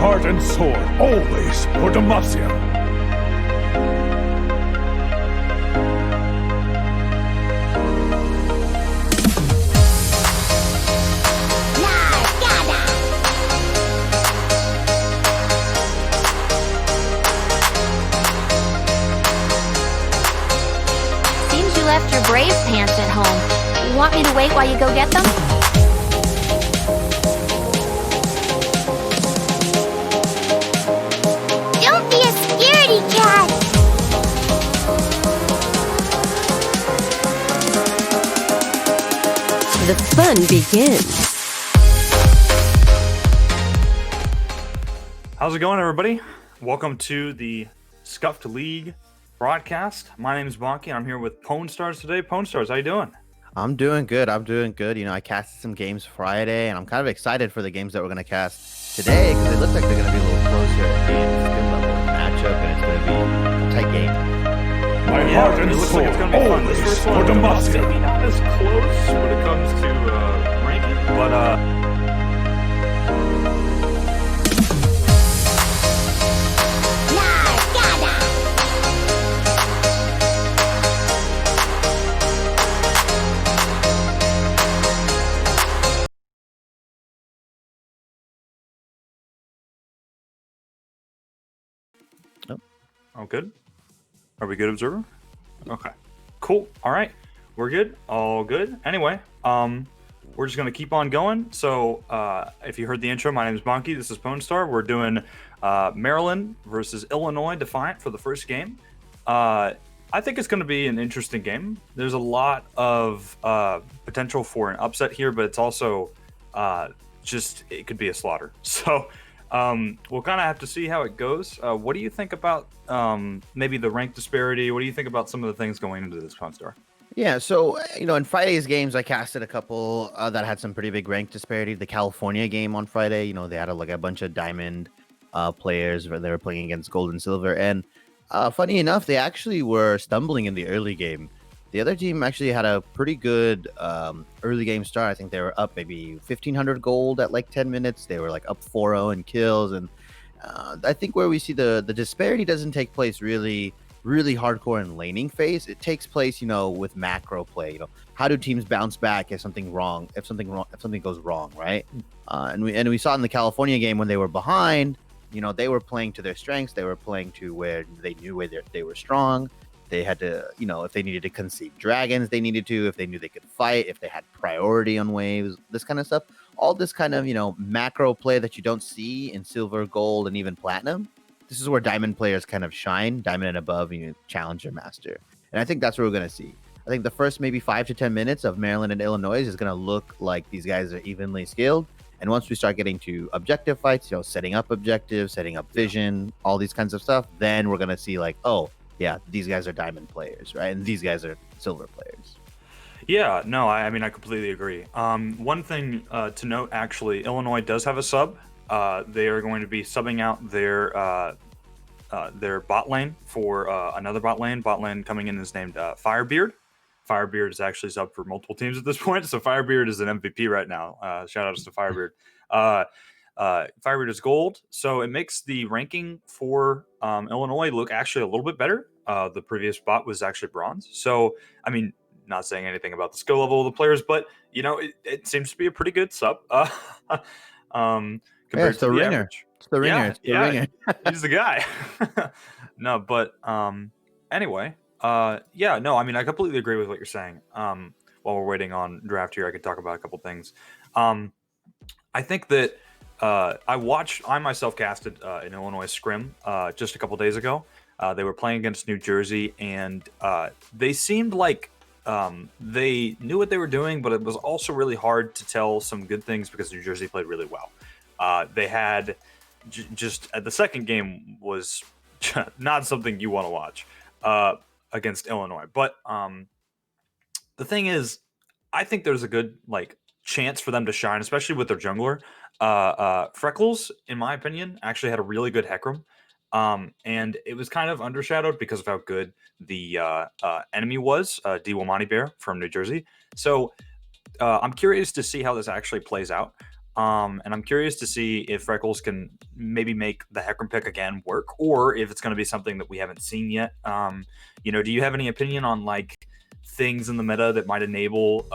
heart and sword, always for Demacia. Seems you left your brave pants at home. You want me to wait while you go get them? Don't be a scaredy cat! The fun begins. How's it going, everybody? Welcome to the Scuffed League broadcast. My name is Bonky, and I'm here with Pwn Stars today. Pwn Stars, how you doing? I'm doing good. You know, I casted some games Friday, and I'm kind of excited for the games that we're going to cast today because it looks like they're going to be a little closer in skill level and matchup, and it's going to be a tight game. My heart and it looks sword, like it's going to be fun. This always first for one is Demacia. maybe not as close when it comes to ranking, but oh, good. Are we good, observer? Okay, cool. All right, we're good. All good. Anyway, we're just gonna keep on going. So, if you heard the intro, my name is Bonky. This is Pwn Star. We're doing Maryland versus Illinois Defiant for the first game. I think it's going to be an interesting game. There's a lot of potential for an upset here, but it's also it could be a slaughter. So we'll kind of have to see how it goes. What do you think about maybe the rank disparity? What do you think about some of the things going into this Pwn Star? Yeah, so, you know, in Friday's games, I casted a couple that had some pretty big rank disparity. The California game on Friday, you know, they had a bunch of diamond players where they were playing against gold and silver. And funny enough, they actually were stumbling in the early game. The other team actually had a pretty good early game start. I think they were up maybe 1,500 gold at like 10 minutes. They were like up 4-0 in kills. And I think where we see the disparity doesn't take place really hardcore in laning phase. It takes place, you know, with macro play. You know, how do teams bounce back if something goes wrong, right? And we saw in the California game when they were behind, you know, they were playing to their strengths. They were playing to where they knew where they were strong. They had to, you know, if they needed to concede dragons, they needed to. If they knew they could fight, if they had priority on waves, this kind of stuff. All this kind of, you know, macro play that you don't see in silver, gold, and even platinum. This is where diamond players kind of shine, diamond and above, you know, challenger master. And I think that's what we're going to see. I think the first maybe 5 to 10 minutes of Maryland and Illinois is going to look like these guys are evenly skilled. And once we start getting to objective fights, you know, setting up objectives, setting up vision, all these kinds of stuff, then we're going to see like, oh, yeah, these guys are diamond players, right? And these guys are silver players. Yeah, no, I mean, I completely agree. One thing to note, actually, Illinois does have a sub. They are going to be subbing out their bot lane for another bot lane. Bot lane coming in is named Firebeard. Firebeard is actually subbed for multiple teams at this point, so Firebeard is an MVP right now. Shout outs to Firebeard. Firebeard is gold, so it makes the ranking for Illinois look actually a little bit better. The previous bot was actually bronze. So, I mean, not saying anything about the skill level of the players, but, you know, it seems to be a pretty good sub compared to the ringer. average. It's the ringer. It's the ringer. He's the guy. No, but anyway, yeah, no, I mean, I completely agree with what you're saying. While we're waiting on draft here, I could talk about a couple things. I think that I myself casted an Illinois scrim just a couple days ago. They were playing against New Jersey, and they seemed like they knew what they were doing, but it was also really hard to tell some good things because New Jersey played really well. They had just the second game was not something you want to watch against Illinois. But the thing is, I think there's a good chance for them to shine, especially with their jungler. Freckles, in my opinion, actually had a really good Hecarim. And it was kind of undershadowed because of how good the enemy was, Diwamani Bear from New Jersey. So I'm curious to see how this actually plays out. And I'm curious to see if Freckles can maybe make the Hecarim pick again work, or if it's going to be something that we haven't seen yet. Do you have any opinion on like things in the meta that might enable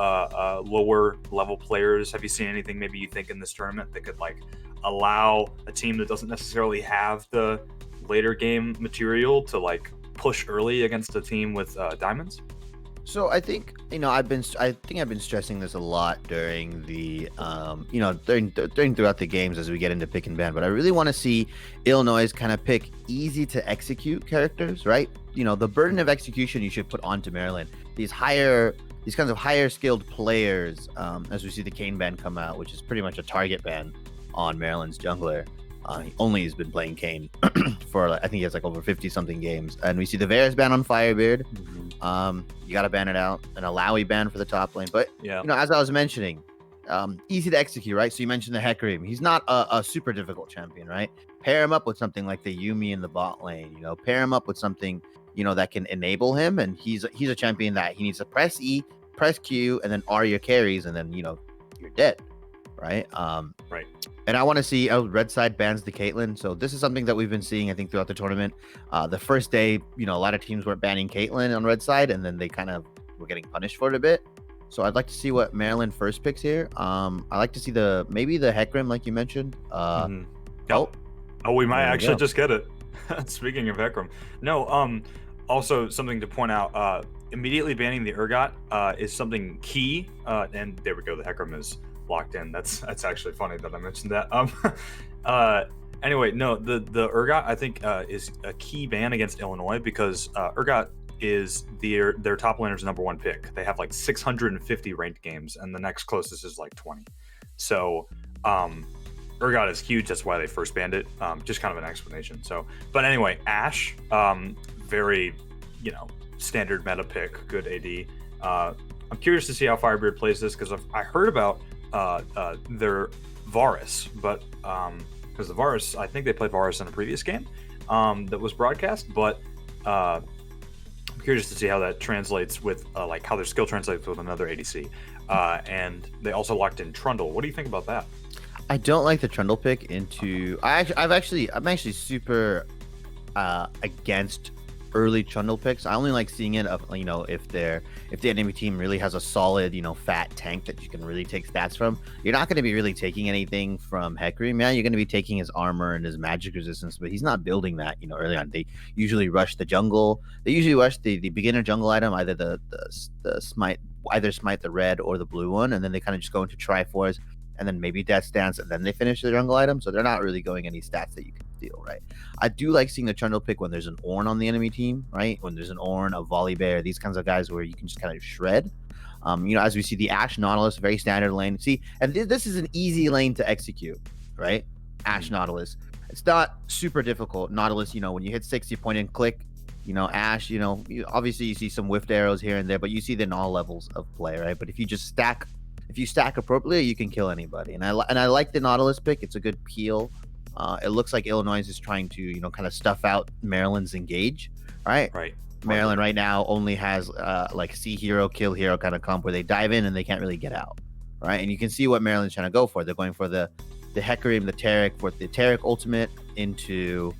lower level players? Have you seen anything maybe you think in this tournament that could like allow a team that doesn't necessarily have the later game material to like push early against a team with diamonds? So I think I've been stressing this a lot during the during throughout the games as we get into pick and ban. But I really want to see Illinois kind of pick easy to execute characters, right? The burden of execution you should put onto Maryland. These kinds of higher skilled players, as we see the Kane ban come out, which is pretty much a target ban on Maryland's jungler. He only has been playing Kane for I think he has like over 50 something games, and we see the Varus ban on Firebeard. You got to ban it out, an Alawi ban for the top lane. But as I was mentioning, easy to execute, right? So you mentioned the Hecarim. He's not a super difficult champion, right? Pair him up with something like the Yuumi in the bot lane. Pair him up with something that can enable him, and he's a champion that he needs to press E, press Q, and then R your carries, and then you're dead, right? Right. And I want to see red side bans the Caitlyn. So this is something that we've been seeing, I think, throughout the tournament. The first day, a lot of teams were banning Caitlyn on red side, and then they kind of were getting punished for it a bit. So I'd like to see what Maryland first picks here. I like to see maybe the Hecarim, like you mentioned. Oh, we might actually just get it. Speaking of Hecarim, no. Also, something to point out: immediately banning the Urgot is something key. And there we go. The Hecarim is locked in. That's actually funny that I mentioned that. Anyway, no, the Urgot I think is a key ban against Illinois because Urgot is their top laner's #1 pick. They have like 650 ranked games, and the next closest is like 20. So Urgot is huge. That's why they first banned it. Just kind of an explanation. So, but anyway, Ashe, very standard meta pick, good AD. I'm curious to see how Firebeard plays this because I heard about their Varus, but because the Varus, I think they played Varus in a previous game that was broadcast, but I'm curious to see how that translates with like how their skill translates with another ADC. And they also locked in Trundle. What do you think about that? I don't like the Trundle pick into. I'm actually super against early Trundle picks. I only like seeing it if the enemy team really has a solid fat tank that you can really take stats from. You're not going to be really taking anything from Hecarim. You're going to be taking his armor and his magic resistance, but he's not building that early on. They usually rush the jungle. They usually rush the beginner jungle item, either the smite the red or the blue one, and then they kind of just go into Triforce and then maybe Death Stance, and then they finish the jungle item. So they're not really going any stats that you can steal, right? I do like seeing the Trundle pick when there's an Ornn on the enemy team, right? When there's an Ornn, a Volibear, these kinds of guys where you can just kind of shred. As we see the Ashe Nautilus, very standard lane. See, and this is an easy lane to execute, right? Ashe Nautilus. It's not super difficult. Nautilus, when you hit 6, you point and click. Ashe, obviously you see some whiffed arrows here and there, but you see them in all levels of play, right? But if you stack appropriately, you can kill anybody. And I like the Nautilus pick. It's a good peel. It looks like Illinois is trying to, kind of stuff out Maryland's engage, right? Right. Maryland right now only has like see hero, kill hero kind of comp where they dive in and they can't really get out, right? And you can see what Maryland's trying to go for. They're going for the Hecarim, the Taric, for the Taric ultimate into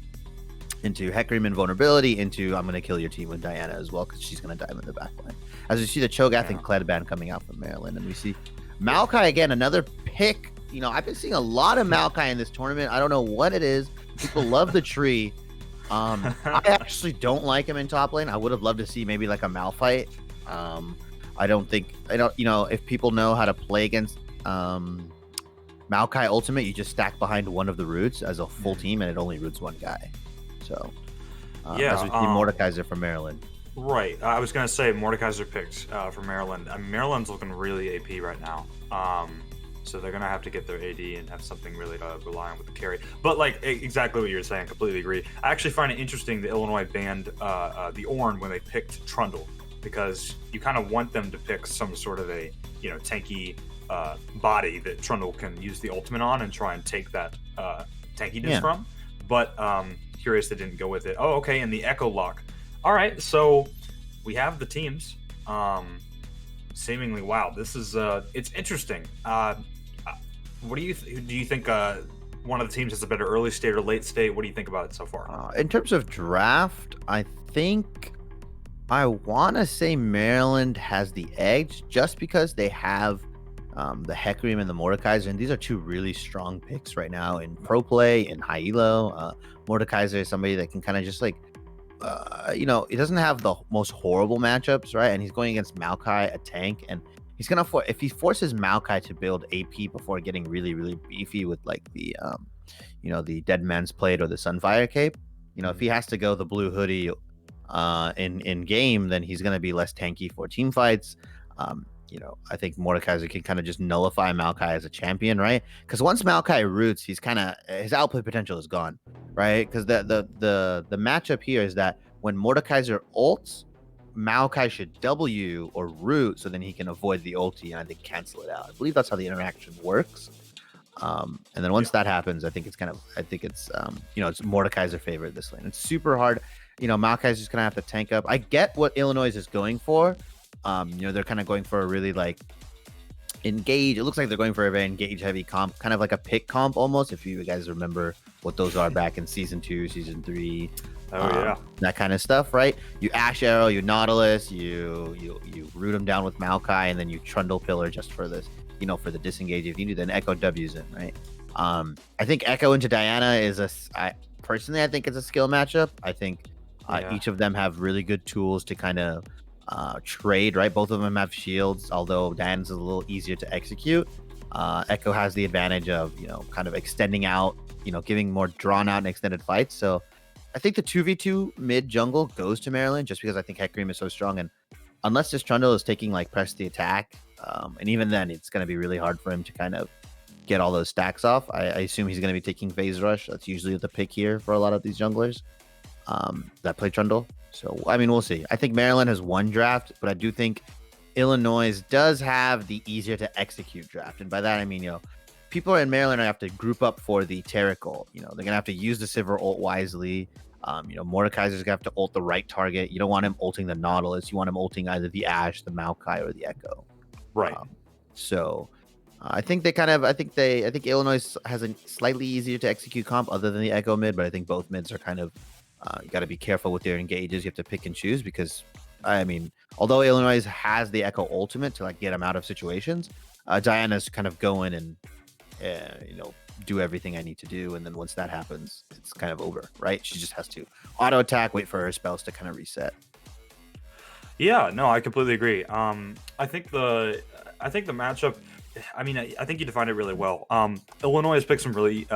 Hecarim invulnerability, into I'm going to kill your team with Diana as well because she's going to dive in the backline. As we see the Cho'Gath and Kled ban coming out from Maryland, and we see Maokai again, another pick. I've been seeing a lot of Maokai in this tournament. I don't know what it is. People love the tree. I actually don't like him in top lane. I would have loved to see maybe like a Malphite. If people know how to play against Maokai ultimate, you just stack behind one of the roots as a full team, and it only roots one guy. So, as we see Mordekaiser from Maryland. Right. I was going to say Mordekaiser picked for Maryland. Maryland's looking really AP right now. So they're going to have to get their AD and have something really to rely on with the carry. But like exactly what you're saying, completely agree. I actually find it interesting that Illinois banned the Ornn when they picked Trundle, because you kind of want them to pick some sort of a tanky body that Trundle can use the ultimate on and try and take that tankiness from. But curious they didn't go with it. Oh, okay, and the Echo Lock. All right, so we have the teams. Seemingly, wow, this is it's interesting. What do you do? You think one of the teams has a better early state or late state? What do you think about it so far? In terms of draft, I think I want to say Maryland has the edge just because they have the Hecarim and the Mordekaiser, and these are two really strong picks right now in pro play, in high elo. Mordekaiser is somebody that can kind of just like, he doesn't have the most horrible matchups, right? And he's going against Maokai, a tank, and he's gonna if he forces Maokai to build AP before getting really, really beefy with like the the Dead Man's Plate or the Sunfire Cape. If he has to go the blue hoodie in game, then he's gonna be less tanky for team fights. I think Mordekaiser can kind of just nullify Maokai as a champion, right? Because once Maokai roots, his output potential is gone, right? Because the matchup here is that when Mordekaiser ults, Maokai should W or root, so then he can avoid the ulti and I think cancel it out. I believe that's how the interaction works. And then once that happens, I think it's it's Mordekaiser favorite this lane. It's super hard. Maokai's just gonna have to tank up. I get what Illinois is going for. They're kind of going for a really like engage. It looks like they're going for a very engage heavy comp, kind of like a pick comp almost. If you guys remember what those are back in season 2, season 3. That kind of stuff, right? You Ash Arrow, you Nautilus, you root them down with Maokai, and then you Trundle Pillar just for this, for the disengage. If you do, then Echo W's in, right? I think Echo into Diana is I think it's a skill matchup. I think each of them have really good tools to kind of trade, right? Both of them have shields, although Diana's is a little easier to execute. Echo has the advantage of, kind of extending out, giving more drawn out and extended fights. So I think the 2v2 mid jungle goes to Maryland just because I think Hecarim is so strong. And unless this Trundle is taking like press the attack, and even then it's going to be really hard for him to kind of get all those stacks off. I assume he's going to be taking Phase Rush. That's usually the pick here for a lot of these junglers that play Trundle. So, I mean, we'll see. I think Maryland has one draft, but I do think Illinois does have the easier to execute draft. And by that, I mean, people in Maryland are going to have to group up for the Taric ult. They're going to have to use the Sivir ult wisely. Mordekaiser's going to have to ult the right target. You don't want him ulting the Nautilus. You want him ulting either the Ashe, the Maokai, or the Echo. Right. I think Illinois has a slightly easier to execute comp other than the Echo mid, but I think both mids are kind of you got to be careful with their engages. You have to pick and choose because, I mean, although Illinois has the Echo ultimate to like get him out of situations, Diana's kind of go in and do everything I need to do, and then once that happens, it's kind of over, right? She just has to auto attack, wait for her spells to kind of reset. Yeah, no, I completely agree. I think the matchup, I mean, I think you defined it really well. Illinois has picked some really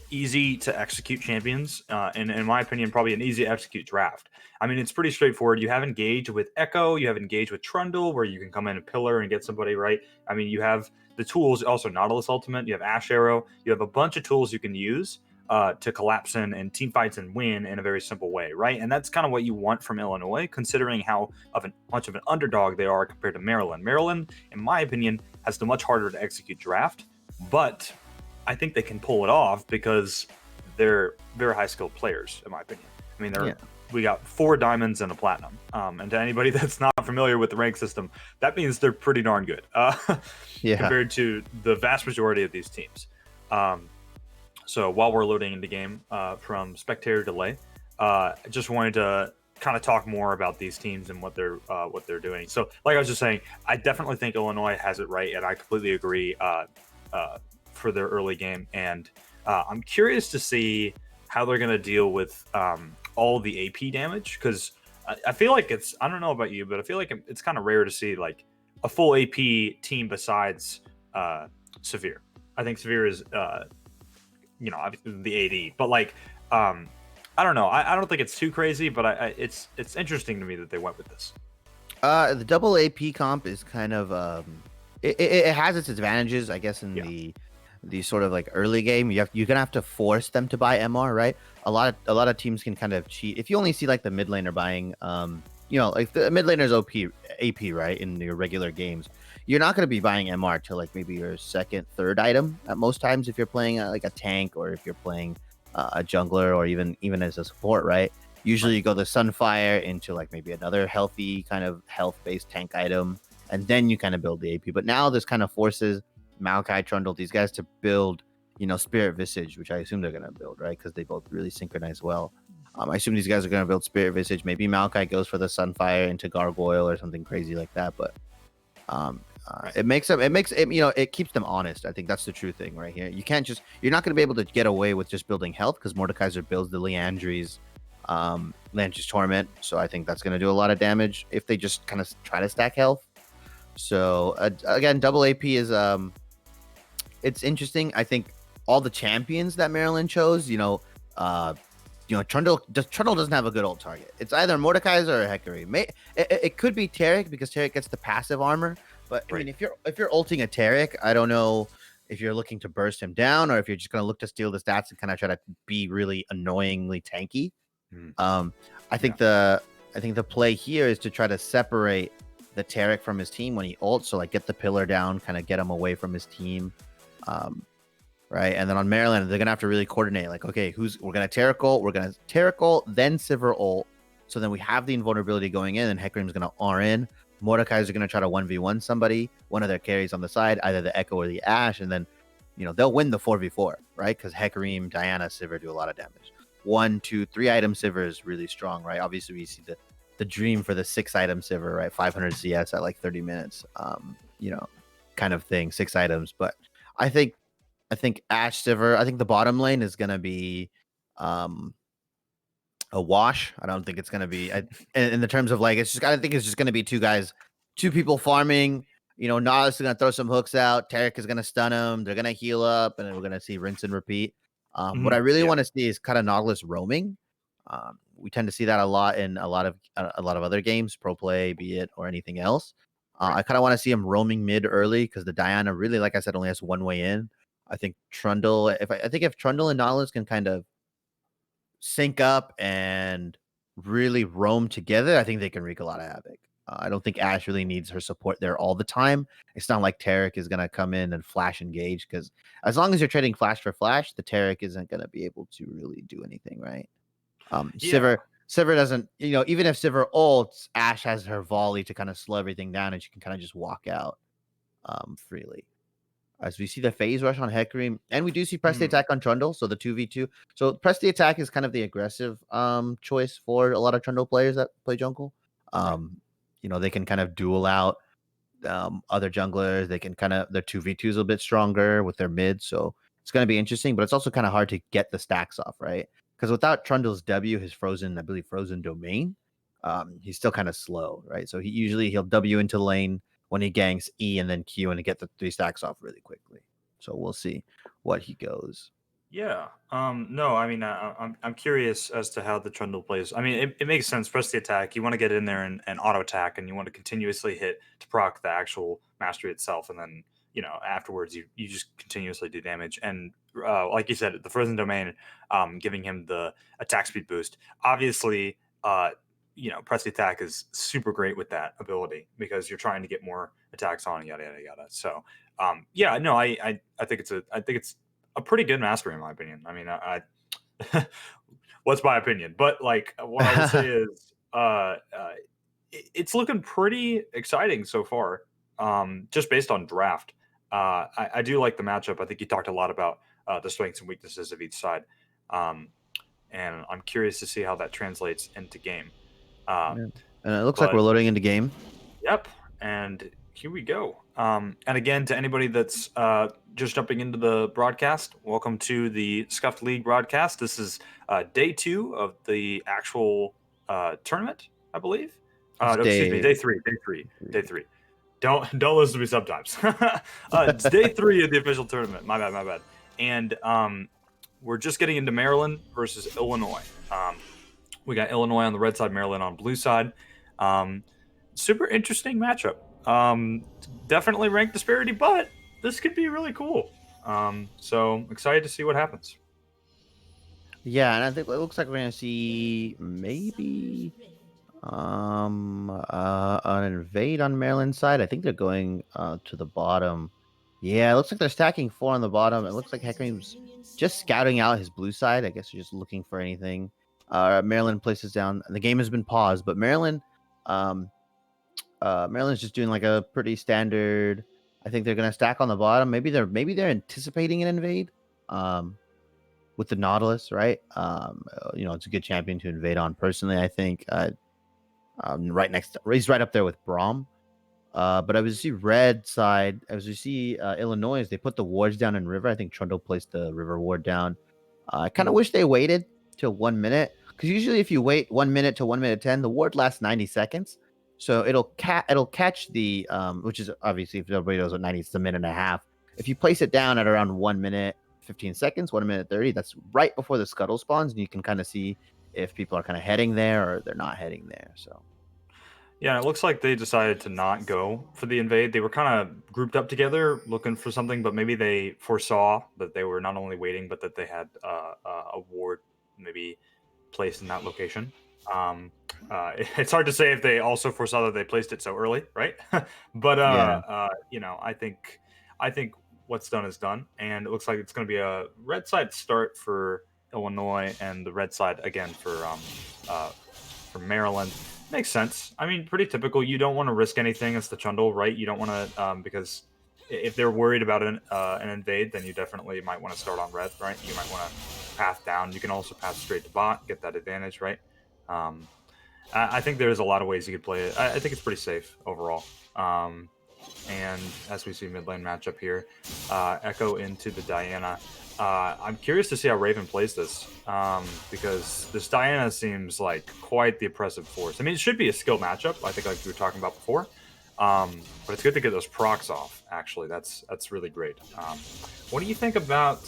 easy to execute champions, and in my opinion, probably an easy to execute draft. I mean, it's pretty straightforward. You have Engage with Echo, you have Engage with Trundle, where you can come in and pillar and get somebody right. I mean, you have the tools, also Nautilus Ultimate, you have Ash Arrow, you have a bunch of tools you can use to collapse in and team fights and win in a very simple way, right? And that's kind of what you want from Illinois, considering how much of an underdog they are compared to Maryland. Maryland, in my opinion, has the much harder to execute draft, but I think they can pull it off because they're very high skilled players, in my opinion. I mean, we got 4 diamonds and a platinum. And to anybody that's not familiar with the rank system, that means they're pretty darn good compared to the vast majority of these teams. So while we're loading into game from spectator delay, I just wanted to kind of talk more about these teams and what they're doing. So like I was just saying, I definitely think Illinois has it right, and I completely agree for their early game. And I'm curious to see how they're going to deal with all the AP damage, because I feel like I don't know about you, but I feel like it's kind of rare to see like a full AP team besides Severe. I think Severe is the AD, but like I don't know. I don't think it's too crazy, but it's interesting to me that they went with this. The double AP comp is kind of it has its advantages, I guess, in the sort of like early game. You're gonna have to force them to buy MR, right? A lot of teams can kind of cheat. If you only see like the mid laner buying like the mid laner's AP, right, in your regular games, you're not going to be buying MR till like maybe your second, third item at most times if you're playing like a tank or if you're playing a jungler or even as a support, right? Usually you go the Sunfire into like maybe another healthy kind of health-based tank item, and then you kind of build the AP. But now this kind of forces Maokai, Trundle, these guys to build, Spirit Visage, which I assume they're gonna build, right? Because they both really synchronize well. I assume these guys are gonna build Spirit Visage. Maybe Maokai goes for the Sunfire into Gargoyle or something crazy like that. But it keeps them honest. I think that's the true thing right here. You're not gonna be able to get away with just building health because Mordekaiser builds the Leandry's Torment. So I think that's gonna do a lot of damage if they just kind of try to stack health. So again, double AP is it's interesting. I think all the champions that Maryland chose, Trundle doesn't have a good ult target. It's either Mordekaiser or Hecarim. It could be Taric because Taric gets the passive armor. But I mean, if you're ulting a Taric, I don't know if you're looking to burst him down or if you're just going to look to steal the stats and kind of try to be really annoyingly tanky. I think the play here is to try to separate the Taric from his team when he ults. So like get the pillar down, kind of get him away from his team. Right. And then on Maryland, they're going to have to really coordinate like, okay, we're going to Taric ult, then Sivir ult. So then we have the invulnerability going in and Hecarim's going to R in. Mordekaiser are going to try to 1v1 somebody, one of their carries on the side, either the Echo or the Ashe. And then, they'll win the 4v4, right? Because Hecarim, Diana, Sivir do a lot of damage. 1, 2, 3 item Sivir is really strong, right? Obviously, we see the dream for the 6 item Sivir, right? 500 CS at like 30 minutes, kind of thing, 6 items. But I think Ashe Sivir, I think the bottom lane is going to be a wash. I don't think it's going to be in the terms of like, I think it's just going to be two people farming. Nautilus is going to throw some hooks out. Taric is going to stun him. They're going to heal up, and then we're going to see rinse and repeat. What I really want to see is kind of Nautilus roaming. We tend to see that a lot in a lot of other games, pro play, be it or anything else. I kind of want to see him roaming mid early because the Diana really, like I said, only has one way in. I think Trundle, if Trundle and Nautilus can kind of sync up and really roam together, I think they can wreak a lot of havoc. I don't think Ashe really needs her support there all the time. It's not like Taric is going to come in and flash engage because as long as you're trading flash for flash, the Taric isn't going to be able to really do anything, right? Sivir doesn't, even if Sivir ults, Ashe has her volley to kind of slow everything down and she can kind of just walk out freely. As we see the phase rush on Hecarim, and we do see press the attack on Trundle, so the 2v2. So press the attack is kind of the aggressive choice for a lot of Trundle players that play jungle. They can kind of duel out other junglers. They can their 2v2 is a bit stronger with their mid, so it's going to be interesting, but it's also kind of hard to get the stacks off, right? Because without Trundle's W, his frozen domain, he's still kind of slow, right? So he'll W into lane when he ganks E and then Q and to get the 3 stacks off really quickly. So we'll see what he goes. Yeah. No, I mean, I'm curious as to how the Trundle plays. I mean, it makes sense. Press the attack. You want to get in there and auto attack, and you want to continuously hit to proc the actual mastery itself, and then afterwards you just continuously do damage. And like you said, the frozen domain, giving him the attack speed boost. Obviously, press the attack is super great with that ability because you're trying to get more attacks on, yada yada yada. So, I think it's a pretty good mastery in my opinion. I mean, I what's my opinion? But like what I would say is, it's looking pretty exciting so far. Just based on draft, I do like the matchup. I think you talked a lot about the strengths and weaknesses of each side, and I'm curious to see how that translates into game. And it looks like we're loading into game. Yep, and here we go. And again, to anybody that's just jumping into the broadcast, welcome to the Scuffed League broadcast. This is day 2 of the actual tournament, I believe. Excuse me, day three. Don't listen to me sometimes. It's day 3 of the official tournament. My bad. And we're just getting into Maryland versus Illinois. We got Illinois on the red side, Maryland on blue side. Super interesting matchup. Definitely rank disparity, but this could be really cool. So excited to see what happens. Yeah, and I think it looks like we're gonna see maybe an invade on Maryland's side. I think they're going to the bottom. Yeah, it looks like they're stacking 4 on the bottom. It looks like Hecarim's just scouting out his blue side. I guess they're just looking for anything. Maryland places down. The game has been paused, but Maryland's just doing like a pretty standard. I think they're gonna stack on the bottom. Maybe they're anticipating an invade. With the Nautilus, right? It's a good champion to invade on. Personally, I think right next to, he's right up there with Braum. But I was see red side. As you see Illinois, they put the wards down in river. I think Trundle placed the river ward down. I kind of wish they waited till 1 minute, because usually if you wait 1 minute to 1 minute 10, the ward lasts 90 seconds. So it'll catch the which is obviously, if everybody knows what 90 is, it's a minute and a half. If you place it down at around 1 minute 15 seconds, 1 minute 30, that's right before the scuttle spawns, and you can kind of see if people are kind of heading there or they're not heading there. So yeah, it looks like they decided to not go for the invade. They were kind of grouped up together looking for something, but maybe they foresaw that they were not only waiting, but that they had a ward maybe placed in that location. It's hard to say if they also foresaw that they placed it so early, right? But I think what's done is done, and it looks like it's going to be a red side start for Illinois and the red side again for Maryland. Makes sense. I mean, pretty typical. You don't want to risk anything as the Trundle, right? You don't want to because if they're worried about an invade, then you definitely might want to start on red, right? You might want to path down. You can also path straight to bot, get that advantage, right? I think there's a lot of ways you could play it. I think it's pretty safe overall. And as we see mid lane matchup here, Echo into the Diana. I'm curious to see how Raven plays this, because this Diana seems like quite the oppressive force. I mean, it should be a skill matchup, I think, like we were talking about before. But it's good to get those procs off, actually. That's really great. What do you think about,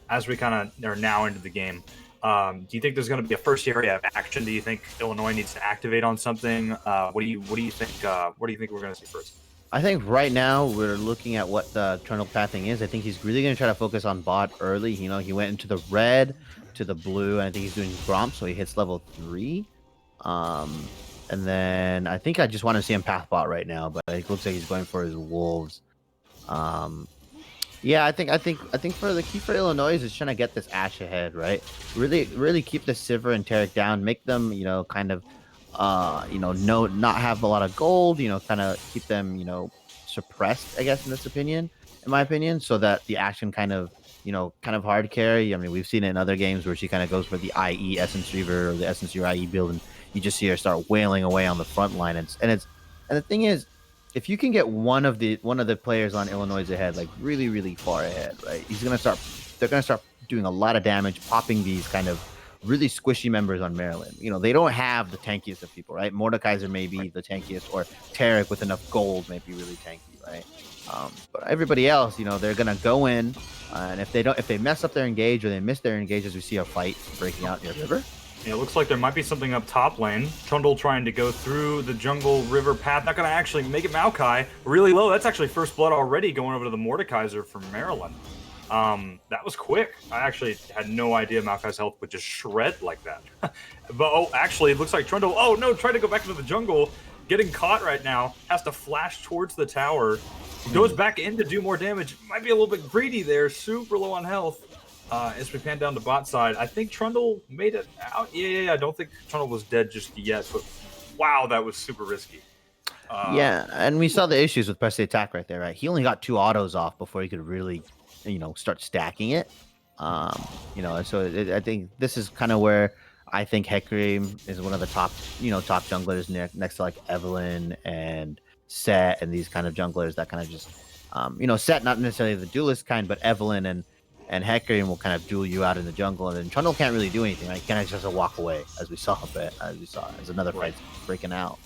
as we kind of are now into the game, do you think there's going to be a first area of action? Do you think Illinois needs to activate on something? What do you think? What do you think we're going to see first? I think right now we're looking at what the Trundle pathing is. I think he's really going to try to focus on bot early. He went into the red to the blue, and I think he's doing Gromp, so he hits level 3. And then I think I just want to see him path bot right now, but it looks like he's going for his wolves. Yeah, I think for the key for Illinois is trying to get this Ashe ahead, right? Really keep the Sivir and Taric down, make them, kind of not have a lot of gold, kind of keep them, suppressed, I guess, in my opinion, so that the action kind of hard carry. I mean, we've seen it in other games where she kind of goes for the IE Essence Reaver or the Essence Reaver IE build, and you just see her start wailing away on the front line. And the thing is, if you can get one of the players on Illinois ahead, like really far ahead, right? They're gonna start doing a lot of damage, popping these kind of really squishy members on Maryland. They don't have the tankiest of people, right? Mordekaiser may be the tankiest, or Taric with enough gold may be really tanky, right? But everybody else, they're gonna go in, and if they mess up their engage or they miss their engage, as we see a fight breaking out near river. Yeah, it looks like there might be something up top lane. Trundle trying to go through the jungle river path. Not going to actually make it Maokai. Really low. That's actually first blood already going over to the Mordekaiser from Maryland. That was quick. I actually had no idea Maokai's health would just shred like that. But, actually, it looks like Trundle... Oh, no, trying to go back into the jungle. Getting caught right now. Has to flash towards the tower. Goes back in to do more damage. Might be a little bit greedy there. Super low on health. As we pan down the bot side, I think Trundle made it out. Yeah, I don't think Trundle was dead just yet, but wow, that was super risky. Yeah, and we saw the issues with press the attack right there, right? He only got 2 autos off before he could really, start stacking it. I think this is kind of where I think Hecarim is one of the top junglers next to like Evelynn and Sept and these kind of junglers that kind of just, Sept, not necessarily the duelist kind, but Evelynn and Hecarim will kind of duel you out in the jungle, and then Trundle can't really do anything. Right? He can't just walk away, as we saw as another fight breaking out.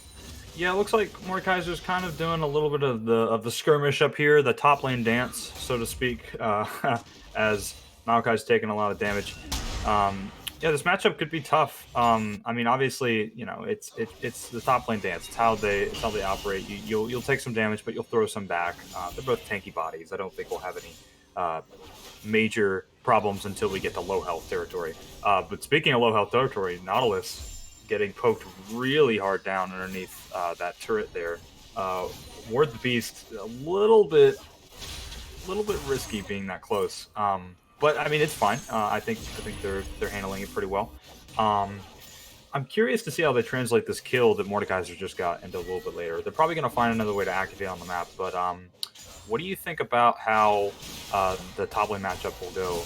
Yeah, it looks like Mordekaiser's kind of doing a little bit of the skirmish up here, the top lane dance, so to speak, as Maokai's taking a lot of damage. Yeah, this matchup could be tough. I mean, obviously, it's the top lane dance. It's how they operate. You'll take some damage, but you'll throw some back. They're both tanky bodies. I don't think we'll have any major problems until we get to low health territory. But speaking of low health territory, Nautilus getting poked really hard down underneath that turret there. Ward the Beast a little bit risky being that close. But I mean, it's fine. I think they're handling it pretty well. I'm curious to see how they translate this kill that Mordekaiser just got into a little bit later. They're probably going to find another way to activate on the map, but what do you think about how the top lane matchup will go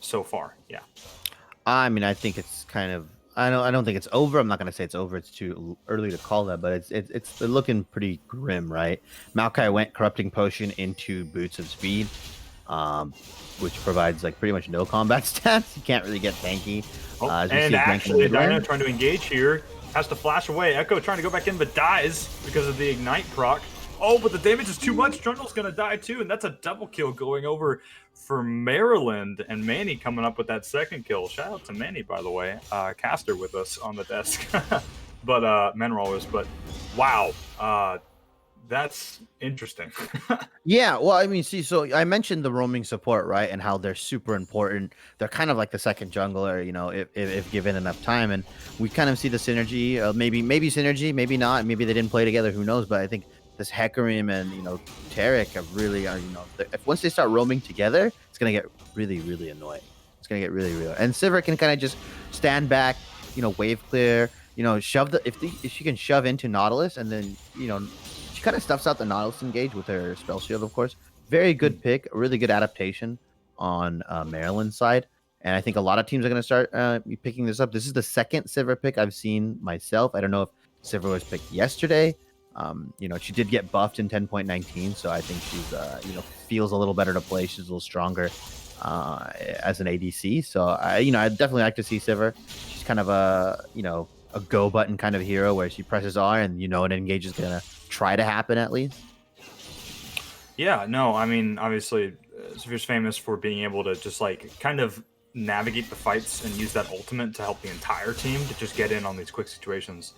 so far? Yeah. I mean, I think it's kind of. I don't think it's over. I'm not gonna say it's over. It's too early to call that, but it's looking pretty grim, right? Maokai went corrupting potion into Boots of Speed, which provides like pretty much no combat stats. You can't really get tanky. And actually, Dino trying to engage here has to flash away. Echo trying to go back in, but dies because of the ignite proc. Oh, but the damage is too much. Trundle's gonna die too, and that's a double kill going over for Maryland, and Manny coming up with that second kill. Shout out to Manny, by the way, caster with us on the desk, but Manwalrus. But wow, that's interesting. Yeah, well, I mean, see, so I mentioned the roaming support, right, and how they're super important. They're kind of like the second jungler, you know, if given enough time, and we kind of see the synergy. Maybe synergy, maybe not. Maybe they didn't play together. Who knows? But I think this Hecarim and Tarek have really, if once they start roaming together, it's gonna get really, really annoying. It's gonna get really, really. And Sivir can kind of just stand back, wave clear, shove the if she can shove into Nautilus, and then she kind of stuffs out the Nautilus engage with her spell shield, of course. Very good pick, a really good adaptation on Maryland's side. And I think a lot of teams are going to start picking this up. This is the second Sivir pick I've seen myself. I don't know if Sivir was picked yesterday. She did get buffed in 10.19, so I think she's, feels a little better to play. She's a little stronger as an ADC. So I'd definitely like to see Sivir. She's kind of a go button kind of hero where she presses R and an engage is gonna try to happen at least. Yeah, no, I mean, obviously, Sivir's famous for being able to just kind of navigate the fights and use that ultimate to help the entire team to just get in on these quick situations.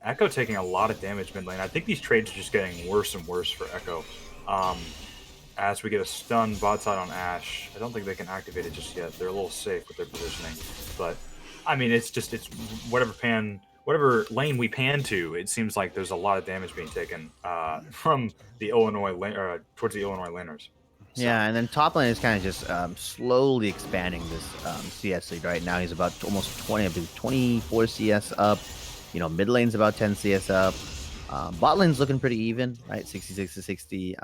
Echo taking a lot of damage mid lane. I think these trades are just getting worse and worse for Echo. As we get a stun bot side on Ashe, I don't think they can activate it just yet. They're a little safe with their positioning, but I mean, it's whatever lane we pan to, it seems like there's a lot of damage being taken from the Illinois towards the Illinois laners. So. Yeah, and then top lane is kind of just slowly expanding this CS lead. Right now, he's about almost 24 CS up. Mid lane's about 10 CS up. Bot lane's looking pretty even, right? 66 to 60.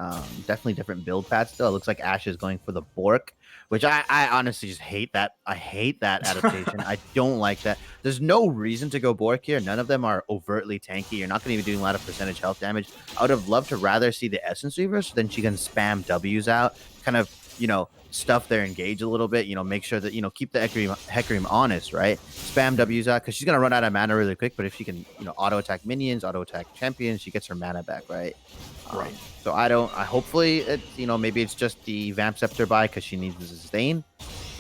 Definitely different build paths still. It looks like Ashe is going for the Bork, which I honestly just hate that. I hate that adaptation. I don't like that. There's no reason to go Bork here. None of them are overtly tanky. You're not going to be doing a lot of percentage health damage. I would have loved to rather see the Essence Weaver, so then she can spam W's out, kind of, stuff their engage a little bit, make sure that, keep the Hecarim honest, right? Spam W's out, because she's going to run out of mana really quick, but if she can, auto attack minions, auto attack champions, she gets her mana back, right? Right. So hopefully it's, maybe it's just the Vamp Scepter buy because she needs the sustain,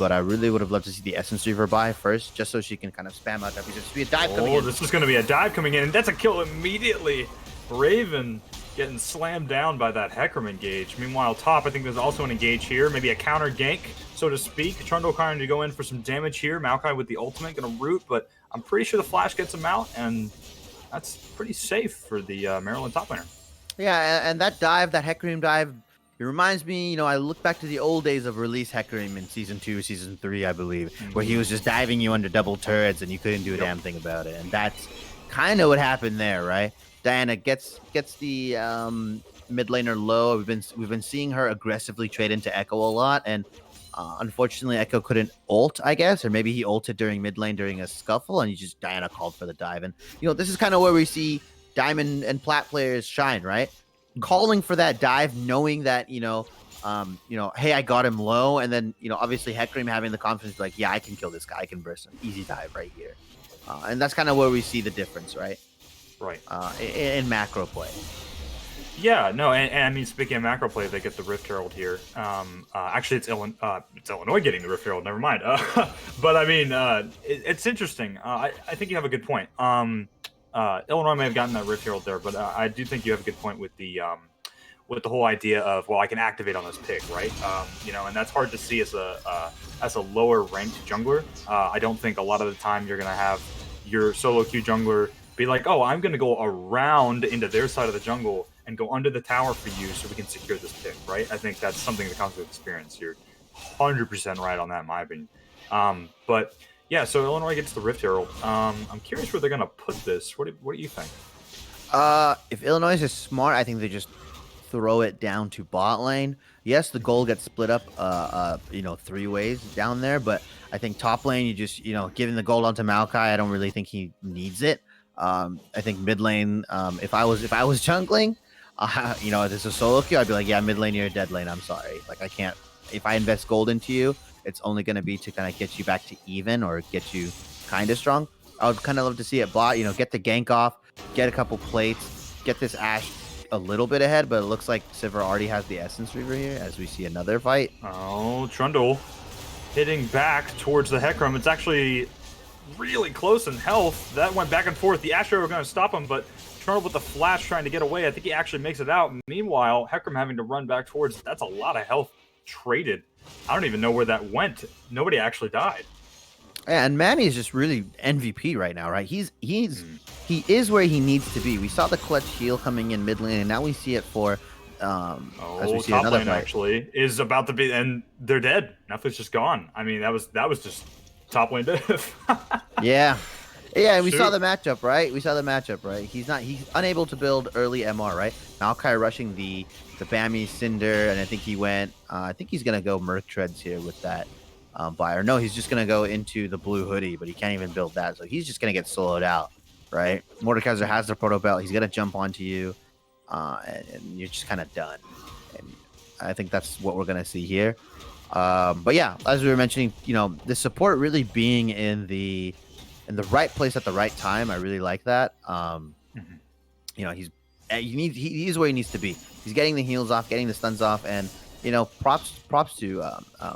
but I really would have loved to see the Essence Reaver buy first, just so she can kind of spam out W's. There's be a dive coming in. This is going to be a dive coming in, and that's a kill immediately. Raven getting slammed down by that Hecarim engage. Meanwhile, top, I think there's also an engage here. Maybe a counter gank, so to speak. Trundle trying to go in for some damage here. Maokai with the ultimate going to root, but I'm pretty sure the flash gets him out, and that's pretty safe for the Maryland top laner. Yeah, and that dive, that Hecarim dive, it reminds me, I look back to the old days of release Hecarim in Season 2, Season 3, I believe, where he was just diving you under double turrets and you couldn't do a damn thing about it. And that's kind of what happened there, right? Diana gets the mid laner low. We've been seeing her aggressively trade into Echo a lot, and unfortunately Echo couldn't ult, I guess, or maybe he ulted during mid lane during a scuffle, and Diana called for the dive. And this is kind of where we see Diamond and Plat players shine, right? Calling for that dive, knowing that hey, I got him low, and then obviously Hecarim having the confidence, like, yeah, I can kill this guy, I can burst him, easy dive right here, and that's kind of where we see the difference, right? Right. In macro play. Yeah, no, and I mean, speaking of macro play, they get the Rift Herald here. Actually, it's Illinois getting the Rift Herald. Never mind. But I mean, it's interesting. I think you have a good point. Illinois may have gotten that Rift Herald there, but I do think you have a good point with the whole idea of, well, I can activate on this pick, right? And that's hard to see as a lower ranked jungler. I don't think a lot of the time you're gonna have your solo queue jungler be like, oh, I'm going to go around into their side of the jungle and go under the tower for you so we can secure this pick, right? I think that's something that comes with experience. You're 100% right on that, in my opinion. But yeah, so Illinois gets the Rift Herald. I'm curious where they're going to put this. What do you think? If Illinois is smart, I think they just throw it down to bot lane. Yes, the gold gets split up, 3 ways down there, but I think top lane, you just, giving the gold onto Maokai, I don't really think he needs it. I think mid lane, if I was jungling, this is solo queue, I'd be like, yeah, mid lane, you're a dead lane. I'm sorry. Like, I can't, if I invest gold into you, it's only going to be to kind of get you back to even or get you kind of strong. I would kind of love to see it bot, get the gank off, get a couple plates, get this Ashe a little bit ahead, but it looks like Sivir already has the Essence Reaver here as we see another fight. Oh, Trundle hitting back towards the Hecarim. It's actually really close in health. That went back and forth. The Ashe were going to stop him, but Trundle with the flash trying to get away. I think he actually makes it out. Meanwhile, Hecarim having to run back towards. That's a lot of health traded. I don't even know where that went. Nobody actually died. And Manny is just really MVP right now, right? He is where he needs to be. We saw the clutch heal coming in mid lane, and now we see it for as we see top another lane fight. actually is about to be, and they're dead. Neffle's just gone. I mean, that was just top lane diff. Yeah, we saw the matchup, right? He's unable to build early MR, right? Maokai rushing the Bammy Cinder, and I think he's gonna go Merc Treads here with that buyer. No, he's just gonna go into the blue hoodie, but he can't even build that, so he's just gonna get soloed out, right? Mordekaiser has the proto belt. He's gonna jump onto you, and you're just kind of done. And I think that's what we're gonna see here. But yeah, as we were mentioning, the support really being in the right place at the right time. I really like that. He's where he needs to be. He's getting the heals off, getting the stuns off, and props to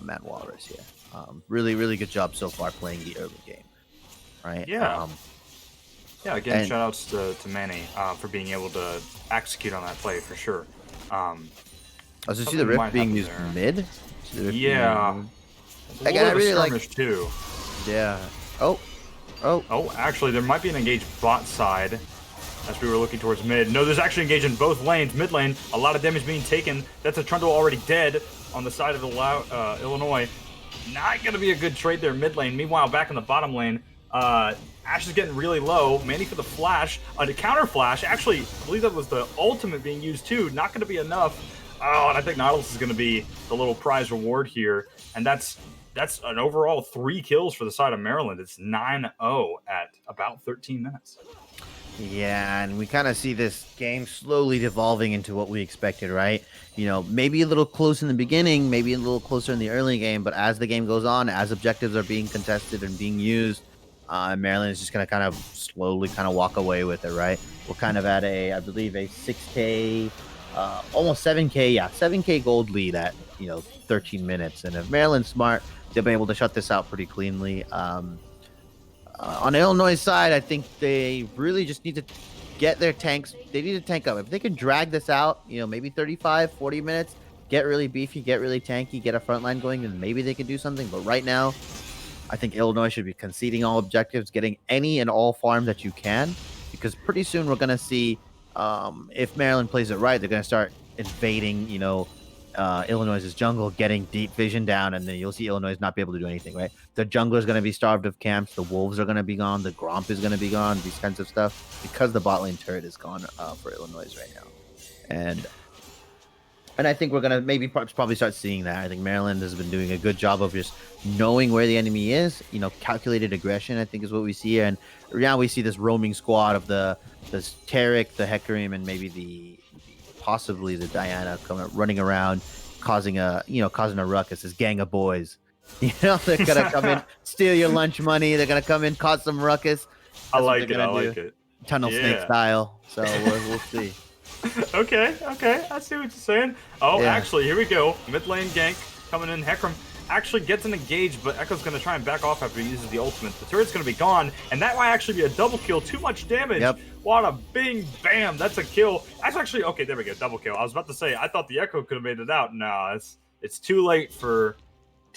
Manwalrus here. Really, really good job so far playing the early game. Right? Yeah. Again, shout outs to Manny for being able to execute on that play for sure. So see the rift being used mid? Yeah. Again, I really like too. Yeah. Oh, actually, there might be an engaged bot side as we were looking towards mid. No, there's actually engaged in both lanes. Mid lane, a lot of damage being taken. That's a Trundle already dead on the side of the Illinois. Not going to be a good trade there mid lane. Meanwhile, back in the bottom lane, Ashe is getting really low. Manny for the flash. The counter flash. Actually, I believe that was the ultimate being used too. Not going to be enough. Oh, and I think Nautilus is going to be the little prize reward here. And that's an overall 3 kills for the side of Maryland. It's 9-0 at about 13 minutes. Yeah, and we kind of see this game slowly devolving into what we expected, right? Maybe a little close in the beginning, maybe a little closer in the early game, but as the game goes on, as objectives are being contested and being used, Maryland is just going to kind of slowly kind of walk away with it, right? We're kind of at I believe a 6K, almost 7K gold lead at, 13 minutes. And if Maryland's smart, they'll be able to shut this out pretty cleanly. On Illinois' side, I think they really just need to get their tanks. They need to tank up. If they can drag this out, maybe 35, 40 minutes, get really beefy, get really tanky, get a front line going, then maybe they can do something. But right now, I think Illinois should be conceding all objectives, getting any and all farm that you can, because pretty soon we're going to see if Maryland plays it right, they're going to start invading, Illinois' jungle, getting deep vision down, and then you'll see Illinois not be able to do anything, right? The jungler is going to be starved of camps, the wolves are going to be gone, the Gromp is going to be gone, these kinds of stuff, because the bot lane turret is gone for Illinois right now. And I think we're going to probably start seeing that. I think Maryland has been doing a good job of just knowing where the enemy is, calculated aggression, I think is what we see here. And now we see this roaming squad of the Taric, the Hecarim, and maybe possibly the Diana running around, causing a ruckus. This gang of boys, they're gonna come in, steal your lunch money. They're gonna come in, cause some ruckus. I like it. Tunnel snake style. So we'll see. Okay, I see what you're saying. Oh, Yeah. Actually, here we go. Mid lane gank coming in. Hecarim actually gets an engage, but Echo's going to try and back off after he uses the ultimate. The turret's going to be gone, and that might actually be a double kill. Too much damage. Yep. What a bing, bam. That's a kill. That's actually, okay, there we go. Double kill. I was about to say, I thought the Echo could have made it out. No, it's too late for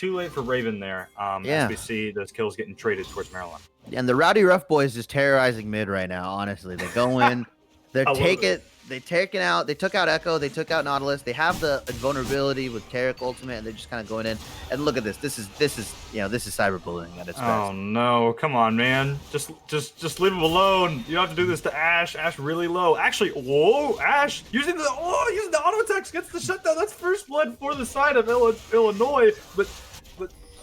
Raven there. As we see those kills getting traded towards Maryland. And the Rowdy Rough Boys just terrorizing mid right now, honestly. They go in, they're They took out Echo, they took out Nautilus. They have the invulnerability with Taric ultimate, and they're just kind of going in. And look at this. This is cyberbullying at its best. Oh no, come on, man. Just leave him alone. You don't have to do this to Ash. Ash really low. Actually, whoa, Ash using the auto attacks gets the shutdown. That's first blood for the side of Illinois. But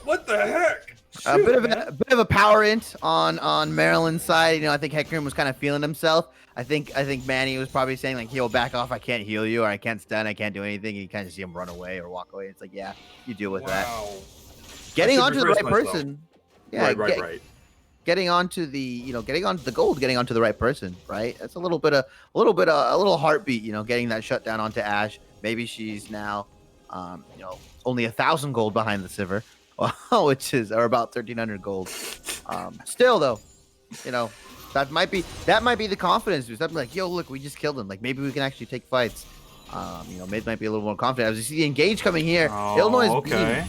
what the heck? A bit of a power int on Maryland's side. I think Hecarim was kind of feeling himself. I think Manny was probably saying like, "Yo, back off! I can't heal you, or I can't stun, I can't do anything." And you kind of see him run away or walk away. It's like, yeah, you deal with that. Getting onto the right person. Yeah, right. Getting onto the the gold, getting onto the right person, right? That's a little heartbeat. Getting that shutdown onto Ash. Maybe she's now, only 1,000 gold behind the Sivir. Which is about 1,300 gold. Still though, that might be the confidence boost. I'm like, yo, look, we just killed him. Like maybe we can actually take fights. Maybe might be a little more confident. As you see the engage coming here, Illinois is okay.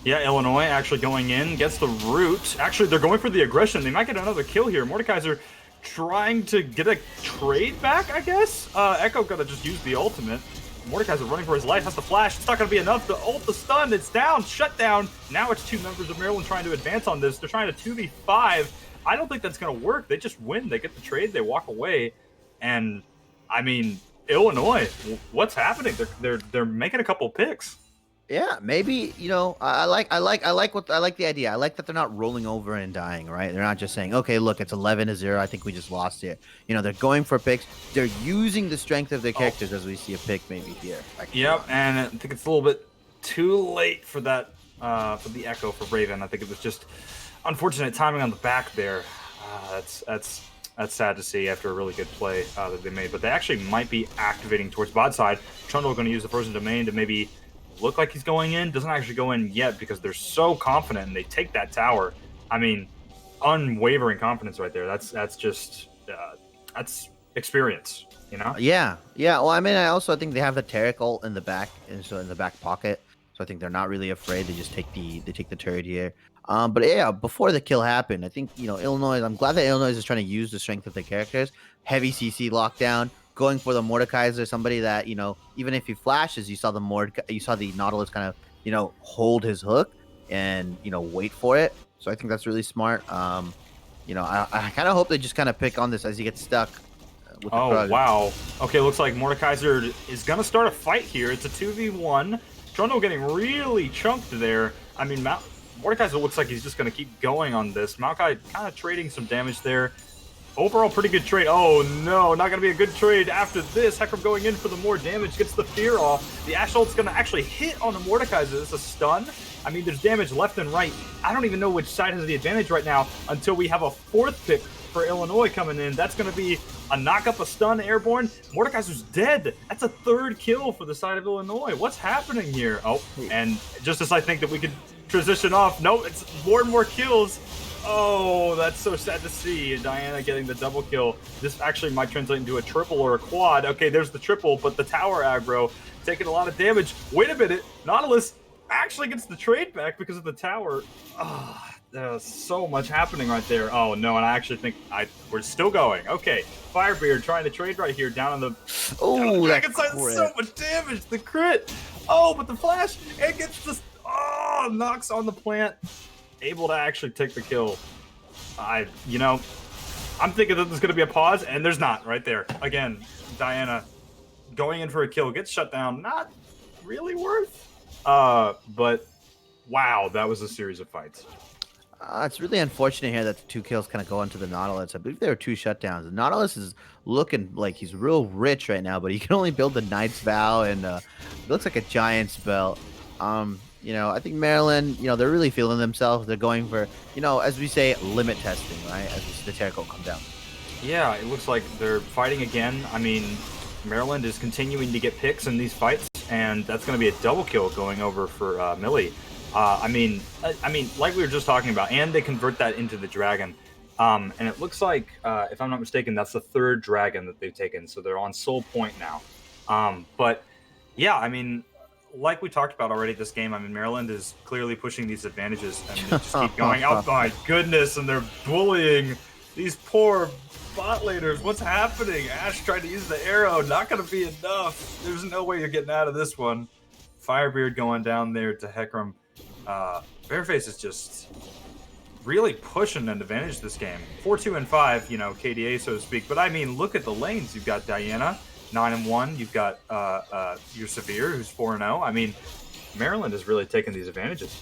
Yeah, Illinois actually going in, gets the root. Actually, they're going for the aggression. They might get another kill here. Mordekaiser trying to get a trade back, I guess. Echo gotta just use the ultimate. Mordekaiser running for his life, has to flash. It's not going to be enough. The ult, the stun, it's down, shut down. Now it's two members of Maryland trying to advance on this. They're trying to 2v5. I don't think that's going to work. They just win. They get the trade. They walk away. And, I mean, Illinois, what's happening? They're making a couple picks. Yeah, maybe, I like the idea. I like that they're not rolling over and dying, right? They're not just saying, okay, look, it's 11-0. I think we just lost here. They're going for picks. They're using the strength of their characters as we see a pick maybe here. Yep, and I think it's a little bit too late for that, for the Echo for Raven. I think it was just unfortunate timing on the back there. That's sad to see after a really good play that they made. But they actually might be activating towards bot side. Trundle going to use the frozen domain to maybe look like he's going in. Doesn't actually go in yet because they're so confident and they take that tower. I mean, unwavering confidence right there. That's just that's experience, Yeah. Well, I mean, I think they have the Taric ult in the back, and so in the back pocket. So I think they're not really afraid. They just take the turret here. But yeah, before the kill happened, I think Illinois. I'm glad that Illinois is trying to use the strength of their characters. Heavy CC lockdown. Going for the Mordekaiser, somebody that even if he flashes, you saw the Nautilus kind of hold his hook and wait for it. So I think that's really smart. I kind of hope they just kind of pick on this as he gets stuck. With the Krug. Wow. Okay, looks like Mordekaiser is gonna start a fight here. It's a 2v1. Trundle getting really chunked there. I mean, Mordekaiser looks like he's just gonna keep going on this. Maokai kind of trading some damage there. Overall, pretty good trade. Oh, no, not going to be a good trade after this. Hecarim going in for the more damage, gets the fear off. The Ash ult's going to actually hit on the Mordekaiser. It's a stun. I mean, there's damage left and right. I don't even know which side has the advantage right now until we have a fourth pick for Illinois coming in. That's going to be a knock-up, a stun, airborne. Mordekaiser's dead. That's a third kill for the side of Illinois. What's happening here? Oh, and just as I think that we could transition off, no, it's more and more kills. Oh, that's so sad to see. Diana getting the double kill. This actually might translate into a triple or a quad. Okay, there's the triple, but the tower aggro taking a lot of damage. Wait a minute. Nautilus actually gets the trade back because of the tower. Oh, there's so much happening right there. Oh, no, and I actually think we're still going. Okay, Firebeard trying to trade right here down on the dragon side. So much damage. The crit. Oh, but the flash. It gets this. Oh, knocks on the plant. Able to actually take the kill. I'm thinking that there's going to be a pause, and there's not right there. Again, Diana going in for a kill, gets shut down. Not really worth. But wow, that was a series of fights. It's really unfortunate here that the 2 kills kind of go into the Nautilus. I believe there were 2 shutdowns. The Nautilus is looking like he's real rich right now, but he can only build the Knight's Vow, and it looks like a Giant's Belt. I think Maryland, they're really feeling themselves. They're going for, as we say, limit testing, right? As the Taric ult come down. Yeah, it looks like they're fighting again. I mean, Maryland is continuing to get picks in these fights, and that's going to be a double kill going over for Millie. I mean, like we were just talking about, and they convert that into the dragon. And it looks like, if I'm not mistaken, that's the 3rd dragon that they've taken. So they're on Soul Point now. But yeah, I mean, like we talked about already this game, I mean, Maryland is clearly pushing these advantages and they just keep going. Oh my goodness, and they're bullying these poor bot laners. What's happening? Ashe tried to use the arrow. Not going to be enough. There's no way you're getting out of this one. Firebeard going down there to Hecarim. Bearface is just really pushing an advantage this game. 4-2 and 5, you know, KDA so to speak. But I mean, look at the lanes. You've got Diana, 9-1. You've got your Severe, who's 4-0. I mean, Maryland is really taking these advantages.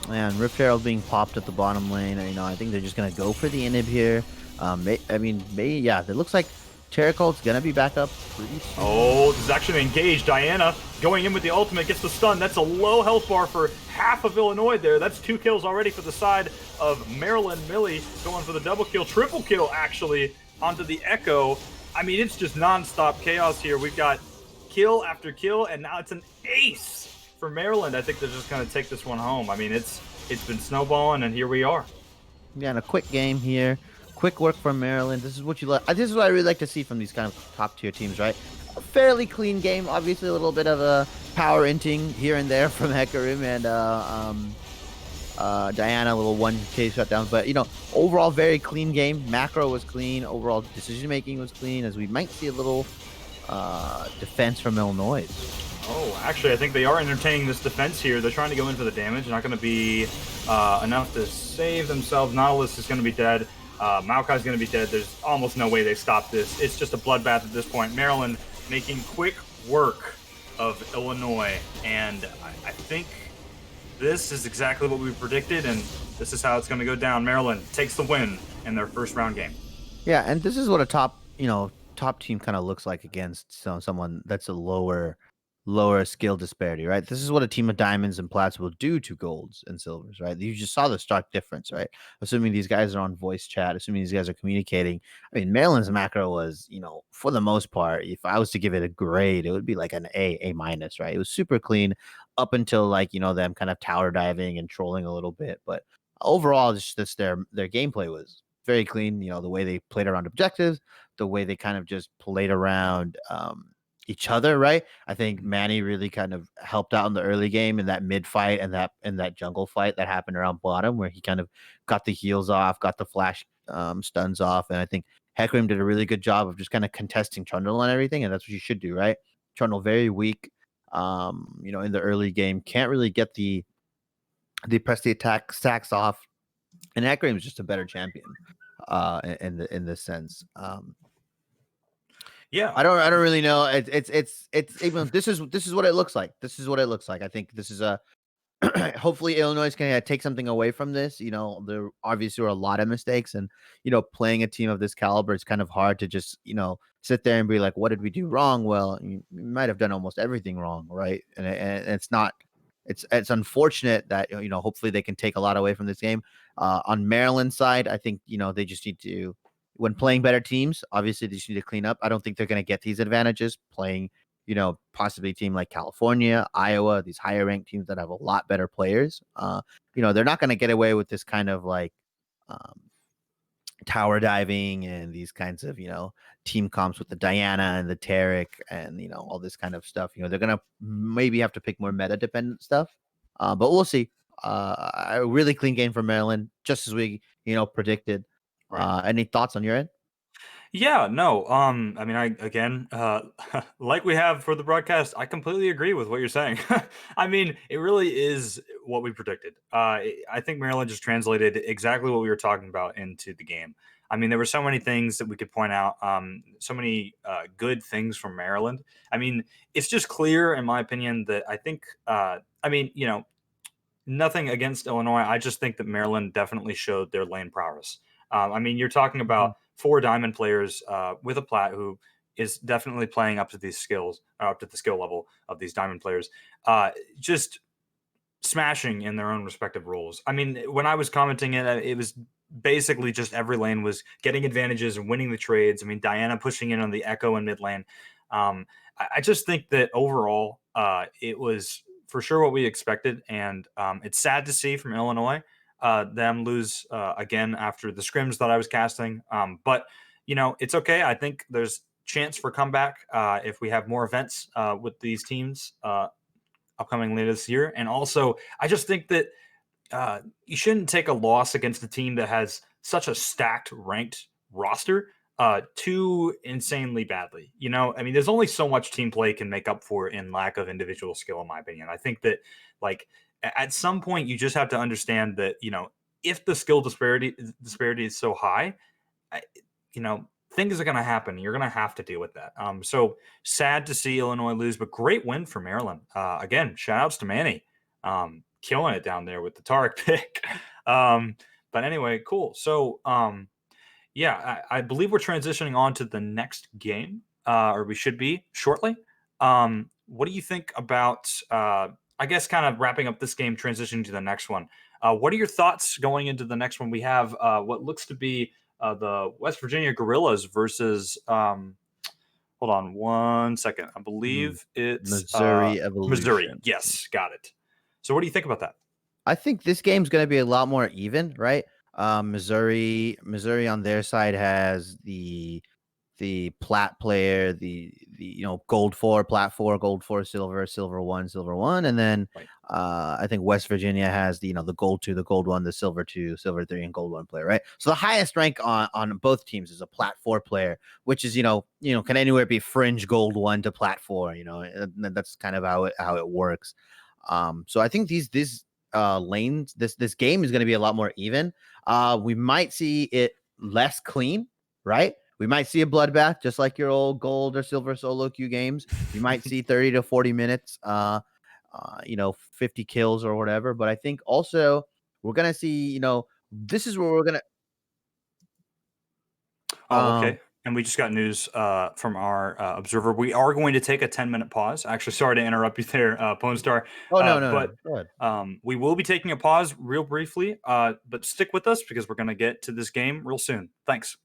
And Rift Herald being popped at the bottom lane. You know, I think they're just gonna go for the inhib here. Yeah, it looks like Terracult's gonna be back up pretty soon. Oh, this is actually engaged. Diana going in with the ultimate, gets the stun. That's a low health bar for half of Illinois there. That's 2 kills already for the side of Maryland. Millie going for the double kill, triple kill actually onto the Echo. I mean, it's just non-stop chaos here. We've got kill after kill, and now it's an ace for Maryland. I think they're just going to take this one home. I mean, it's been snowballing, and here we are. Yeah, and a quick game here. Quick work from Maryland. This is what you like. This is what I really like to see from these kind of top-tier teams, right? A fairly clean game. Obviously, a little bit of a power inting here and there from Hecarim and Diana, a little 1K shutdown. But, you know, overall, very clean game. Macro was clean. Overall, decision-making was clean, as we might see a little defense from Illinois. Oh, actually, I think they are entertaining this defense here. They're trying to go in for the damage. Not going to be enough to save themselves. Nautilus is going to be dead. Maokai's going to be dead. There's almost no way they stop this. It's just a bloodbath at this point. Maryland making quick work of Illinois. And I think this is exactly what we predicted, and this is how it's going to go down. Maryland takes the win in their first round game. Yeah, and this is what a top team kind of looks like against someone that's a lower skill disparity, right? This is what a team of diamonds and plats will do to golds and silvers, right? You just saw the stark difference, right? Assuming these guys are on voice chat, assuming these guys are communicating. I mean, Maryland's macro was, you know, for the most part, if I was to give it a grade, it would be like an A minus, right? It was super clean up until, like, you know, them kind of tower diving and trolling a little bit. But overall, just their gameplay was very clean. You know, the way they played around objectives, the way they kind of just played around each other, right? I think Manny really kind of helped out in the early game in that mid fight and that jungle fight that happened around bottom, where he kind of got the heals off, got the flash stuns off, and I think Hecarim did a really good job of just kind of contesting Trundle and everything, and that's what you should do, right? Trundle very weak, you know, in the early game, can't really get the press the attack stacks off, and Hecarim is just a better champion in this sense. Yeah, I don't really know. It's even this is what it looks like. This is what it looks like. I think this is a hopefully Illinois can take something away from this. You know, there obviously were a lot of mistakes, and you know, playing a team of this caliber, it's kind of hard to just, you know, sit there and be like, what did we do wrong? Well, you might have done almost everything wrong, right? And it's not. It's unfortunate that, you know, hopefully they can take a lot away from this game. On Maryland's side, I think, you know, they just need to, when playing better teams, obviously they just need to clean up. I don't think they're going to get these advantages playing, you know, possibly a team like California, Iowa, these higher ranked teams that have a lot better players. You know, they're not going to get away with this kind of like tower diving and these kinds of, you know, team comps with the Diana and the Tarek and, you know, all this kind of stuff. You know, they're going to maybe have to pick more meta dependent stuff, but we'll see. A really clean game for Maryland, just as we, you know, predicted. Any thoughts on your end? Yeah, no. I mean, again, like we have for the broadcast, I completely agree with what you're saying. I mean, it really is what we predicted. I think Maryland just translated exactly what we were talking about into the game. I mean, there were so many things that we could point out, so many good things from Maryland. I mean, it's just clear, in my opinion, that I think, I mean, you know, nothing against Illinois. I just think that Maryland definitely showed their lane prowess. I mean, you're talking about 4 diamond players with a plat who is definitely playing up to these skills, up to the skill level of these diamond players, just smashing in their own respective roles. I mean, when I was commenting it was basically just every lane was getting advantages and winning the trades. I mean, Diana pushing in on the Echo and mid lane. I just think that overall, it was for sure what we expected, and it's sad to see from Illinois them lose again after the scrims that I was casting. But, you know, it's okay. I think there's chance for comeback if we have more events with these teams upcoming later this year. And also, I just think that you shouldn't take a loss against a team that has such a stacked ranked roster. too insanely badly. You know, I mean, there's only so much team play can make up for in lack of individual skill, in my opinion. I think that like at some point you just have to understand that, you know, if the skill disparity is so high, I, you know, things are going to happen. You're going to have to deal with that. So sad to see Illinois lose, but great win for Maryland. Again, shout outs to Manny, killing it down there with the Tarek pick. But anyway, cool. So, yeah, I believe we're transitioning on to the next game, or we should be shortly. What do you think about, I guess, kind of wrapping up this game, transitioning to the next one? What are your thoughts going into the next one? We have what looks to be the West Virginia Gorillas versus, hold on one second. I believe it's Missouri Missouri. Evolution. Yes, got it. So what do you think about that? I think this game's going to be a lot more even, right? Missouri on their side has the plat player, the gold 4, plat 4, gold 4, silver 1, silver 1, and then Right. I think West Virginia has the the gold 2, the gold 1, the silver 2, silver 3, and gold 1 player, right? So the highest rank on both teams is a plat 4 player, which is can anywhere be fringe gold 1 to plat 4, and that's kind of how it works. So I think these lanes, this game is going to be a lot more even. We might see it less clean, right? We might see a bloodbath, just like your old gold or silver solo queue games. You might see 30 to 40 minutes, 50 kills or whatever. But I think also we're gonna see, this is where we're gonna. Oh, okay. And we just got news from our observer. We are going to take a 10-minute pause. Actually, sorry to interrupt you there, Pone Star. Oh no. But Go ahead. we will be taking a pause real briefly. But stick with us because we're going to get to this game real soon. Thanks.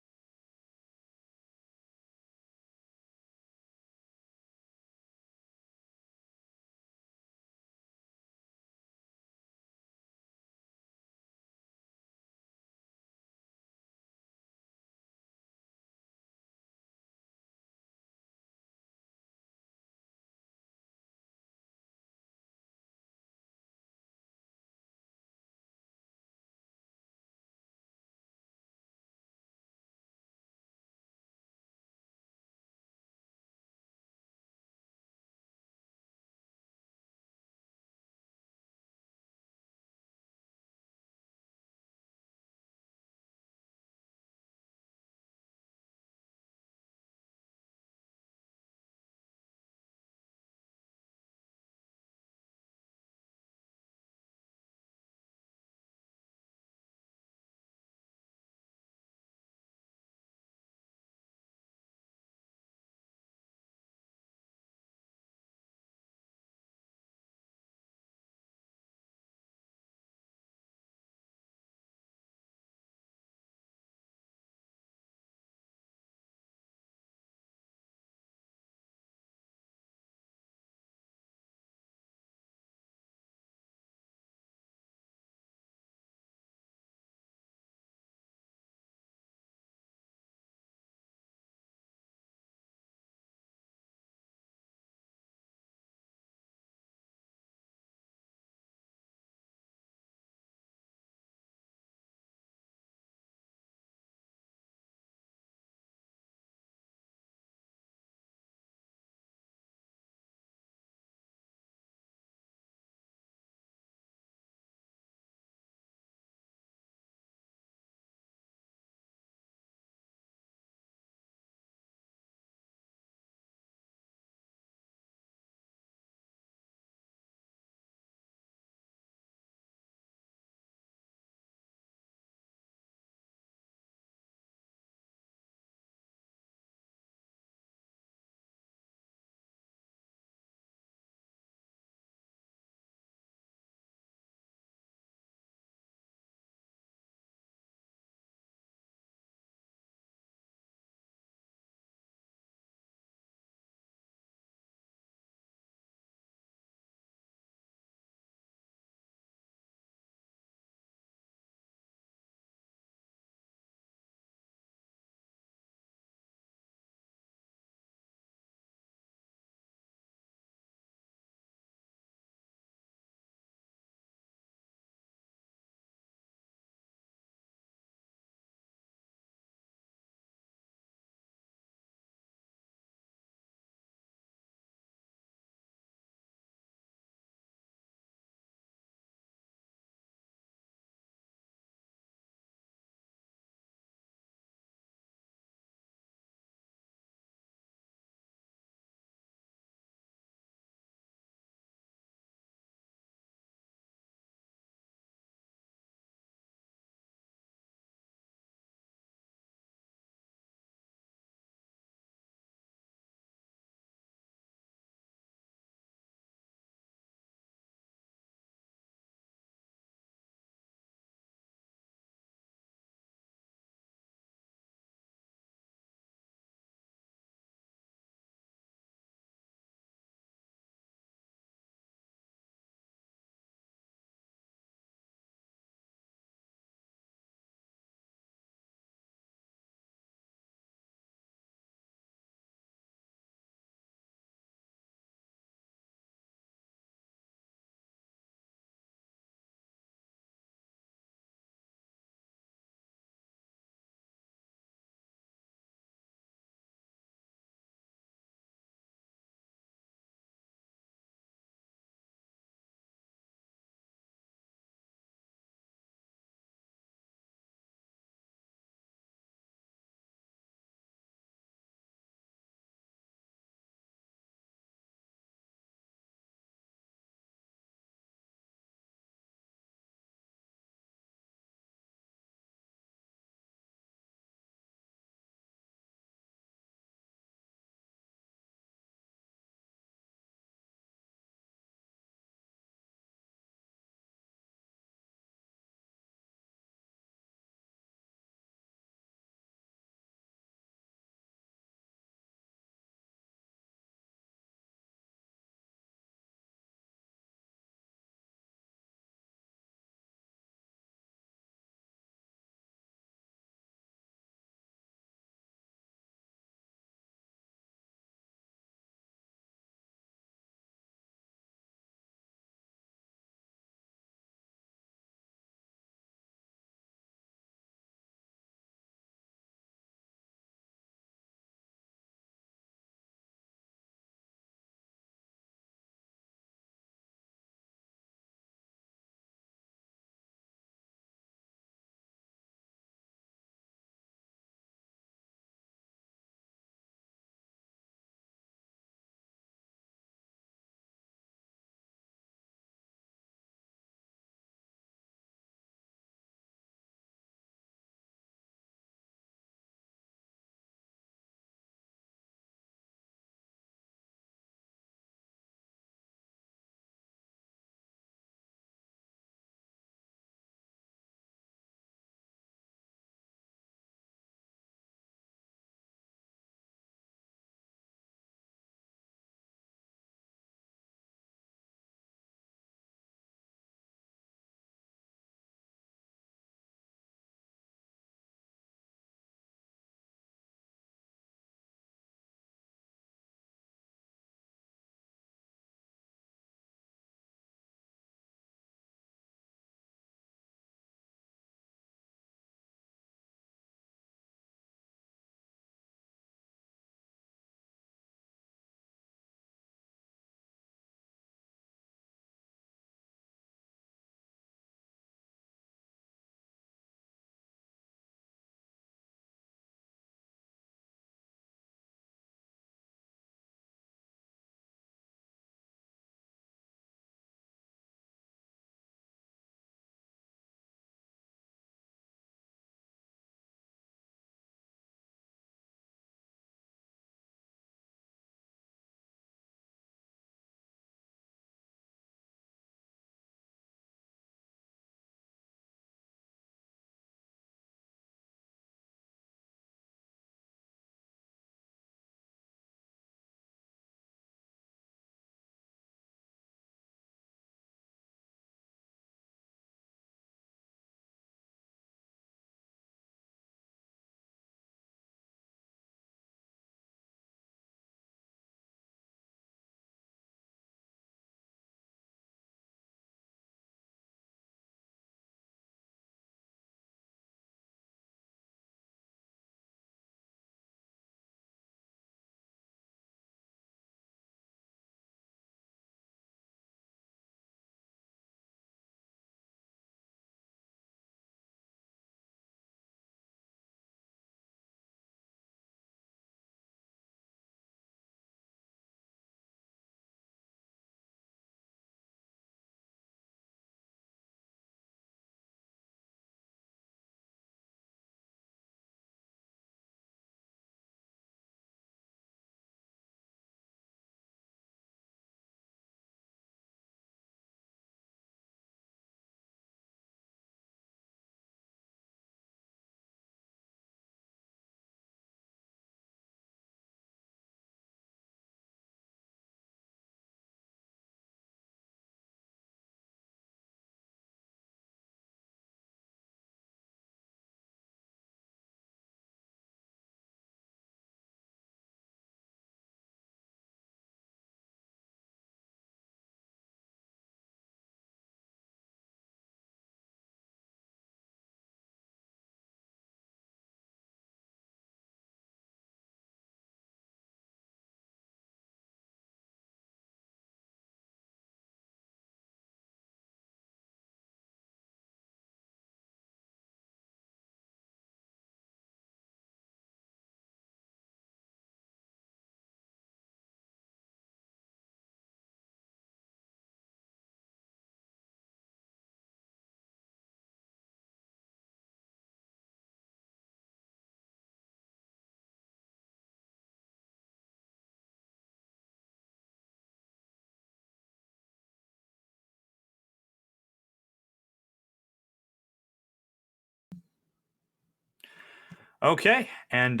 Okay, and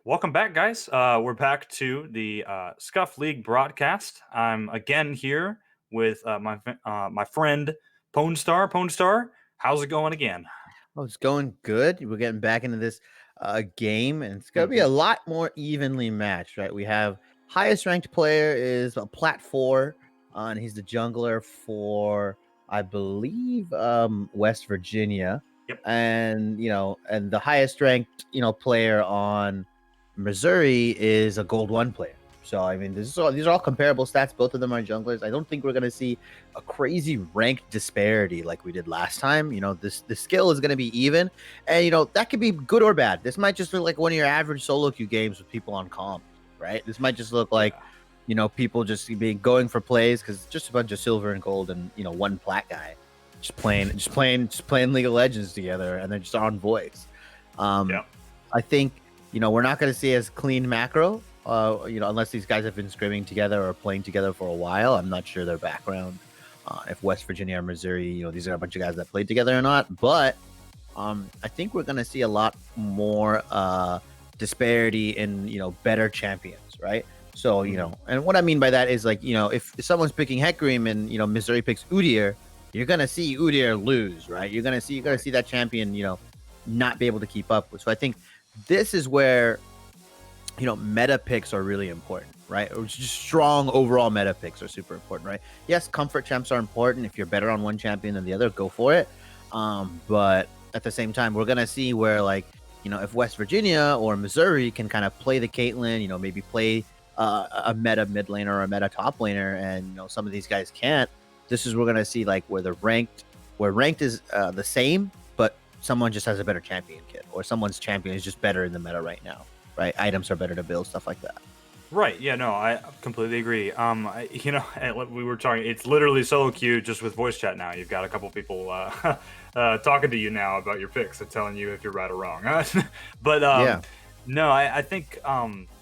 welcome back, guys. We're back to the Scuff League broadcast. I'm again here with my friend Pone Star. Pone Star, how's it going again? Oh, it's going good. We're getting back into this game, and it's gonna be a Mhm. lot more evenly matched, right? We have highest ranked player is a Plat 4, and he's the jungler for I believe West Virginia, Yep. and and the highest ranked player on Missouri is a Gold 1 player. So I mean, these are all comparable stats. Both of them are junglers. I don't think we're gonna see a crazy ranked disparity like we did last time. The skill is going to be even, and that could be good or bad. This might just look like one of your average solo queue games with people on comms, right? This might just look like Yeah. people just being going for plays because it's just a bunch of silver and gold and one plat guy just playing League of Legends together, and they're just on voice. Yeah. I think we're not going to see as clean macro. Unless these guys have been scrimming together or playing together for a while. I'm not sure their background, if West Virginia or Missouri, these are a bunch of guys that played together or not. But I think we're going to see a lot more disparity in, better champions, right? So, and what I mean by that is like, if someone's picking Hecarim and, Missouri picks Udyr, you're going to see Udyr lose, right? You're going to see that champion, not be able to keep up with. So I think this is where meta picks are really important, right? Or just strong overall meta picks are super important, right? Yes, comfort champs are important. If you're better on one champion than the other, go for it. But at the same time, we're gonna see where if West Virginia or Missouri can kind of play the Caitlyn, maybe play a meta mid laner or a meta top laner, and some of these guys can't. This is we're gonna see like where ranked is the same, but someone just has a better champion kit, or someone's champion is just better in the meta right now. Right, items are better to build, stuff like that. Right. Yeah. No, I completely agree. We were talking. It's literally solo queue just with voice chat now. You've got a couple people talking to you now about your picks and telling you if you're right or wrong. But Yeah. no, I think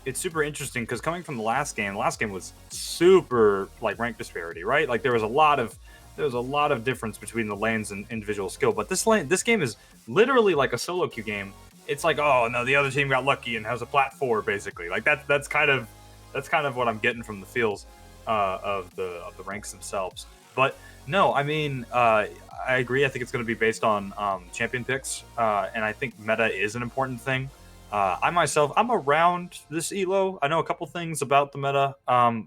it's super interesting because coming from the last game was super like rank disparity, right? Like there was a lot of difference between the lanes and individual skill. But this game is literally like a solo queue game. It's like, oh no, the other team got lucky and has a plat 4 basically. Like that's kind of what I'm getting from the feels of the ranks themselves. But no, I mean, I agree. I think it's going to be based on champion picks, and I think meta is an important thing. I'm around this elo. I know a couple things about the meta,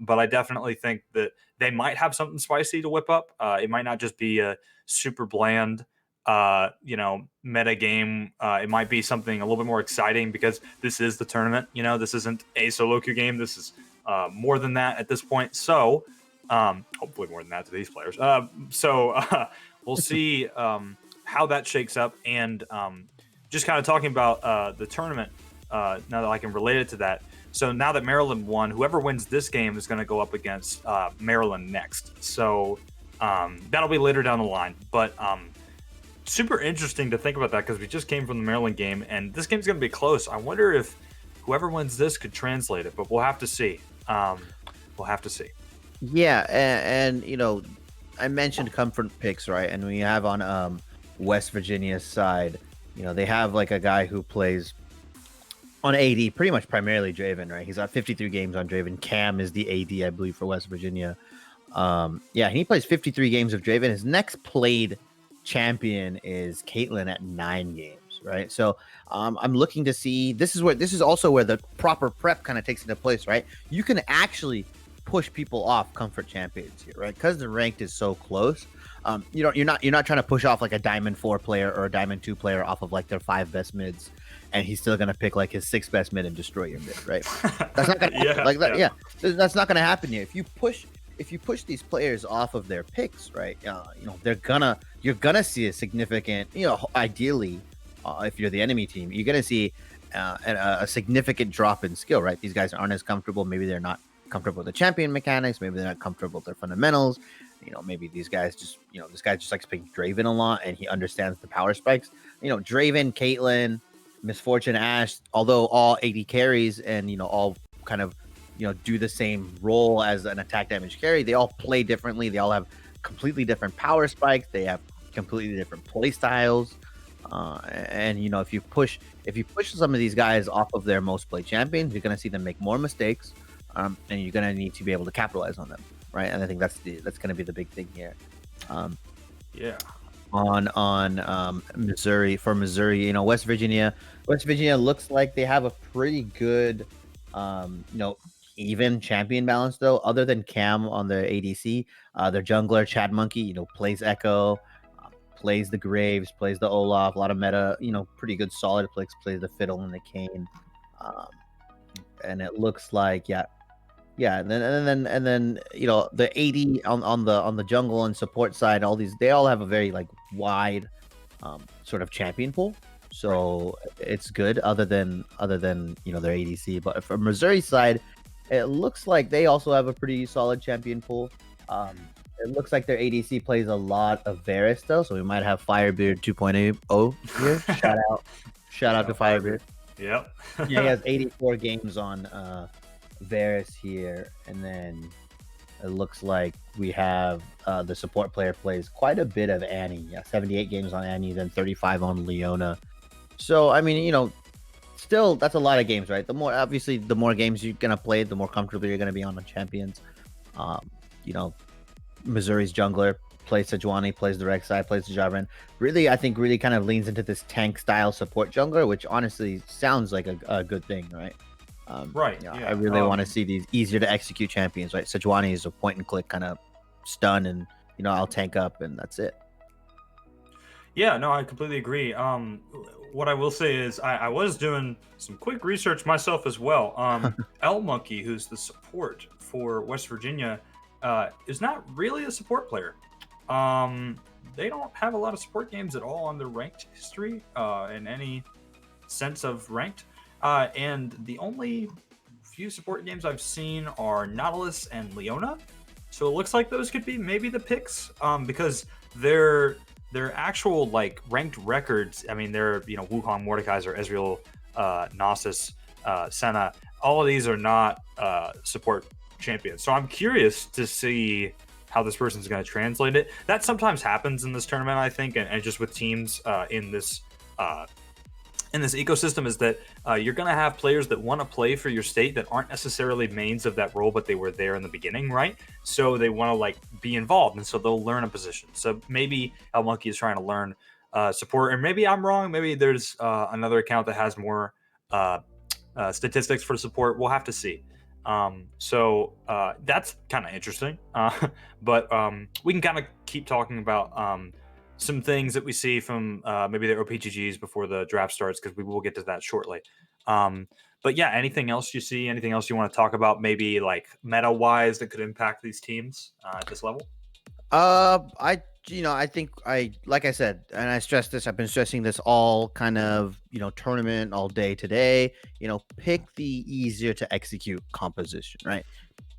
but I definitely think that they might have something spicy to whip up. It might not just be a super bland meta game. It might be something a little bit more exciting because this is the tournament. This isn't a solo queue game. This is more than that at this point. So hopefully more than that to these players. We'll see how that shakes up. And just kind of talking about the tournament, now that I can relate it to that. So now that Maryland won, whoever wins this game is going to go up against Maryland next. So that'll be later down the line. But super interesting to think about that because we just came from the Maryland game, and this game's going to be close. I wonder if whoever wins this could translate it, but we'll have to see. We'll have to see. Yeah, and I mentioned comfort picks, right? And we have on West Virginia's side, they have like a guy who plays on AD, pretty much primarily Draven, right? He's got 53 games on Draven. Cam is the AD, I believe, for West Virginia. He plays 53 games of Draven. His next played champion is Caitlyn at 9 games, right? So I'm looking to see, this is also where the proper prep kind of takes into place, right? You can actually push people off comfort champions here, right? Because the ranked is so close. You're not trying to push off like a Diamond 4 player or a Diamond 2 player off of like their 5 best mids, and he's still gonna pick like his 6 best mid and destroy your mid, right? That's not gonna happen. That's not gonna happen here. If you push these players off of their picks, right? You're gonna see a significant, ideally, if you're the enemy team, you're gonna see a significant drop in skill, right? These guys aren't as comfortable. Maybe they're not comfortable with the champion mechanics. Maybe they're not comfortable with their fundamentals. Maybe these guys just, this guy just likes picking Draven a lot, and he understands the power spikes. Draven, Caitlyn, Misfortune, Ashe, although all AD carries and all kind of do the same role as an attack damage carry, they all play differently. They all have completely different power spikes. They have completely different play styles. And you know, if you push some of these guys off of their most played champions, you're gonna see them make more mistakes, and you're gonna need to be able to capitalize on them, right? And I think that's gonna be the big thing here. Yeah. On Missouri, you know, West Virginia looks like they have a pretty good, you know, even champion balance though. Other than Cam on their ADC, their jungler Chad Monkey, you know, plays Echo, plays the Graves, plays the Olaf, a lot of meta, you know, pretty good solid plays the Fiddle and the Cane, and it looks like and then you know, the AD on the jungle and support side, they all have a very like wide sort of champion pool, so it's good. Other than you know, their ADC, but from Missouri side, it looks like they also have a pretty solid champion pool. It looks like their ADC plays a lot of Varus though, so we might have Firebeard 2.0 here. Shout out to Firebeard. Yep. Yeah, he has 84 games on Varus here, and then it looks like we have the support player plays quite a bit of Annie. Yeah, 78 games on Annie, then 35 on Leona. So I mean, you know, still that's a lot of games, right? The more games you're gonna play, the more comfortable you're gonna be on the champions. You know, Missouri's jungler plays Sejuani, plays the Rek'Sai, plays the Jarvan. Really, I think kind of leans into this tank style support jungler, which honestly sounds like a good thing, right? Right. You know, Yeah. I really want to see these easier to execute champions, right? Sejuani is a point and click kind of stun, and you know, I'll tank up, and that's it. Yeah, no, I completely agree. What I will say is I was doing some quick research myself as well. L Monkey, who's the support for West Virginia, is not really a support player. They don't have a lot of support games at all on their ranked history, in any sense of ranked. And the only few support games I've seen are Nautilus and Leona. So it looks like those could be maybe the picks, because their actual like ranked records. I mean, they're, you know, Wukong, Mordekaiser, Ezreal, Gnosis, Senna. All of these are not support champions. So I'm curious to see how this person's going to translate it. That sometimes happens in this tournament, I think, and just with teams in this ecosystem, is that you're going to have players that want to play for your state that aren't necessarily mains of that role, but they were there in the beginning, right? So they want to like be involved, and so they'll learn a position. So maybe El Monkey is trying to learn support, and maybe I'm wrong. Maybe there's another account that has more statistics for support. We'll have to see. So that's kind of interesting. But we can kind of keep talking about some things that we see from maybe the OPGGs before the draft starts, because we will get to that shortly. But yeah, anything else you see? Anything else you want to talk about? Maybe like meta-wise that could impact these teams at this level? I think like I said, and I stressed this, I've been stressing this all kind of, you know, tournament all day today. You know, pick the easier to execute composition, right?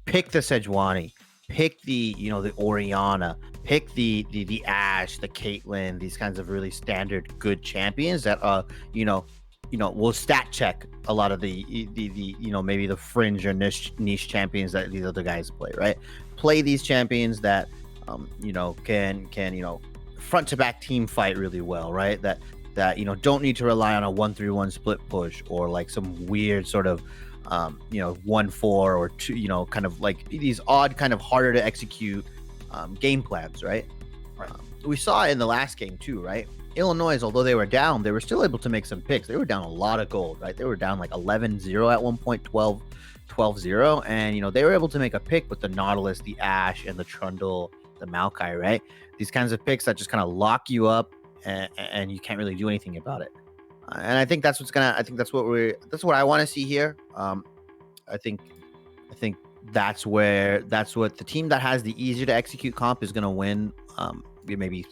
Pick the Sejuani, pick the, you know, the Orianna, pick the Ashe, the Caitlyn, these kinds of really standard good champions that you know, will stat check a lot of the you know, maybe the fringe or niche champions that these other guys play, right? Play these champions that you know, can you know, front to back team fight really well, right? That you know, don't need to rely on a 1-3-1 split push or like some weird sort of you know, 1-4 or 2, you know, kind of like these odd kind of harder to execute game plans, right? We saw it in the last game too, right? Illinois, although they were down, they were still able to make some picks. They were down a lot of gold, right? They were down like 11-0 at one point, 12-0, and you know, they were able to make a pick with the Nautilus, the Ashe, and the Trundle, the Maokai, right? These kinds of picks that just kind of lock you up, and you can't really do anything about it. And I think that's what I want to see here. I think that's what the team that has the easier to execute comp is going to win. Maybe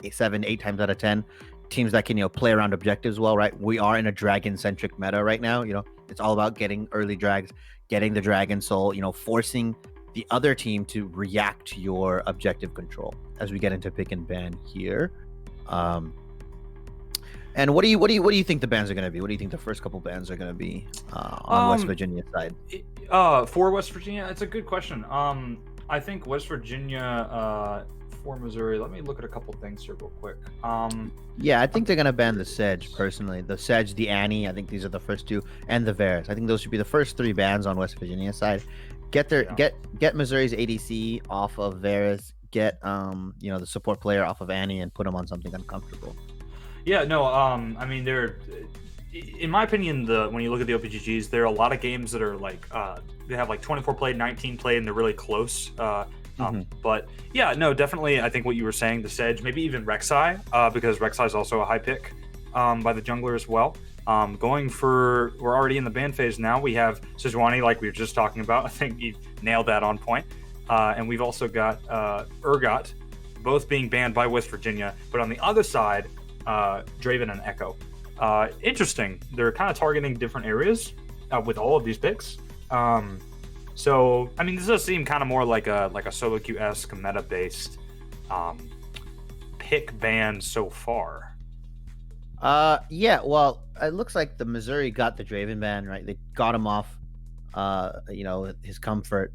7-8 times out of 10. Teams that can, you know, play around objectives well, right? We are in a dragon centric meta right now. You know, it's all about getting early drags, getting the dragon soul, you know, forcing the other team to react to your objective control as we get into pick and ban here. And what do you think the bans are going to be? What do you think the first couple bans are going to be on West Virginia side? For West Virginia, it's a good question. I think West Virginia for Missouri. Let me look at a couple things here real quick. Yeah, I think they're gonna ban the Sedge personally. The Sedge, the Annie. I think these are the first two, and the Varus. I think those should be the first three bans on West Virginia side. Get Missouri's ADC off of Varus. Get the support player off of Annie and put them on something uncomfortable. Yeah, no. I mean, in my opinion, when you look at the OPGGs, there are a lot of games that are like they have like 24 played, 19 played, and they're really close. But yeah, no, definitely. I think what you were saying, the Sedge, maybe even Rek'Sai, because Rek'Sai is also a high pick by the jungler as well. We're already in the ban phase now. We have Sejuani, like we were just talking about. I think you nailed that on point. And we've also got Urgot, both being banned by West Virginia. But on the other side, Draven and Echo. Interesting. They're kind of targeting different areas with all of these picks. So, I mean, this does seem kind of more like a solo queue-esque meta-based pick ban so far. Yeah, well, it looks like the Missouri got the Draven ban, right? They got him off, his comfort.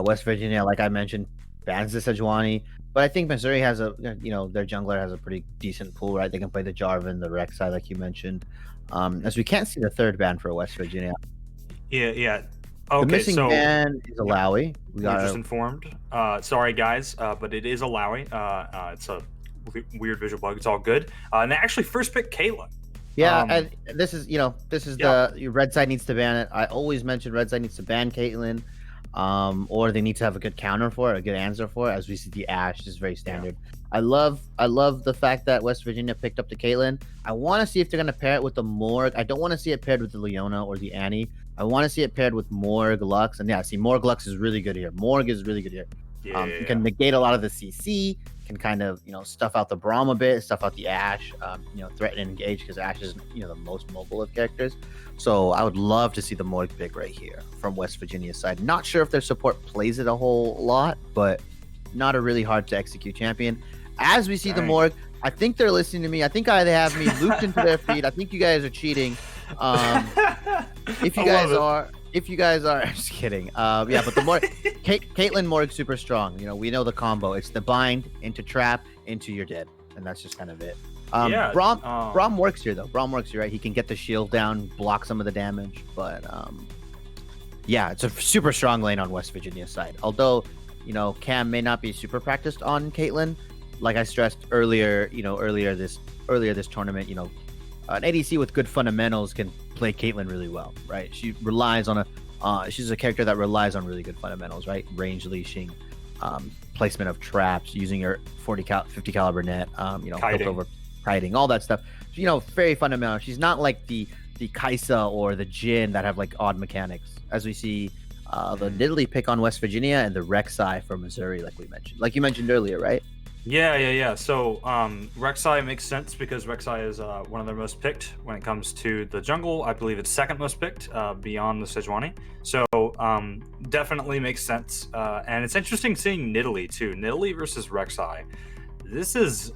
West Virginia, like I mentioned, bans the Sejuani. But I think Missouri has their jungler has a pretty decent pool, right? They can play the Jarvan, the Rek'Sai, like you mentioned. As we can't see the third ban for West Virginia. Yeah. Okay, the missing ban is Alawi. We got just informed. Sorry, guys, but it is Alawi. It's a weird visual bug. It's all good. And they actually first picked Caitlyn. Yeah, and this is the red side needs to ban it. I always mention red side needs to ban Caitlyn, or they need to have a good counter for it, a good answer for it. As we see, the Ashe is very standard. I love the fact that West Virginia picked up the Caitlyn. I want to see if they're gonna pair it with the Morg. I don't want to see it paired with the Leona or the Annie. I want to see it paired with Morg, Lux, and Morg Lux is really good here. Morg is really good here. You can negate a lot of the CC, can kind of stuff out the Braum a bit, stuff out the Ashe, threaten and engage because Ashe is the most mobile of characters. So I would love to see the Morg pick right here from West Virginia's side. Not sure if their support plays it a whole lot, but not a really hard to execute champion. As we see the Morg, I think they're listening to me. I think they have me looped into their feed. I think you guys are cheating. If you guys are, I'm just kidding. But the Morg, Caitlyn Morg super strong. We know the combo. It's the bind into trap into you're dead, and that's just kind of it. Braum works here though. Braum works here, right? He can get the shield down, block some of the damage, but it's a super strong lane on West Virginia's side. Although Cam may not be super practiced on Caitlyn. Like I stressed earlier this tournament, an ADC with good fundamentals can play Caitlyn really well, right? She relies on she's a character that relies on really good fundamentals, right? Range leashing, placement of traps, using her 50 caliber net, kiting, all that stuff. Very fundamental. She's not like the Kai'Sa or the Jhin that have like odd mechanics, as we see the Nidalee pick on West Virginia and the Rek'Sai for Missouri, like you mentioned earlier, right? Yeah. So Rek'Sai makes sense because Rek'Sai is one of their most picked when it comes to the jungle. I believe it's second most picked beyond the Sejuani. So definitely makes sense. And it's interesting seeing Nidalee too. Nidalee versus Rek'Sai. This is,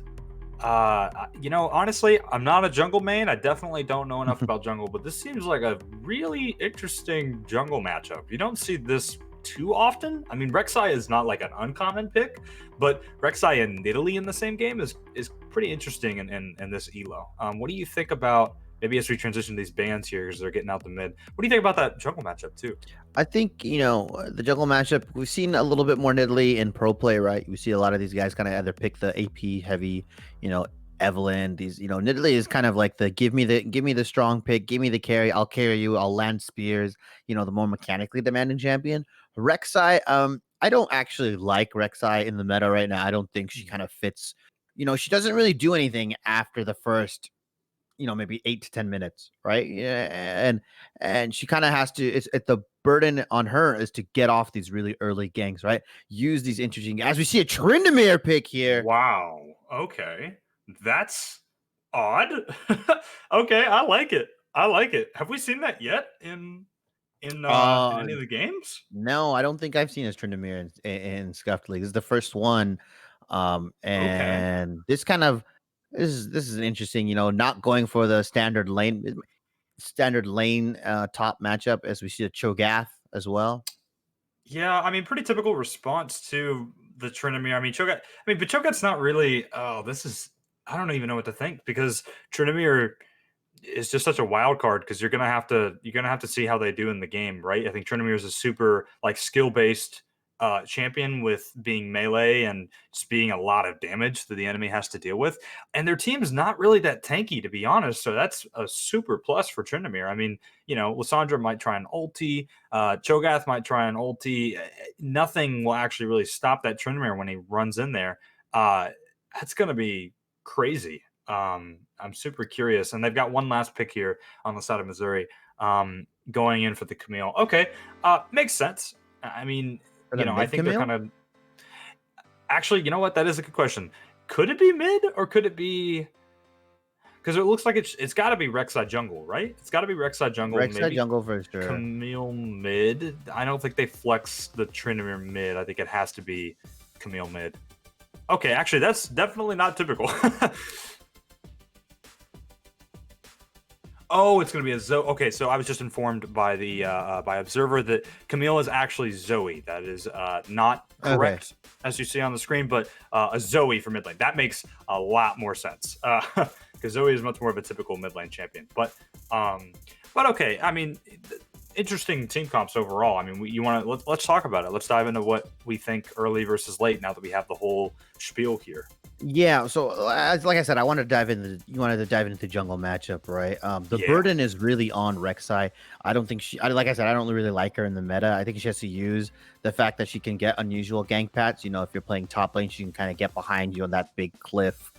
honestly, I'm not a jungle main. I definitely don't know enough about jungle, but this seems like a really interesting jungle matchup. You don't see this too often. I mean, Rek'Sai is not like an uncommon pick, but Rek'Sai and Nidalee in the same game is pretty interesting in this elo. What do you think about, maybe as we transition to these bans here because they're getting out the mid, what do you think about that jungle matchup too? I think the jungle matchup, we've seen a little bit more Nidalee in pro play, right? We see a lot of these guys kind of either pick the AP heavy, Evelyn. These Nidalee is kind of like the give me the strong pick, give me the carry, I'll carry you, I'll land spears, the more mechanically demanding champion. Rek'Sai, I don't actually like Rek'Sai in the meta right now. I don't think she kind of fits. She doesn't really do anything after the first, maybe 8 to 10 minutes, right? Yeah, and she kind of has to. It's the burden on her is to get off these really early ganks, right? Use these interesting. As we see a Tryndamere pick here. Wow. Okay, that's odd. Okay, I like it. Have we seen that yet in any of the games? No, I don't think I've seen his Tryndamere in Scuffed League. This is the first one. This kind of this is interesting, not going for the standard lane top matchup as we see a Cho'Gath as well. Yeah, I mean, pretty typical response to the Trinamir. I mean, Cho'Gath. But Cho'Gath's not really. Oh, this is. I don't even know what to think because Trinamir is just such a wild card because you're gonna have to see how they do in the game, right? I think Trinamir is a super like skill based champion with being melee and just being a lot of damage that the enemy has to deal with, and their team is not really that tanky, to be honest. So that's a super plus for Trinamir. I mean, Lissandra might try an ulti, Cho'Gath might try an ulti. Nothing will actually really stop that Trinamir when he runs in there. That's gonna be crazy. I'm super curious, and they've got one last pick here on the side of Missouri, going in for the Camille. Okay, makes sense. I mean, I think they're kind of. Actually, you know what? That is a good question. Could it be mid or could it be? Because it looks like it's got to be Rek'Sai jungle, right? It's got to be Rek'Sai jungle. Rek'Sai jungle for sure. Camille mid. I don't think they flex the Trinamir mid. I think it has to be Camille mid. Okay, actually, that's definitely not typical. Oh, it's going to be a Zoe. Okay, so I was just informed by the by Observer that Camille is actually Zoe. That is not correct, as you see on the screen, but a Zoe for mid lane. That makes a lot more sense because Zoe is much more of a typical mid lane champion. But okay, I mean, interesting team comps overall. I mean, let's talk about it. Let's dive into what we think early versus late now that we have the whole spiel here. Yeah, so like I said, you wanted to dive into the jungle matchup, right? The burden is really on Rek'Sai. I don't think like I said, I don't really like her in the meta. I think she has to use the fact that she can get unusual gank pats. If you're playing top lane, she can kind of get behind you on that big cliff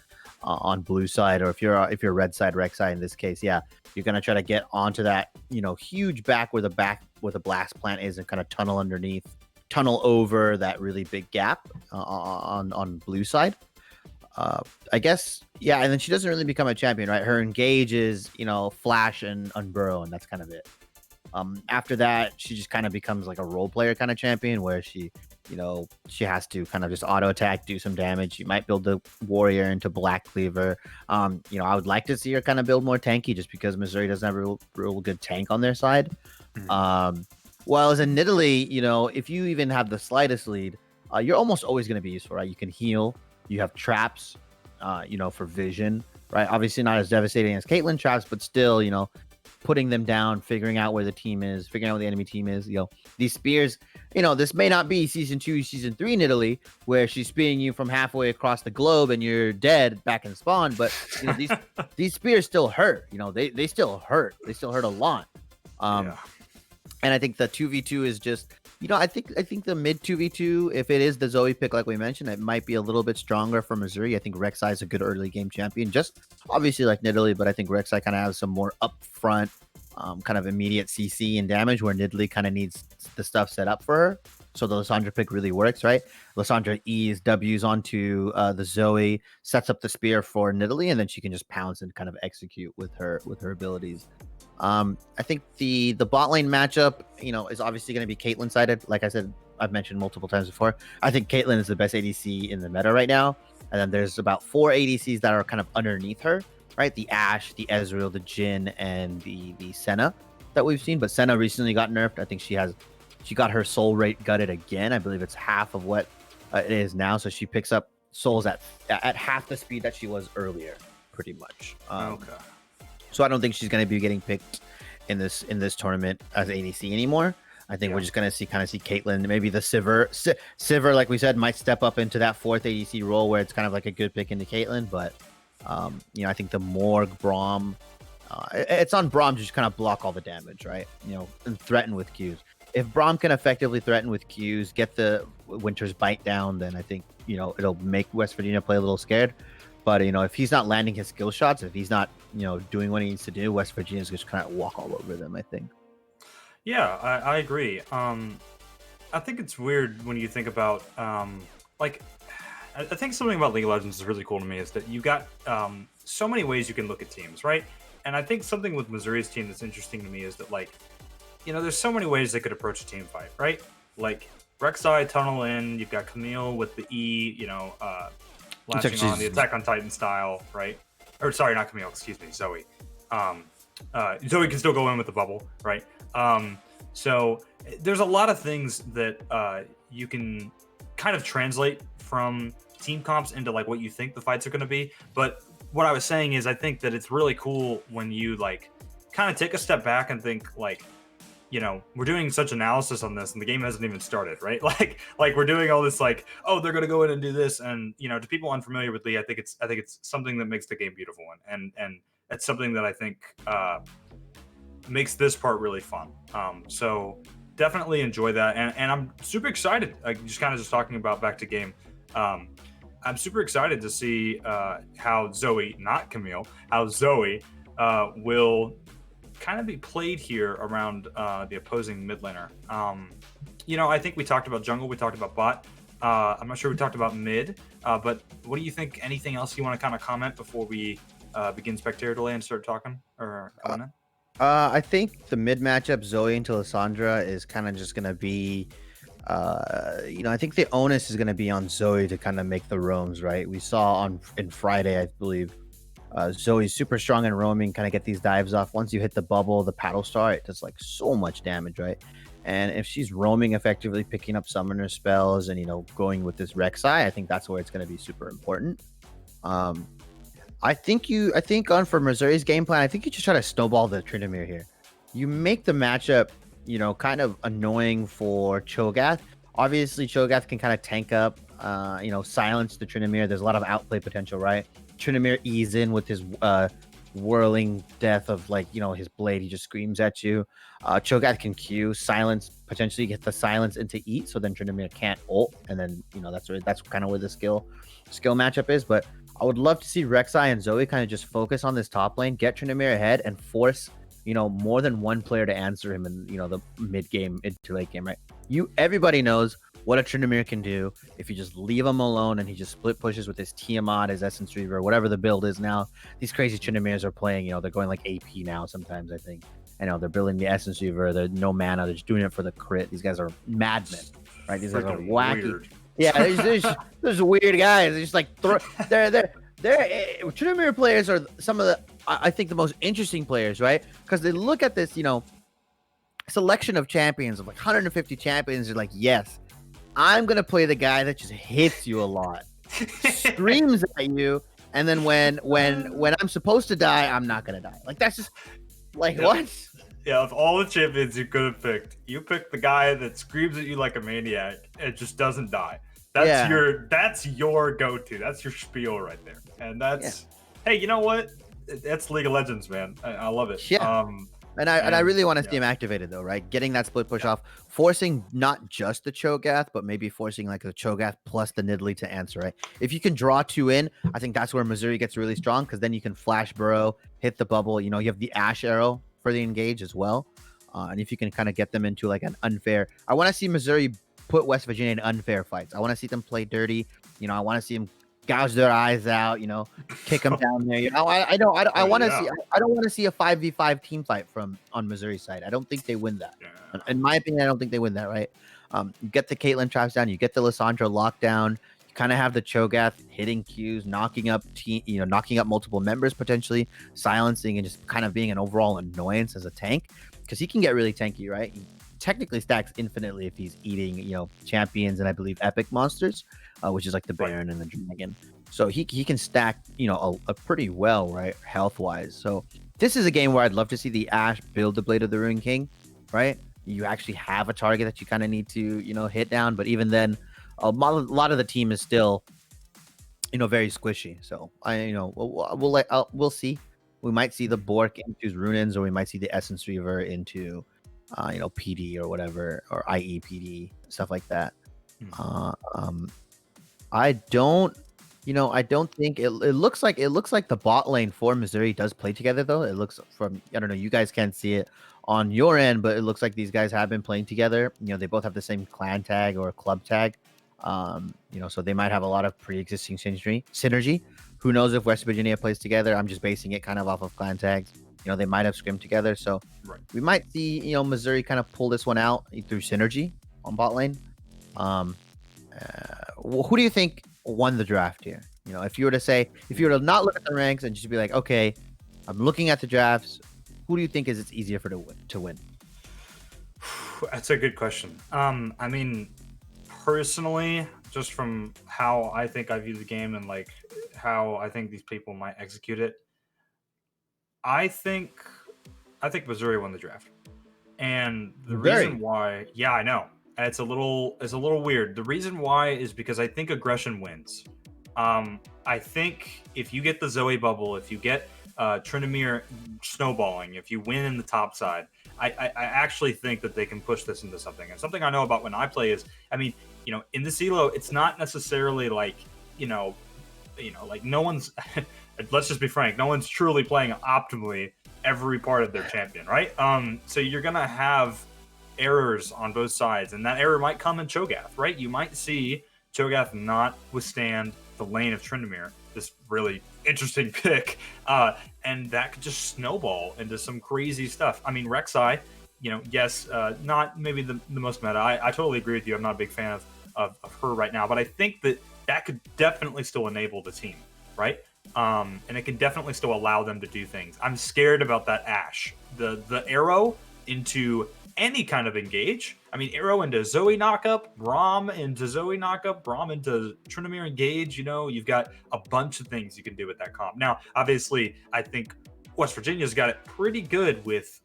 on blue side, or if you're red side Rek'Sai in this case, you're gonna try to get onto that huge back where the blast plant is and kind of tunnel over that really big gap on blue side. I guess, and then she doesn't really become a champion, right? Her engage is, flash and unburrow, and that's kind of it. After that, she just kind of becomes like a role player kind of champion where she has to kind of just auto attack, do some damage. You might build the warrior into Black Cleaver. I would like to see her kind of build more tanky just because Missouri doesn't have a real good tank on their side. While as in Nidalee, if you even have the slightest lead, you're almost always going to be useful, right? You can heal. You have traps, for vision, right? Obviously not as devastating as Caitlyn traps, but still, putting them down, figuring out where the team is, figuring out where the enemy team is. These spears, this may not be season 2, season 3 Nidalee, where she's spearing you from halfway across the globe and you're dead back in spawn. But these spears still hurt. They still hurt. They still hurt a lot. And I think the 2v2 is just. I think the mid 2v2, if it is the Zoe pick, like we mentioned, it might be a little bit stronger for Missouri. I think Rek'Sai is a good early game champion, just obviously like Nidalee, but I think Rek'Sai kind of has some more upfront, kind of immediate CC and damage where Nidalee kind of needs the stuff set up for her. So the Lissandra pick really works, right? Lissandra E's W's onto the Zoe, sets up the spear for Nidalee, and then she can just pounce and kind of execute with her abilities. I think the bot lane matchup, is obviously going to be Caitlyn sided. Like I said, I've mentioned multiple times before. I think Caitlyn is the best ADC in the meta right now. And then there's about 4 ADCs that are kind of underneath her, right? The Ashe, the Ezreal, the Jhin, and the Senna that we've seen. But Senna recently got nerfed. I think she got her soul rate gutted again. I believe it's half of what it is now. So she picks up souls at half the speed that she was earlier, pretty much. Okay. So I don't think she's going to be getting picked in this tournament as ADC anymore. I think we're just going to see Caitlyn, maybe the Sivir, like we said, might step up into that 4th ADC role where it's kind of like a good pick into Caitlyn. But, I think the Morg, Braum, it's on Braum to just kind of block all the damage, right? And threaten with Qs. If Braum can effectively threaten with Qs, get the Winter's Bite down, then I think, it'll make West Virginia play a little scared. But, if he's not landing his skill shots, if he's not, doing what he needs to do, West Virginia's just kind of walk all over them, I think. Yeah, I agree. I think it's weird when you think about, I think something about League of Legends is really cool to me is that you've got so many ways you can look at teams, right? And I think something with Missouri's team that's interesting to me is that, there's so many ways they could approach a team fight, right? Like, Rek'Sai tunnel in, you've got Camille with the E, latching on the Attack on Titan style, right? Or sorry, not Camille, excuse me, Zoe. Zoe can still go in with the bubble, right? So there's a lot of things that you can kind of translate from team comps into like what you think the fights are going to be. But what I was saying is I think that it's really cool when you like kind of take a step back and think like, you know, we're doing such analysis on this and the game hasn't even started, right? Like we're doing all this like, oh, they're going to go in and do this. And, you know, to people unfamiliar with League, I think it's something that makes the game beautiful. And it's something that I think makes this part really fun. So definitely enjoy that. And I'm super excited. Like just talking about back to game. I'm super excited to see how Zoe, not Camille, how Zoe will kind of be played here around the opposing mid laner. You know, I think we talked about jungle, we talked about bot. I'm not sure we talked about mid, but what do you think? Anything else you want to kind of comment before we begin spectator delay and start talking or commenting? I think the mid matchup, Zoe into Lissandra, is kind of just going to be, you know, I think the onus is going to be on Zoe to kind of make the roams, right? We saw in Friday, I believe, Zoe's super strong in roaming, kind of get these dives off. Once you hit the bubble, the paddle star, it does like so much damage, right? And if she's roaming effectively, picking up summoner spells and, you know, going with this Rek'Sai, I think that's where it's going to be super important. I think for Missouri's game plan, I think you just try to snowball the Tryndamere here. You make the matchup, you know, kind of annoying for Cho'Gath. Obviously, Cho'Gath can kind of tank up, you know, silence the Tryndamere. There's a lot of outplay potential, right? Tryndamere ease in with his whirling death of, like, you know, his blade. He just screams at you. Cho'Gath can Q, silence, potentially get the silence into eat, so then Tryndamere can't ult, and then, you know, that's kind of where the skill matchup is. But I would love to see Rek'Sai and Zoe kind of just focus on this top lane, get Tryndamere ahead, and force, you know, more than one player to answer him in, you know, the mid game into late game, right? Everybody knows what a Tryndamere can do if you just leave him alone and he just split pushes with his Tiamat, his Essence Reaver, whatever the build is now. These crazy Tryndameres are playing, you know, they're going like AP now sometimes, I think. I know they're building the Essence Reaver, they're no mana, they're just doing it for the crit. These guys are madmen, right? These guys are wacky. Weird. Yeah, there's weird guys. They're just like Tryndamere players are some of the, I think, the most interesting players, right? Because they look at this, you know, selection of champions of like 150 champions. They're like, yes, I'm gonna play the guy that just hits you a lot, screams at you, and then when I'm supposed to die, I'm not gonna die. Like, that's just like, yeah. What? Yeah, of all the champions you could have picked, you picked the guy that screams at you like a maniac and just doesn't die. That's your go-to. That's your spiel right there. And that's, hey, you know what? That's League of Legends, man. I love it. Yeah. And I really want to see him activated, though, right? Getting that split push off, forcing not just the Cho'Gath, but maybe forcing like the Cho'Gath plus the Nidalee to answer, right? If you can draw two in, I think that's where Missouri gets really strong, because then you can flash burrow, hit the bubble. You know, you have the Ash arrow for the engage as well. And if you can kind of get them into like an unfair, I want to see Missouri put West Virginia in unfair fights. I want to see them play dirty. You know, I want to see them gouge their eyes out, you know, kick them down there. You know, I don't want to see a 5v5 team fight on Missouri's side. I don't think they win that. Yeah. In my opinion, I don't think they win that, right? You get the Caitlyn traps down, you get the Lissandra lockdown, you kind of have the Cho'Gath hitting Qs, knocking up multiple members potentially, silencing, and just kind of being an overall annoyance as a tank, because he can get really tanky, right? He technically stacks infinitely if he's eating, you know, champions and I believe epic monsters, which is like the Baron and the Dragon. So he can stack, you know, a pretty well, right, health wise. So this is a game where I'd love to see the Ashe build the Blade of the Ruined King, right? You actually have a target that you kind of need to, you know, hit down, but even then, a lot of the team is still, you know, very squishy. So we'll see. We might see the Bork into Runins, or we might see the Essence Reaver into, you know, PD or whatever, or IE PD, stuff like that. I don't think it looks like the bot lane for Missouri does play together, though. It looks from, I don't know, you guys can't see it on your end, but it looks like these guys have been playing together. You know, they both have the same clan tag or club tag. You know, so they might have a lot of pre-existing synergy. Who knows if West Virginia plays together? I'm just basing it kind of off of clan tags. You know, they might have scrimmed together, so we might see, you know, Missouri kind of pull this one out through synergy on bot lane. Who do you think won the draft here? You know, if you were to not look at the ranks and just be like, okay, I'm looking at the drafts, who do you think it's easier for to win? That's a good question. I mean, personally, just from how I think I view the game and like how I think these people might execute it, I think Missouri won the draft. And the reason why, yeah, I know. It's a little weird. The reason why is because I think aggression wins. I think if you get the Zoe bubble, if you get Tryndamere snowballing, if you win in the top side, I actually think that they can push this into something. And something I know about when I play is, I mean, in the CeeLo, it's not necessarily like, like no one's, let's just be frank, no one's truly playing optimally every part of their champion, right? So you're going to have errors on both sides, and that error might come in Cho'Gath, right? You might see Cho'Gath not withstand the lane of Tryndamere, this really interesting pick, and that could just snowball into some crazy stuff. I mean, Rek'Sai, yes, not maybe the most meta. I totally agree with you. I'm not a big fan of her right now, but I think that could definitely still enable the team, right? And it can definitely still allow them to do things. I'm scared about that Ashe. The arrow into any kind of engage. I mean, arrow into Zoe knockup, Braum into Zoe knockup, Braum into Tryndamere engage. You've got a bunch of things you can do with that comp. Now, obviously, I think West Virginia's got it pretty good with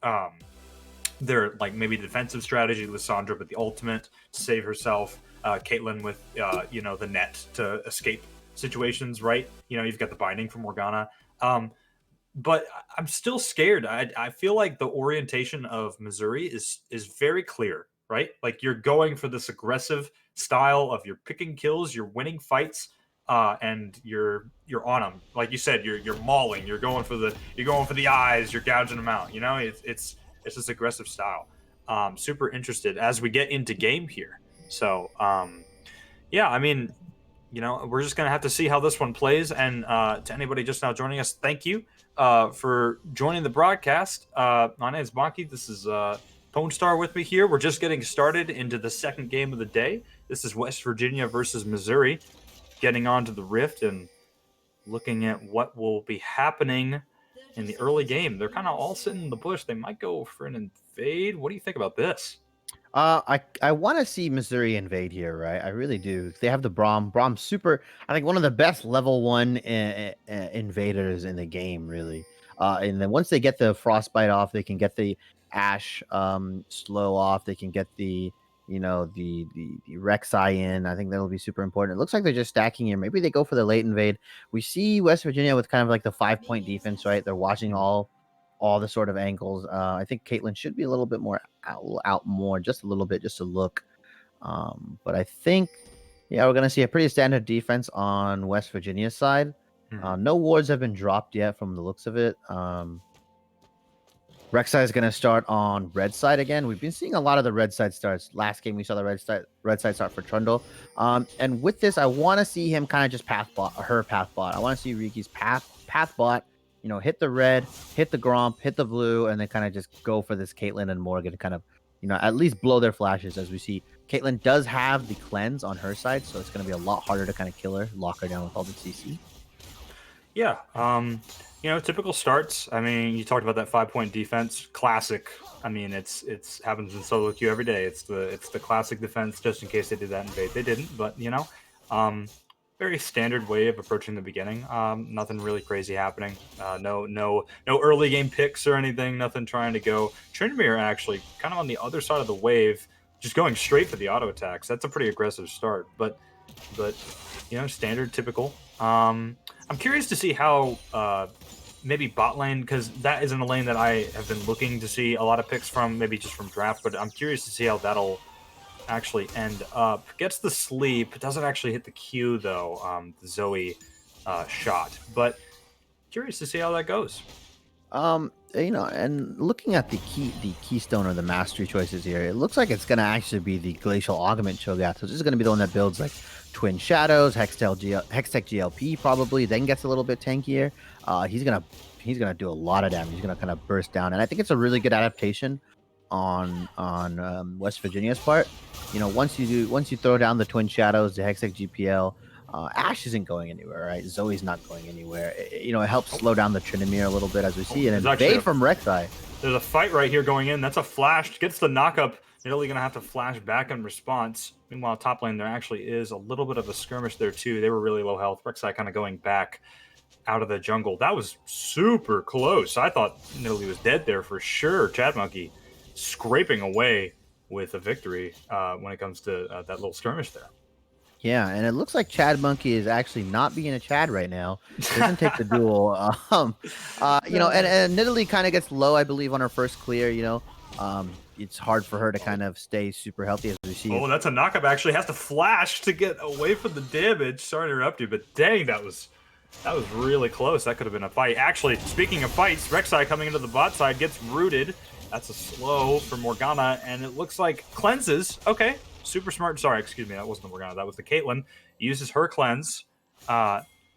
their maybe defensive strategy. Lissandra with the ultimate to save herself. Caitlyn with the net to escape situations, right? You've got the binding from Morgana. But I'm still scared. I feel like the orientation of Missouri is very clear, right? Like you're going for this aggressive style of you're picking kills, you're winning fights, and you're on them. Like you said, you're mauling, you're going for the eyes, you're gouging them out. It's this aggressive style. Super interested as we get into game here. So yeah, I mean, we're just gonna have to see how this one plays. And to anybody just now joining us, thank you for joining the broadcast. My name is Baki. This is Pone Star with me here. We're just getting started into the second game of the day. This is West Virginia versus Missouri, getting onto the Rift and looking at what will be happening in the early game. They're kind of all sitting in the bush. They might go for an invade. What do you think about this? I want to see Missouri invade here, right? I really do. They have the Braum. Braum's super. I think one of the best level 1 invaders in the game, really. And then once they get the frostbite off, they can get the Ashe slow off. They can get the Rek'Sai in. I think that'll be super important. It looks like they're just stacking here. Maybe they go for the late invade. We see West Virginia with kind of like the 5-point defense, right? They're watching all the sort of angles. I think Caitlyn should be a little bit more out more, just a little bit, just to look. But I think, yeah, we're going to see a pretty standard defense on West Virginia's side. No wards have been dropped yet from the looks of it. Rek'Sai is going to start on red side again. We've been seeing a lot of the red side starts. Last game, we saw the red side start for Trundle. And with this, I want to see him kind of just path bot. I want to see Riki's path bot. Hit the red, hit the Gromp, hit the blue, and then kind of just go for this Caitlyn and Morgan to kind of, at least blow their flashes. As we see, Caitlyn does have the cleanse on her side, so it's going to be a lot harder to kind of kill her, lock her down with all the CC. Yeah, typical starts. I mean, you talked about that 5-point defense, classic. I mean, it's happens in solo queue every day. It's the classic defense, just in case they did that invade. They didn't, but very standard way of approaching the beginning. Nothing really crazy happening. No early game picks or anything. Nothing trying to go. Tryndamere actually kind of on the other side of the wave, just going straight for the auto attacks. That's a pretty aggressive start, but standard, typical. I'm curious to see how maybe bot lane, because that isn't a lane that I have been looking to see a lot of picks from, maybe just from draft. But I'm curious to see how that'll actually end up. Gets the sleep, doesn't actually hit the Q though, the Zoe shot, but curious to see how that goes. And looking at the keystone or the mastery choices here, it looks like it's going to actually be the Glacial Augment Cho'Gath. So this is going to be the one that builds like Twin Shadows, Hextech GLP probably, then gets a little bit tankier. He's gonna do a lot of damage. He's gonna kind of burst down, and I think it's a really good adaptation on West Virginia's part. Once you throw down the Twin Shadows, the Hextech GPL, Ashe isn't going anywhere, right? Zoe's not going anywhere. It helps slow down the Tryndamere a little bit, as we see, and invade from Rek'Sai. There's a fight right here going in. That's a flash. Gets the knockup. Nearly going to have to flash back in response. Meanwhile, top lane, there actually is a little bit of a skirmish there, too. They were really low health. Rek'Sai kind of going back out of the jungle. That was super close. I thought Nearly was dead there for sure. Chad Monkey scraping away with a victory when it comes to that little skirmish there. Yeah, and it looks like Chad Monkey is actually not being a Chad right now. Doesn't take the duel. And Nidalee kind of gets low, I believe, on her first clear. It's hard for her to kind of stay super healthy as we see. Oh, that's a knockup. Actually, has to flash to get away from the damage. Sorry to interrupt you, but dang, that was really close. That could have been a fight. Actually, speaking of fights, Rek'Sai coming into the bot side gets rooted. That's a slow for Morgana, and it looks like cleanses. Okay. Super smart. Sorry, excuse me. That wasn't the Morgana. That was the Caitlyn. Uses her cleanse.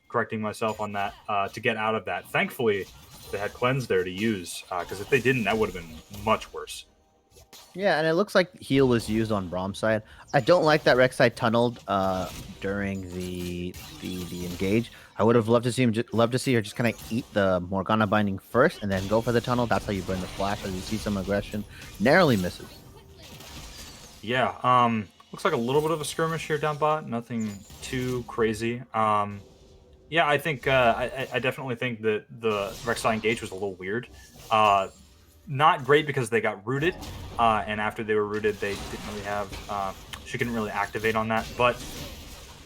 Correcting myself on that to get out of that. Thankfully, they had cleanse there to use because if they didn't, that would have been much worse. Yeah, and it looks like heal was used on Brom's side. I don't like that Rek'Sai tunneled during the engage. I would have loved to see her just kind of eat the Morgana binding first and then go for the tunnel. That's how you burn the flash. As you see some aggression, narrowly misses. Yeah, looks like a little bit of a skirmish here down bot. Nothing too crazy. Yeah, I think I definitely think that the Rek'Sai engage was a little weird. Not great because they got rooted, and after they were rooted, they didn't really have. She couldn't really activate on that, but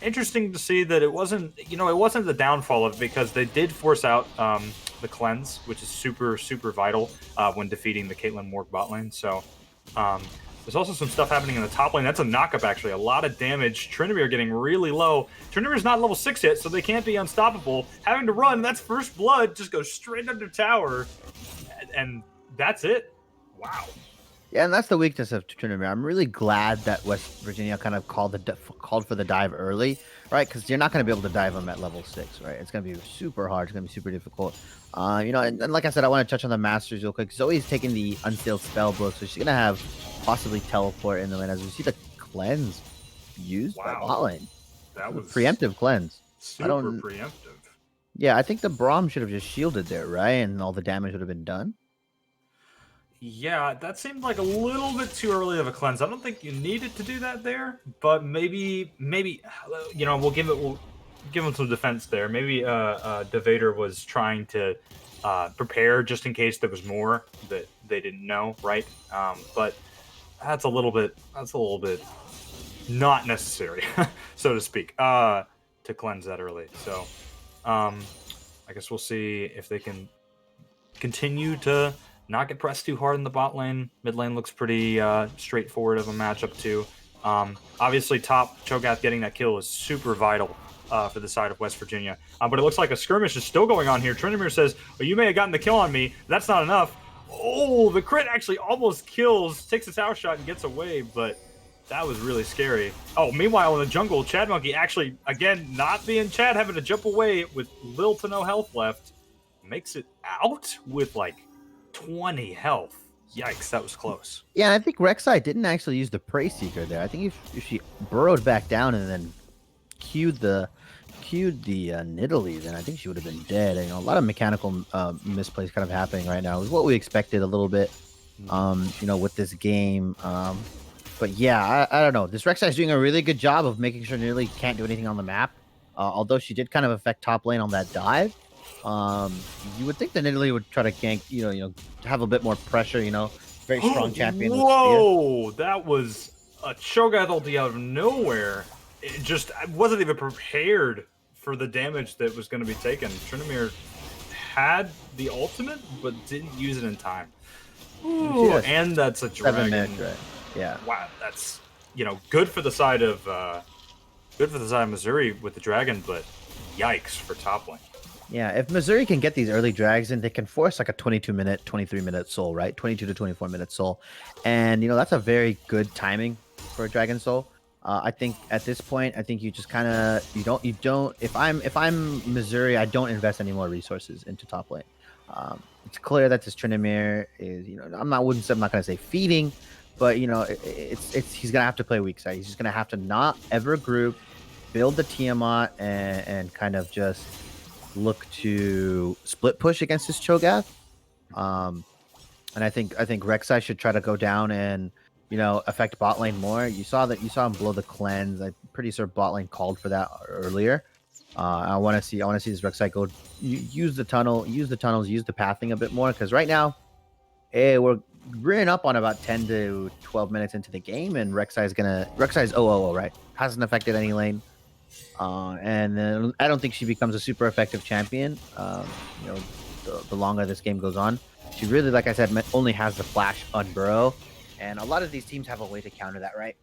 interesting to see that it wasn't. It wasn't the downfall of it because they did force out the cleanse, which is super vital when defeating the Caitlyn Morg bot lane. So. There's also some stuff happening in the top lane. That's a knockup, actually. A lot of damage. Trinivir getting really low. Trinivir's not level 6 yet, so they can't be unstoppable. Having to run, that's first blood. Just goes straight under tower. And that's it. Wow. Yeah, and that's the weakness of Trinivir. I'm really glad that West Virginia kind of called for the dive early, right? Because you're not going to be able to dive them at level 6, right? It's going to be super hard. It's going to be super difficult. And like I said, I want to touch on the Masters real quick. Zoe's taking the unsealed spell book, so she's going to have possibly teleport in the lane as we see the cleanse used by bot lane. That was preemptive cleanse. Super preemptive. Yeah, I think the Braum should have just shielded there, right? And all the damage would have been done. Yeah, that seemed like a little bit too early of a cleanse. I don't think you needed to do that there, but maybe we'll give him some defense there. Maybe Devader was trying to prepare just in case there was more that they didn't know, right? But that's a little bit not necessary, so to speak, to cleanse that early. So I guess we'll see if they can continue to not get pressed too hard in the bot lane. Mid lane looks pretty straightforward of a matchup too. Obviously, top Cho'Gath getting that kill is super vital for the side of West Virginia. But it looks like a skirmish is still going on here. Trinimir says, well, you may have gotten the kill on me. That's not enough. Oh, the crit actually almost kills, takes a tower shot and gets away, but that was really scary. Oh, meanwhile in the jungle, Chad Monkey actually, again, not being Chad, having to jump away with little to no health left, makes it out with like 20 health. Yikes, that was close. Yeah, I think Rek'Sai didn't actually use the Prey Seeker there. I think if she burrowed back down and then queued the Nidalee, then I think she would have been dead. A lot of mechanical misplays kind of happening right now. It was what we expected a little bit, with this game. But yeah, I don't know. This Rek'Sai is doing a really good job of making sure Nidalee can't do anything on the map. Although she did kind of affect top lane on that dive. You would think that Nidalee would try to gank, have a bit more pressure, very strong champion. Whoa, that was a Cho'Gath ulti out of nowhere. It just wasn't even prepared for the damage that was going to be taken. Trinimir had the ultimate, but didn't use it in time. Ooh, and that's a dragon. Right? Yeah. Wow, that's good for the side of Missouri with the dragon, but yikes for top lane. Yeah, if Missouri can get these early drags in, they can force like a 22-minute, 23-minute soul, right? 22 to 24-minute soul. And, that's a very good timing for a Dragon Soul. I think at this point, you just kind of, if I'm Missouri, I don't invest any more resources into top lane. It's clear that this Trinimir is, I'm not going to say feeding, but, he's going to have to play weak side. He's just going to have to not ever group, build the Tiamat, and kind of just look to split push against this Cho'Gath. And I think Rek'Sai should try to go down and affect bot lane more. You saw him blow the cleanse. I'm pretty sure bot lane called for that earlier. I want to see this Rek'Sai go use the tunnels, use the pathing a bit more, because right now, we're rearing up on about 10 to 12 minutes into the game, and Rek'Sai's 0-0, right? Hasn't affected any lane. And then I don't think she becomes a super effective champion. The longer this game goes on, she really, like I said, only has the flash on Burrow, and a lot of these teams have a way to counter that, right?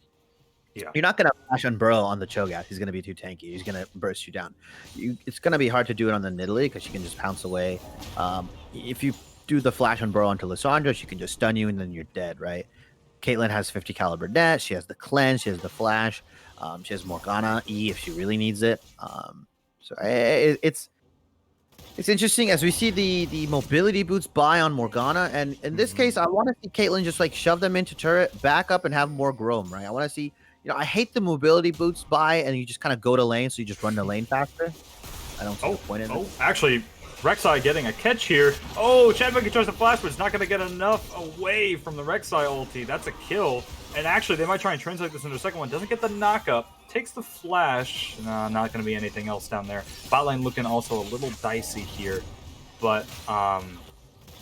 Yeah, you're not gonna flash on Burrow on the Cho'Gath. He's gonna be too tanky. He's gonna burst you down. It's gonna be hard to do it on the Nidalee because she can just pounce away. If you do the flash on Burrow onto Lissandra, she can just stun you and then you're dead, right? Caitlyn has 50 caliber net. She has the cleanse. She has the flash. She has Morgana E if she really needs it. It's interesting as we see the mobility boots buy on Morgana, and in this case, I want to see Caitlyn just like shove them into turret, back up, and have more Grom, right? I want to see, I hate the mobility boots buy, and you just kind of go to lane, so you just run the lane faster. I don't see the point in it. Actually, Rek'Sai getting a catch here. Oh, Chadwick tries to flash, but it's not going to get enough away from the Rek'Sai ulti. That's a kill. And actually, they might try and translate this into a second one. Doesn't get the knockup. Takes the flash. No, not going to be anything else down there. Bot lane looking also a little dicey here. But,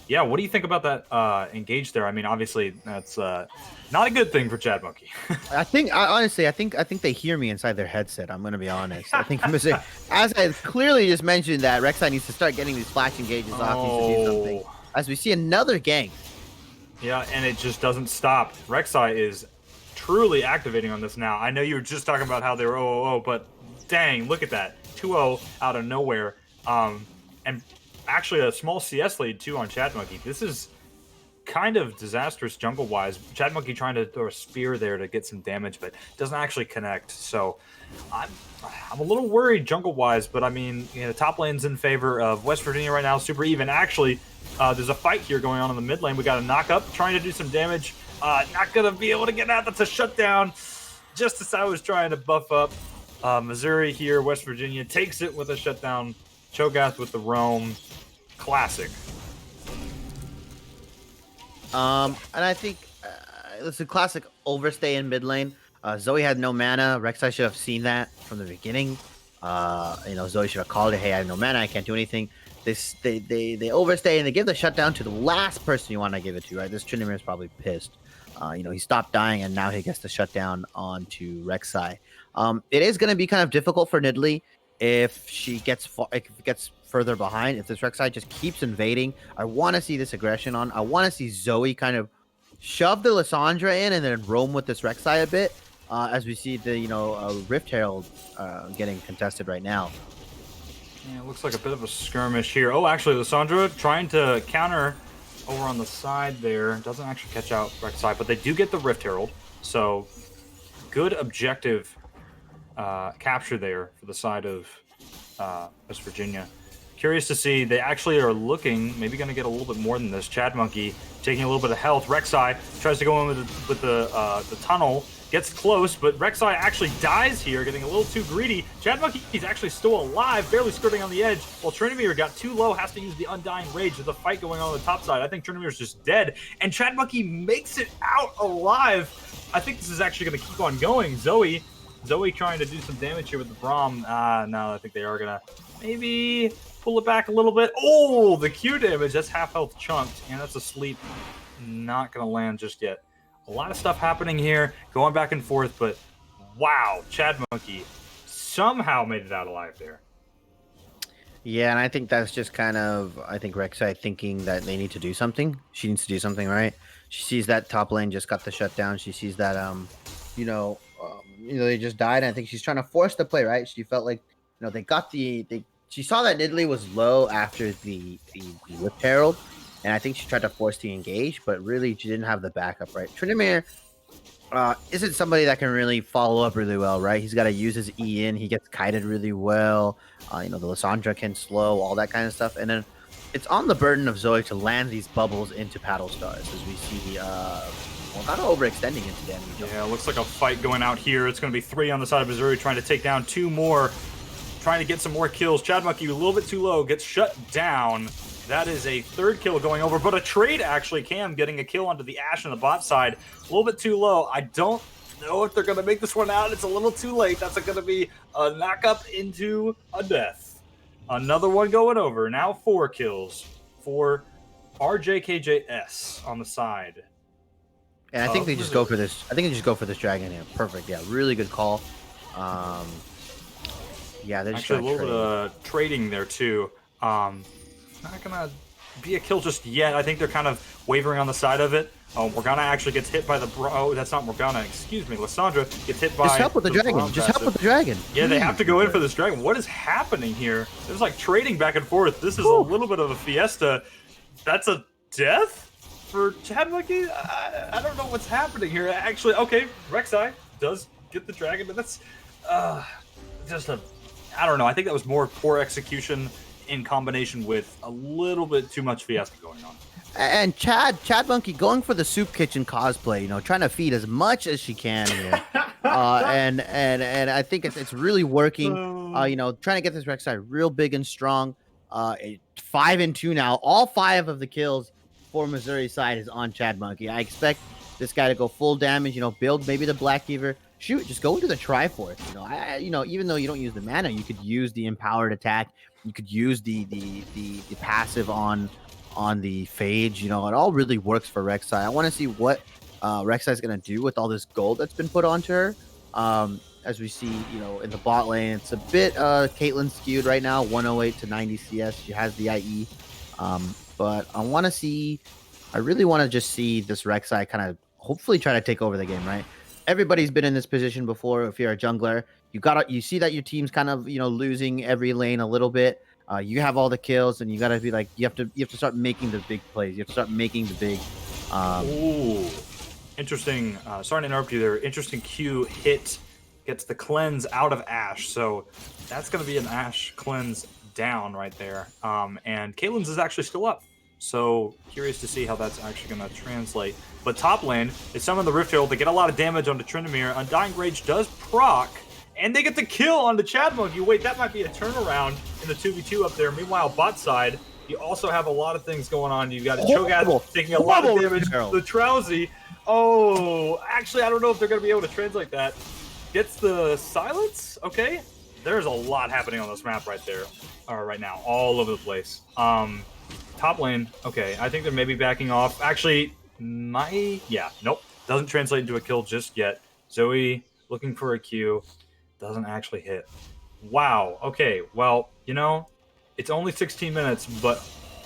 yeah, what do you think about that engage there? I mean, obviously, that's not a good thing for Chad Monkey. I think they hear me inside their headset. I'm going to be honest. I think I'm missing. As I clearly just mentioned, that Rek'Sai needs to start getting these flash engages off. Needs to do something. As we see another gank. Yeah, and it just doesn't stop. Rek'Sai is truly activating on this now. I know you were just talking about how they were 0-0, but dang, look at that. 2-0 out of nowhere. And actually a small CS lead, too, on Chad Monkey. This is kind of disastrous jungle-wise. Chad Monkey trying to throw a spear there to get some damage, but doesn't actually connect. So I'm a little worried jungle-wise, but I mean, top lane's in favor of West Virginia right now, super even. Actually, there's a fight here going on in the mid lane. We got a knock up, trying to do some damage. Not going to be able to get out. That's a shutdown. Just as I was trying to buff up. Missouri here, West Virginia takes it with a shutdown. Cho'Gath with the roam. Classic. And I think it's a classic overstay in mid lane. Zoe had no mana. Rek'Sai should have seen that from the beginning. Zoe should have called it, hey, I have no mana, I can't do anything. They overstay and they give the shutdown to the last person you want to give it to, right? This Trinity is probably pissed. He stopped dying and now he gets the shutdown onto Rek'Sai. It is going to be kind of difficult for Nidalee if she gets further behind. If this Rek'Sai just keeps invading, I want to see this aggression on. I want to see Zoe kind of shove the Lissandra in and then roam with this Rek'Sai a bit, as we see the Rift Herald getting contested right now. Yeah, it looks like a bit of a skirmish here. Oh, actually, Lissandra trying to counter over on the side there. Doesn't actually catch out Rek'Sai, but they do get the Rift Herald. So, good objective capture there for the side of West Virginia. Curious to see. They actually are looking, maybe going to get a little bit more than this. Chad Monkey taking a little bit of health. Rek'Sai tries to go in with the tunnel. Gets close, but Rek'Sai actually dies here, getting a little too greedy. Chad Monkey's actually still alive, barely skirting on the edge, while Trinity got too low, has to use the Undying Rage with a fight going on the top side. I think Trinity's just dead, and Chad Monkey makes it out alive. I think this is actually going to keep on going. Zoe trying to do some damage here with the Braum. No, I think they are going to maybe pull it back a little bit. Oh, the Q damage. That's half health chunked, and that's a sleep. Not going to land just yet. A lot of stuff happening here, going back and forth, but wow, Chad Monkey somehow made it out alive there. Yeah, and I think that's just kind of, I think Rek'Sai thinking that they need to do something. She needs to do something, right? She sees that top lane just got the shutdown. She sees that, they just died. And I think she's trying to force the play, right? She felt like, they got she saw that Nidalee was low after the Rift Herald. And I think she tried to force the engage, but really she didn't have the backup, right? Trinity isn't somebody that can really follow up really well, right? He's got to use his E in. He gets kited really well. The Lissandra can slow, all that kind of stuff. And then it's on the burden of Zoe to land these bubbles into Paddle Stars, as we see kind of overextending into damage. Yeah, it looks like a fight going out here. It's going to be 3 on the side of Missouri, trying to take down 2 more, trying to get some more kills. Chad Monkey a little bit too low, gets shut down. That is a third kill going over, but a trade actually, Cam getting a kill onto the Ashe on the bot side. A little bit too low. I don't know if they're going to make this one out. It's a little too late. That's going to be a knock up into a death. Another one going over. Now 4 kills for RJKJS on the side. And I think they just go for this. I think they just go for this dragon here. Perfect. Yeah, really good call. Yeah, they're just actually a little trade. bit of trading there too. Not gonna be a kill just yet. I think they're kind of wavering on the side of it. Oh, Morgana actually gets hit by the oh, that's not Morgana. Excuse me, Lissandra gets hit by. Just help with the dragon. Just help with the dragon. Yeah, they have to go in for this dragon. What is happening here? There's like trading back and forth. This is a little bit of a fiesta. That's a death for Chad Monkey. I don't know what's happening here. Actually, okay, Rek'Sai does get the dragon, but that's just a. I don't know. I think that was more poor execution in combination with a little bit too much fiesta going on. And Chad Monkey going for the soup kitchen cosplay, you know, trying to feed as much as she can here. And I think it's really working. You know, trying to get this Rek'Sai real big and strong. 5-2 now. All 5 of the kills for Missouri side is on Chad Monkey. I expect this guy to go full damage, you know, build maybe the Black Fever. Shoot, just go into the Triforce. You know, you know, even though you don't use the mana, you could use the empowered attack. You could use the passive on the Phage. You know, it all really works for Rek'Sai. I want to see what Rek'Sai is going to do with all this gold that's been put onto her. As we see, you know, in the bot lane, it's a bit Caitlyn skewed right now, 108 to 90 CS. She has the IE. But I really want to just see this Rek'Sai kind of hopefully try to take over the game, right? Everybody's been in this position before. If you're a jungler, you see that your team's kind of, you know, losing every lane a little bit. You have all the kills, and you gotta be like, you have to start making the big plays. You have to start making the big. Ooh, interesting. Sorry to interrupt you there. Interesting Q hit gets the cleanse out of Ashe, so that's gonna be an Ashe cleanse down right there. And Caitlyn's is actually still up. So curious to see how that's actually going to translate. But top lane is some of the Rift Herald. They get a lot of damage onto Tryndamere. Undying Rage does proc, and they get the kill on the Chad Monkey. Wait, that might be a turnaround in the 2v2 up there. Meanwhile, bot side, you also have a lot of things going on. You've got a Cho'Gath taking a lot of damage. The Drowsy. Oh, actually, I don't know if they're going to be able to translate that. Gets the silence. Okay. There's a lot happening on this map right there. Right now, all over the place. Top lane, okay, I think they're maybe backing off. Actually, nope. Doesn't translate into a kill just yet. Zoe looking for a Q. Doesn't actually hit. Wow, okay, well, you know, it's only 16 minutes, but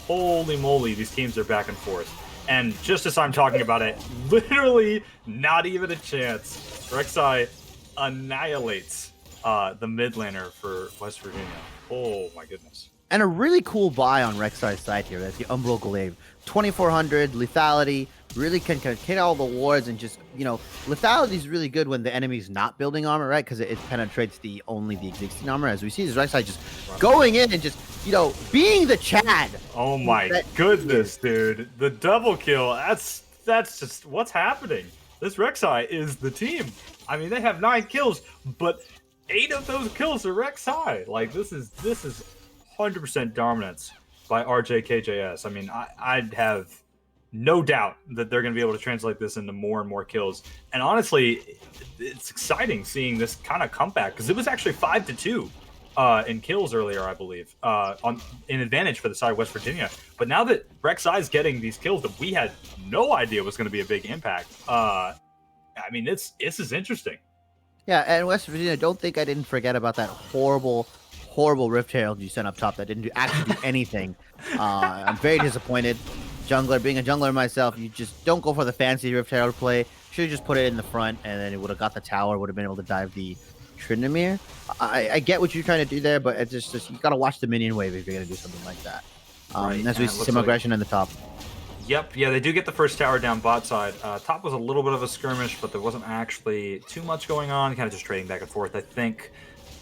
holy moly, these teams are back and forth. And just as I'm talking about it, literally not even a chance. Rek'Sai annihilates the mid laner for West Virginia. Oh my goodness. And a really cool buy on Rek'Sai's side here. That's the Umbral Glaive. 2400 lethality. Really can hit all the wards and just, you know, lethality is really good when the enemy's not building armor, right? Because it penetrates only the existing armor. As we see, this Rek'Sai just going in and just, you know, being the Chad. Oh my goodness, dude. The double kill. That's just what's happening. This Rek'Sai is the team. I mean, they have 9 kills, but 8 of those kills are Rek'Sai. Like, this is 100% dominance by RJKJS. I mean, I'd have no doubt that they're going to be able to translate this into more and more kills. And honestly, it's exciting seeing this kind of comeback because it was actually 5-2 in kills earlier, I believe, in advantage for the side of West Virginia. But now that Rek'Sai is getting these kills that we had no idea was going to be a big impact, I mean, this is interesting. Yeah, and West Virginia, don't think I didn't forget about that horrible Rift Herald you sent up top that didn't actually do anything. I'm very disappointed. Being a jungler myself, you just don't go for the fancy Rift Herald play. Should have just put it in the front, and then it would have got the tower, would have been able to dive the Tryndamere. I get what you're trying to do there, but it's just you got to watch the minion wave if you're going to do something like that. Right, as we see some aggression in the top. Yep, yeah, they do get the first tower down bot side. Top was a little bit of a skirmish, but there wasn't actually too much going on. Kind of just trading back and forth, I think.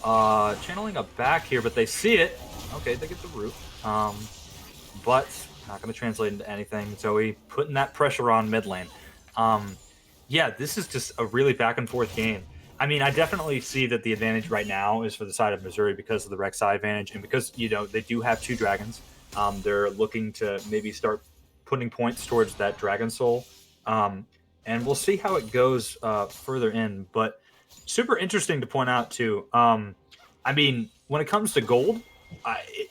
Channeling a back here, but they see it. Okay, they get the root. But not going to translate into anything. Zoe putting that pressure on mid lane. Yeah, this is just a really back and forth game. I mean, I definitely see that the advantage right now is for the side of Missouri because of the Rek'Sai advantage and because, you know, they do have 2 dragons. They're looking to maybe start putting points towards that Dragon Soul. And we'll see how it goes further in. But super interesting to point out, too. I mean, when it comes to gold,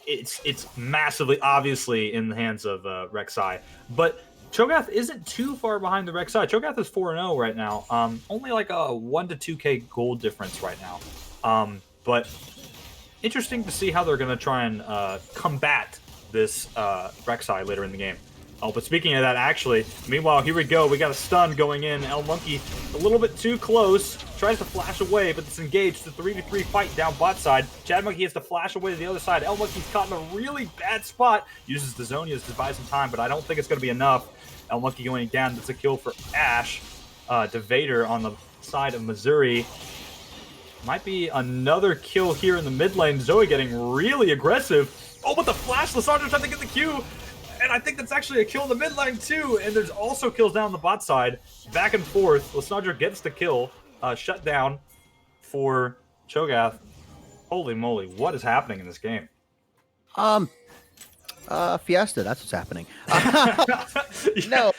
it's massively, obviously, in the hands of Rek'Sai. But Cho'Gath isn't too far behind the Rek'Sai. Cho'Gath is 4-0 right now. Only like a 1 to 2k gold difference right now. But interesting to see how they're going to try and combat this Rek'Sai later in the game. Oh, but speaking of that, actually, meanwhile, here we go. We got a stun going in. El Monkey a little bit too close. Tries to flash away, but it's engaged. It's a 3v3 fight down bot side. Chad Monkey has to flash away to the other side. El Monkey's caught in a really bad spot. Uses the Zonias to buy some time, but I don't think it's going to be enough. El Monkey going down. That's a kill for Ash. Devader on the side of Missouri. Might be another kill here in the mid lane. Zoe getting really aggressive. Oh, but the flash. Lissandra trying to get the Q. And I think that's actually a kill in the mid lane too. And there's also kills down the bot side. Back and forth. Lissandra gets the kill. Shut down for Cho'Gath. Holy moly, what is happening in this game? Fiesta, that's what's happening. No,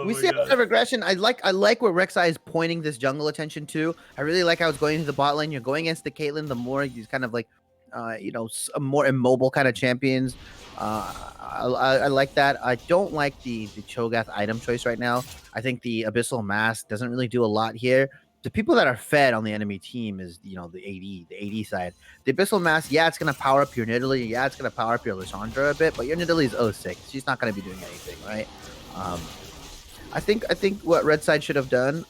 we see a lot of regression. I like where Rek'Sai is pointing this jungle attention to. I really like how it's going to the bot lane. You're going against the Caitlyn, the more he's kind of like, more immobile kind of champions. I like that. I don't like the Cho'Gath item choice right now. I think the Abyssal Mask doesn't really do a lot here. The people that are fed on the enemy team is, the AD side. The Abyssal Mask, yeah, it's going to power up your Nidalee. Yeah, it's going to power up your Lissandra a bit, but your Nidalee is 06. She's not going to be doing anything, right? I think what Red Side should have done,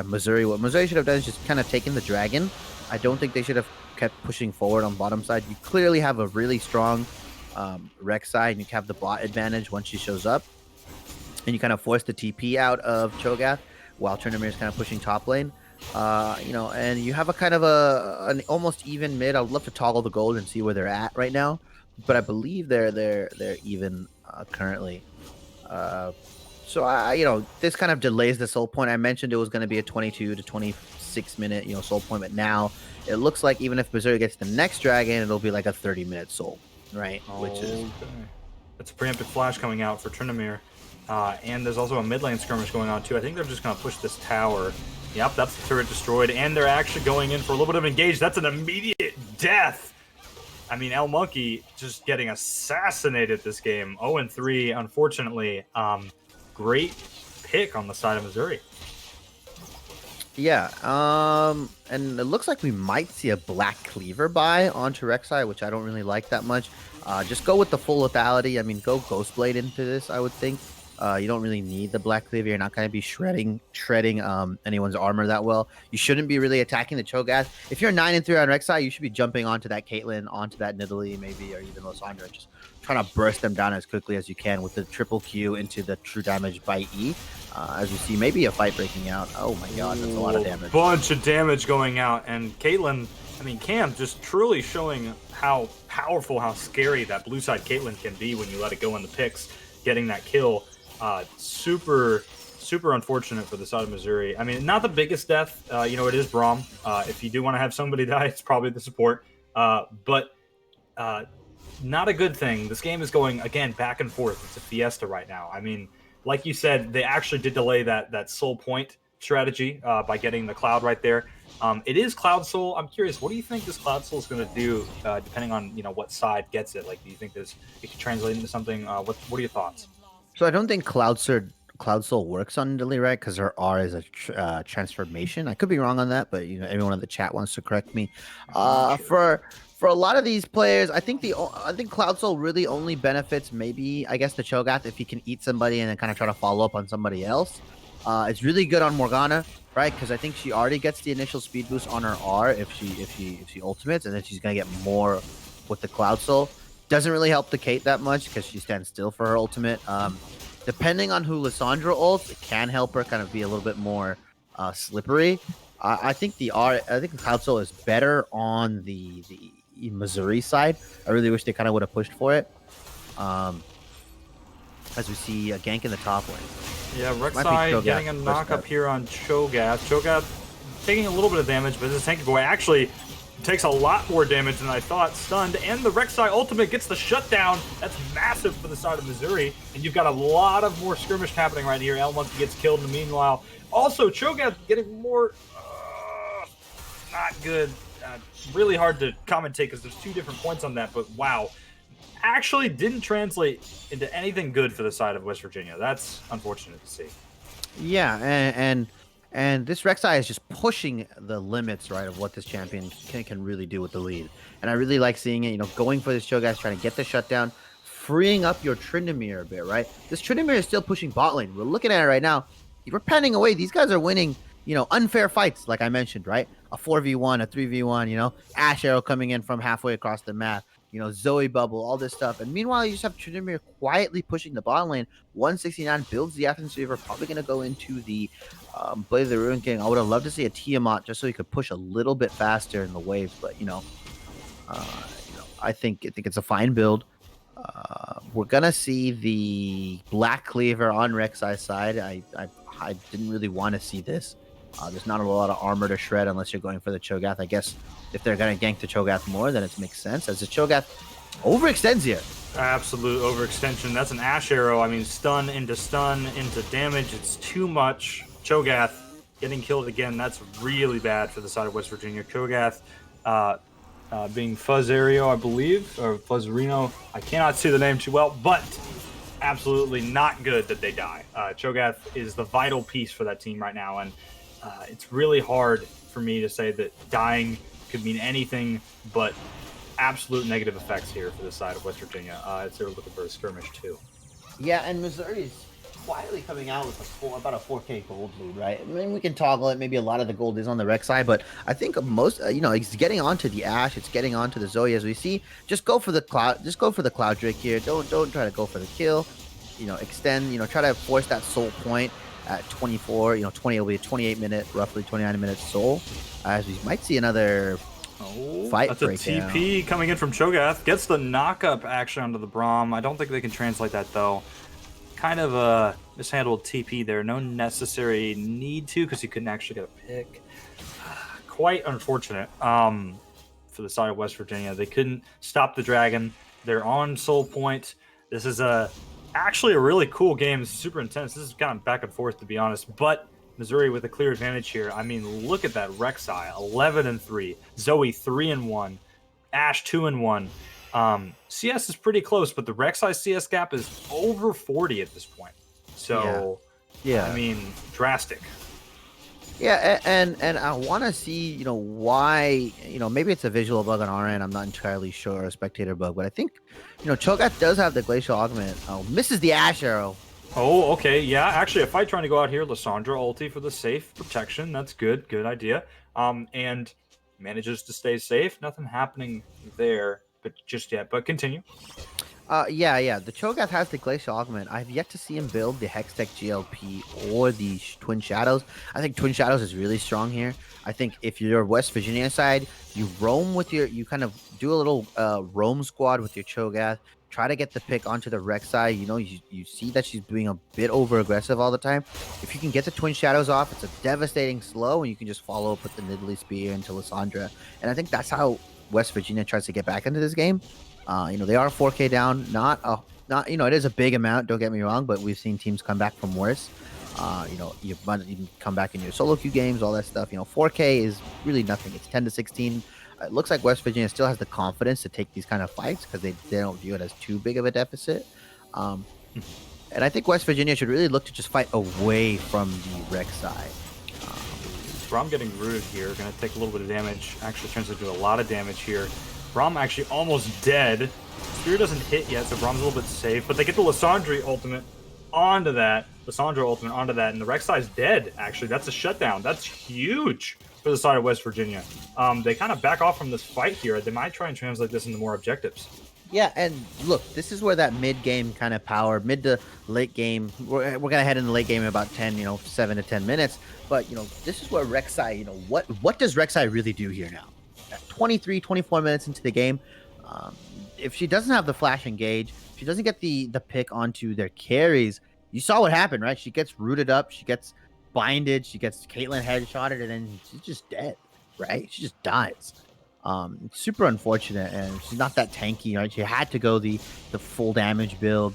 Missouri, what Missouri should have done is just kind of taken the dragon. I don't think they should have kept pushing forward on bottom side. You clearly have a really strong Rek'Sai, and you have the bot advantage once she shows up. And you kind of force the TP out of Cho'Gath while Tourney is kind of pushing top lane. And you have a kind of an almost even mid. I would love to toggle the gold and see where they're at right now, but I believe they're even currently. So this kind of delays the soul point. I mentioned it was going to be a 22 to 26 minute soul point, but now it looks like even if Berserker gets the next dragon, it'll be like a 30-minute soul, right? Which is that's a preemptive flash coming out for Tourney. And there's also a mid lane skirmish going on too. I think they're just going to push this tower. Yep, that's the turret destroyed, and they're actually going in for a little bit of engage. That's an immediate death. I mean, El Monkey just getting assassinated this game. 0-3, unfortunately. Great pick on the side of Missouri. Yeah, and it looks like we might see a Black Cleaver buy onto Rek'Sai, which I don't really like that much. Just go with the full lethality. I mean, go Ghostblade into this, I would think. You don't really need the Black Cleaver. You're not going to be shredding anyone's armor that well. You shouldn't be really attacking the Cho'Gath. If you're 9-3 on Rek'Sai, you should be jumping onto that Caitlyn, onto that Nidalee, maybe, or even Lissandra, just trying to burst them down as quickly as you can with the triple Q into the true damage by E. As you see, maybe a fight breaking out. Oh my god, that's a lot of damage. Bunch of damage going out, and Caitlyn, Cam just truly showing how powerful, how scary that blue side Caitlyn can be when you let it go in the picks, getting that kill. Super unfortunate for the side of Missouri. I mean, not the biggest death. It is Braum. If you do want to have somebody die, it's probably the support. But not a good thing. This game is going, again, back and forth. It's a fiesta right now. I mean, like you said, they actually did delay that soul point strategy by getting the cloud right there. It is Cloud Soul. I'm curious, what do you think this Cloud Soul is going to do, depending on what side gets it? Like, do you think it could translate into something? What are your thoughts? So I don't think Cloud Soul works on Nidalee, right? Because her R is a transformation. I could be wrong on that, but everyone in the chat wants to correct me. For a lot of these players, I think Cloud Soul really only benefits maybe, I guess, the Cho'Gath if he can eat somebody and then kind of try to follow up on somebody else. It's really good on Morgana, right? Because I think she already gets the initial speed boost on her R if she ultimates, and then she's gonna get more with the Cloud Soul. Doesn't really help the Kate that much because she stands still for her ultimate. Depending on who Lissandra ults, it can help her kind of be a little bit more slippery. I think the Cloud Soul is better on the Missouri side. I really wish they kind of would have pushed for it. As we see a gank in the top lane. Yeah, Rek'Sai getting a knock up here on Cho'Gath. Cho'Gath taking a little bit of damage, but this is tanky boy. Actually, takes a lot more damage than I thought. Stunned, and the Rek'Sai ultimate gets the shutdown. That's massive for the side of Missouri. And you've got a lot of more skirmish happening right here. Monkey gets killed in the meanwhile. Also, Cho'Gath getting more... not good. Really hard to commentate because there's 2 different points on that, but wow. Actually didn't translate into anything good for the side of West Virginia. That's unfortunate to see. Yeah, and this Rek'Sai is just pushing the limits, right, of what this champion can really do with the lead. And I really like seeing it, going for this Cho'Gath, trying to get the shutdown, freeing up your Tryndamere a bit, right? This Tryndamere is still pushing bot lane. We're looking at it right now. We're panning away. These guys are winning, unfair fights, like I mentioned, right? A 4v1, a 3v1, Ash Arrow coming in from halfway across the map, Zoe Bubble, all this stuff. And meanwhile, you just have Tryndamere quietly pushing the bot lane. 169 builds the Athens Reaver, probably going to go into the Blade of the Ruin King. I would have loved to see a Tiamat just so he could push a little bit faster in the waves, but I think it's a fine build. We're gonna see the Black Cleaver on Rek'Sai's side. I didn't really want to see this. There's not a lot of armor to shred unless you're going for the Cho'Gath. I guess if they're gonna gank the Cho'Gath more, then it makes sense, as the Cho'Gath overextends here. Absolute overextension. That's an Ash Arrow. I mean, stun into damage. It's too much. Cho'Gath getting killed again. That's really bad for the side of West Virginia. Cho'Gath being Fuzzario, I believe, or Fuzzarino. I cannot see the name too well, but absolutely not good that they die. Cho'Gath is the vital piece for that team right now, and it's really hard for me to say that dying could mean anything but absolute negative effects here for the side of West Virginia. They're looking for a skirmish too. Yeah, and Missouri's quietly coming out with about a 4K gold lead, right? I mean, we can toggle it. Maybe a lot of the gold is on the Rek'Sai, but I think most, it's getting onto the Ashe. It's getting onto the Zoe, as we see. Just go for the Cloud. Just go for the Cloud Drake here. Don't try to go for the kill. Extend. Try to force that soul point at 24. 20 will be a 28-minute, roughly 29-minute soul. As we might see another fight. That's a TP coming in from Cho'Gath. Gets the knock-up action onto the Braum. I don't think they can translate that though. Kind of a mishandled TP there. No necessary need to, because you couldn't actually get a pick. Quite unfortunate for the side of West Virginia. They couldn't stop the dragon. They're on soul point. This is actually a really cool game. It's super intense. This is kind of back and forth, to be honest. But Missouri with a clear advantage here. I mean, look at that Rek'Sai, 11-3. Zoe 3-1. Ashe 2-1. CS is pretty close, but the Rek'Sai CS gap is over 40 at this point. So, yeah. I mean, drastic. Yeah, and I want to see, why, maybe it's a visual bug on our end. I'm not entirely sure, a spectator bug, but I think, Cho'Gath does have the Glacial Augment. Oh, misses the Ash Arrow. Oh, okay. Yeah, actually, a fight trying to go out here. Lissandra ulti for the safe protection. That's good. Good idea. And manages to stay safe. Nothing happening there, but just yet. But continue. Yeah. The Cho'Gath has the Glacial Augment. I've yet to see him build the Hextech GLP or the Twin Shadows. I think Twin Shadows is really strong here. I think if you're West Virginia side, you roam with you kind of do a little roam squad with your Cho'Gath. Try to get the pick onto the Rek'Sai. You see that she's being a bit over aggressive all the time. If you can get the Twin Shadows off, it's a devastating slow, and you can just follow up with the Nidalee Spear into Lissandra. And I think that's how West Virginia tries to get back into this game. They are 4K down. It is a big amount. Don't get me wrong, but we've seen teams come back from worse. You can come back in your solo queue games, all that stuff. 4K is really nothing. It's 10-16. It looks like West Virginia still has the confidence to take these kind of fights because they don't view it as too big of a deficit. And I think West Virginia should really look to just fight away from the Rek'Sai. Braum getting rooted here. Going to take a little bit of damage. Actually turns into a lot of damage here. Braum actually almost dead. Spear doesn't hit yet, so Braum's a little bit safe. But they get the Lissandra ultimate onto that. And the Rek'Sai's dead, actually. That's a shutdown. That's huge for the side of West Virginia. They kind of back off from this fight here. They might try and translate this into more objectives. Yeah, and look, this is where that mid-game kind of power, mid to late game, we're going to head into late game in about 7 to 10 minutes. But, this is where Rek'Sai, what does Rek'Sai really do here now? 23, 24 minutes into the game, if she doesn't have the flash engage, she doesn't get the pick onto their carries. You saw what happened, right? She gets rooted up, she gets binded, she gets Caitlyn headshotted, and then she's just dead, right? She just dies. Super unfortunate, and she's not that tanky, right? She had to go the full damage build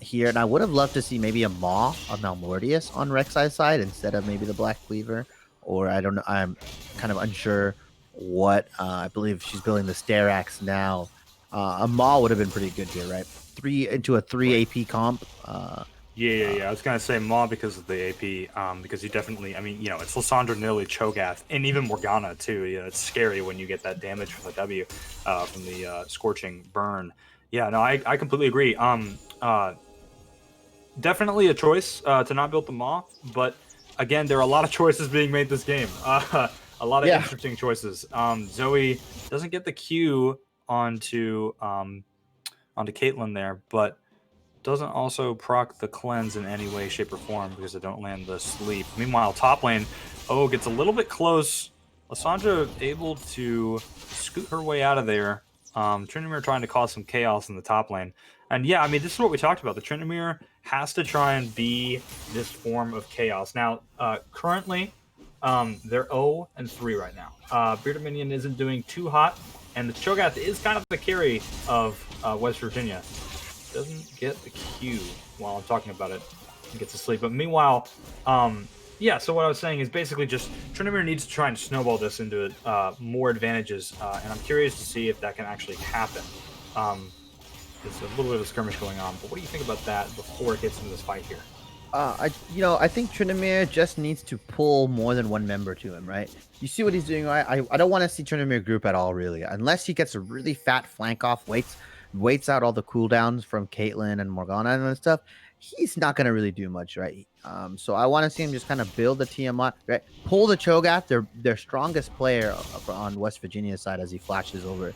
here, and I would have loved to see maybe a Maw of Manwalrus on Rek'Sai's side instead of maybe the Black Cleaver, or I don't know. I'm kind of unsure what. I believe she's building the Stair Axe now. A Maw would have been pretty good here, right? 3 into a 3 AP comp. Yeah. I was gonna say Maw because of the AP, because you definitely, I mean, you know, it's Lissandra, Nilly, Cho'Gath, and even Morgana too. You know, it's scary when you get that damage from the W, from the scorching burn. Yeah, no, I completely agree. Definitely a choice to not build the Maw, but again, there are a lot of choices being made this game. A lot of interesting choices. Zoe doesn't get the Q onto Caitlyn there, but doesn't also proc the cleanse in any way, shape, or form because they don't land the sleep. Meanwhile, top lane, gets a little bit close. Lissandra able to scoot her way out of there. Tryndamere trying to cause some chaos in the top lane. And yeah, I mean, this is what we talked about. The Tryndamere has to try and be this form of chaos. Now, currently, they're 0-3 right now. Bearded Minion isn't doing too hot, and the Cho'Gath is kind of the carry of West Virginia. Doesn't get the Q while I'm talking about it. He gets to sleep. But meanwhile, yeah, so what I was saying is basically just Tryndamere needs to try and snowball this into more advantages, and I'm curious to see if that can actually happen. There's a little bit of a skirmish going on, but what do you think about that before it gets into this fight here? I think Tryndamere just needs to pull more than one member to him, right? You see what he's doing, right? I don't want to see Tryndamere group at all, really, unless he gets a really fat flank off, waits out all the cooldowns from Caitlyn and Morgana and stuff. He's not gonna really do much, right? So I want to see him just kind of build the Tiamat, right? Pull the Cho'Gath, their strongest player on West Virginia's side as he flashes over.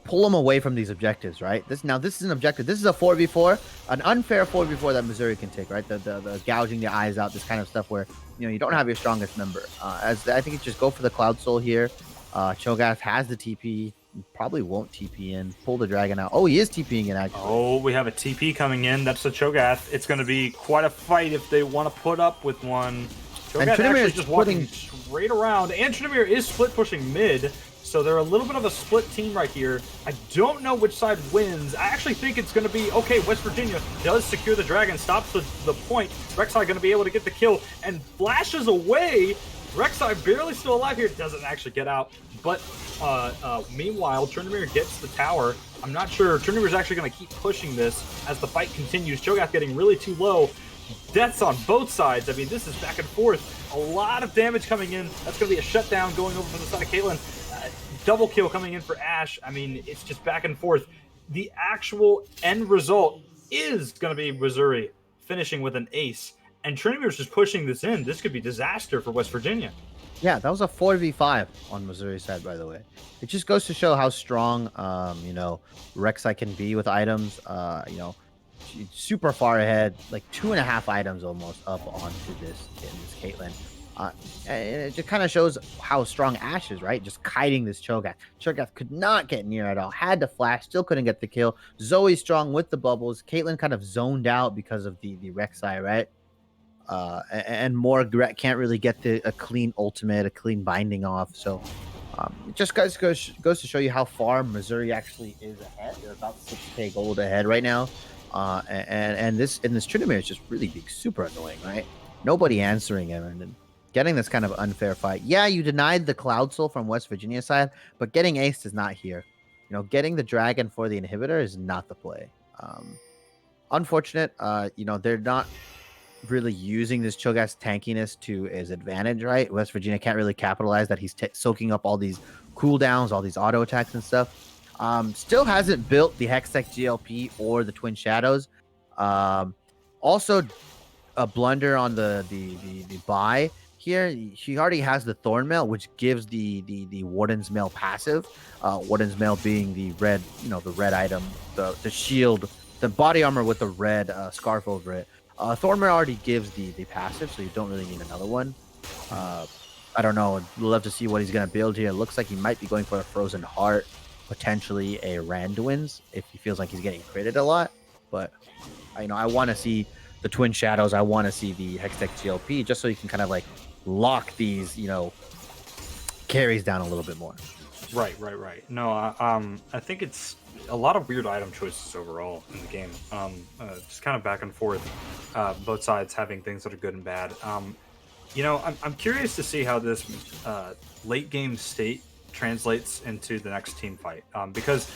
Pull him away from these objectives, right? This is an objective. This is a 4v4, an unfair 4v4 that Missouri can take, right? The gouging the eyes out, this kind of stuff where you don't have your strongest member. As I think you just go for the Cloud Soul here. Cho'Gath has the TP. Probably won't TP in. Pull the dragon out. Oh, he is TPing in, actually. Oh, we have a TP coming in. That's the Cho'Gath. It's going to be quite a fight if they want to put up with one. Cho'Gath actually is just walking straight around. And Tryndamere is split pushing mid. So they're a little bit of a split team right here. I don't know which side wins. I actually think it's going to be, okay, West Virginia does secure the dragon, stops the point. Rek'Sai going to be able to get the kill and flashes away. Rek'Sai barely still alive here, doesn't actually get out. But meanwhile, Tryndamere gets the tower. I'm not sure. Tryndamere's actually going to keep pushing this as the fight continues. Cho'Gath getting really too low. Deaths on both sides. I mean, this is back and forth. A lot of damage coming in. That's going to be a shutdown going over from the side of Caitlyn. Double kill coming in for Ashe. I mean, it's just back and forth. The actual end result is going to be Missouri finishing with an ace. And Tryndamere's just pushing this in. This could be disaster for West Virginia. Yeah, that was a 4v5 on Missouri's side, by the way. It just goes to show how strong, Rek'Sai can be with items. She's super far ahead, like 2.5 items almost up onto this Caitlyn. And it just kind of shows how strong Ashe is, right? Just kiting this Cho'Gath. Cho'Gath could not get near at all. Had to flash, still couldn't get the kill. Zoe strong with the bubbles. Caitlyn kind of zoned out because of the Rek'Sai, right? And more can't really get a clean ultimate, a clean binding off. So it just goes to show you how far Missouri actually is ahead. They're about 6k gold ahead right now. And this Tryndamere is just really being super annoying, right? Nobody answering him, and then getting this kind of unfair fight. Yeah, you denied the Cloud Soul from West Virginia side, but getting aced is not here. Getting the dragon for the inhibitor is not the play. Unfortunate. They're not really using this Cho'Gath's tankiness to his advantage, right? West Virginia can't really capitalize that he's soaking up all these cooldowns, all these auto attacks and stuff. Still hasn't built the Hextech GLP or the Twin Shadows. Also, a blunder on the buy here. She already has the Thornmail, which gives the Warden's Mail passive. Warden's Mail being the red, the red item, the shield, the body armor with the red scarf over it. Thornmail already gives the passive, so you don't really need another one. I don't know. I'd love to see what he's going to build here. It looks like he might be going for a Frozen Heart, potentially a Randuin's if he feels like he's getting critted a lot. But, I want to see the Twin Shadows. I want to see the Hextech GLP just so you can kind of like lock these, carries down a little bit more. Right. No, I think it's a lot of weird item choices overall in the game. Just kind of back and forth, both sides having things that are good and bad. You know, I'm curious to see how this late game state translates into the next team fight, because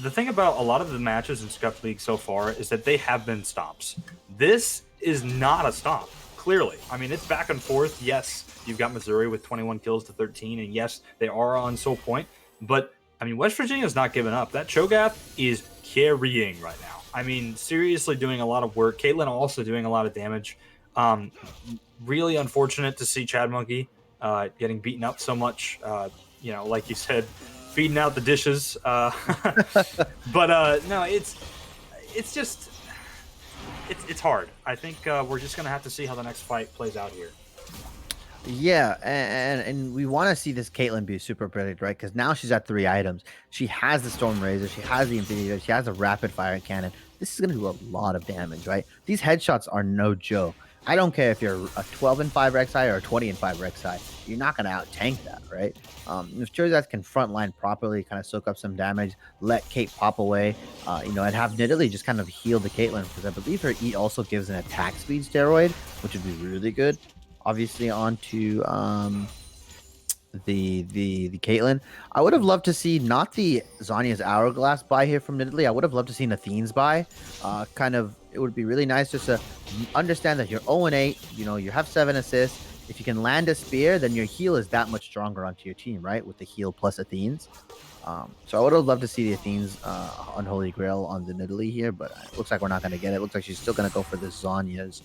the thing about a lot of the matches in Scuffed League so far is that they have been stops. This is not a stop, clearly. I mean, it's back and forth. Yes, you've got Missouri with 21 kills to 13, and yes, they are on Soul Point, but I mean, West Virginia's not giving up. That Cho'Gath is carrying right now. I mean, seriously doing a lot of work. Caitlyn also doing a lot of damage. Really unfortunate to see Chad Monkey getting beaten up so much. You know, like you said, feeding out the dishes. But no, it's just it's hard. I think we're just gonna have to see how the next fight plays out here. Yeah, and we want to see this Caitlyn be super brilliant, right? Because now she's at 3 items. She has the Storm Razor, she has the Infinity, she has a rapid fire cannon. This is going to do a lot of damage, right? These headshots are no joke. I don't care if you're a 12 and 5 Rek'Sai or a 20 and 5 Rek'Sai. You're not going to out tank that, right? If Cho'Gath can frontline properly, kind of soak up some damage, let Kate pop away, you know, and have Nidalee just kind of heal the Caitlyn, because I believe her E also gives an attack speed steroid, which would be really good. Obviously onto the Caitlyn. I would have loved to see not the Zhonya's Hourglass buy here from Nidalee. I would have loved to see Nathene's buy. Kind of, it would be really nice just to understand that you're 0-8, you know, you have 7 assists. If you can land a spear, then your heal is that much stronger onto your team, right? With the heal plus Athene's. So I would have loved to see the Athene's Unholy Grail on the Nidalee here, but it looks like we're not going to get it. It looks like she's still going to go for the Zhonya's.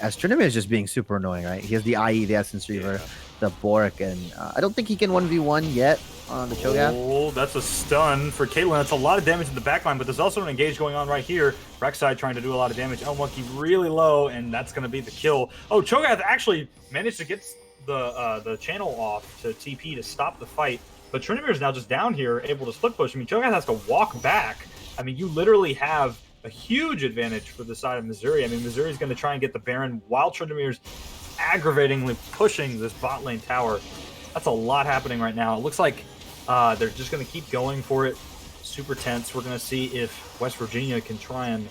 As Tourney is just being super annoying, right? He has the IE, the Essence Reaver, the Boric, and I don't think he can 1v1 yet on the Cho'Gath. Oh, that's a stun for Caitlyn. That's a lot of damage in the backline, but there's also an engage going on right here. Rek'Sai trying to do a lot of damage. Monkey really low, and that's going to be the kill. Oh, Cho'Gath actually managed to get the channel off to TP to stop the fight, but Trinimir is now just down here, able to split push. I mean, Cho'Gath has to walk back. I mean, you literally have a huge advantage for the side of Missouri. I mean, Missouri's going to try and get the Baron while Trinimir's aggravatingly pushing this bot lane tower. That's a lot happening right now. It looks like they're just going to keep going for it. Super tense. We're going to see if West Virginia can try and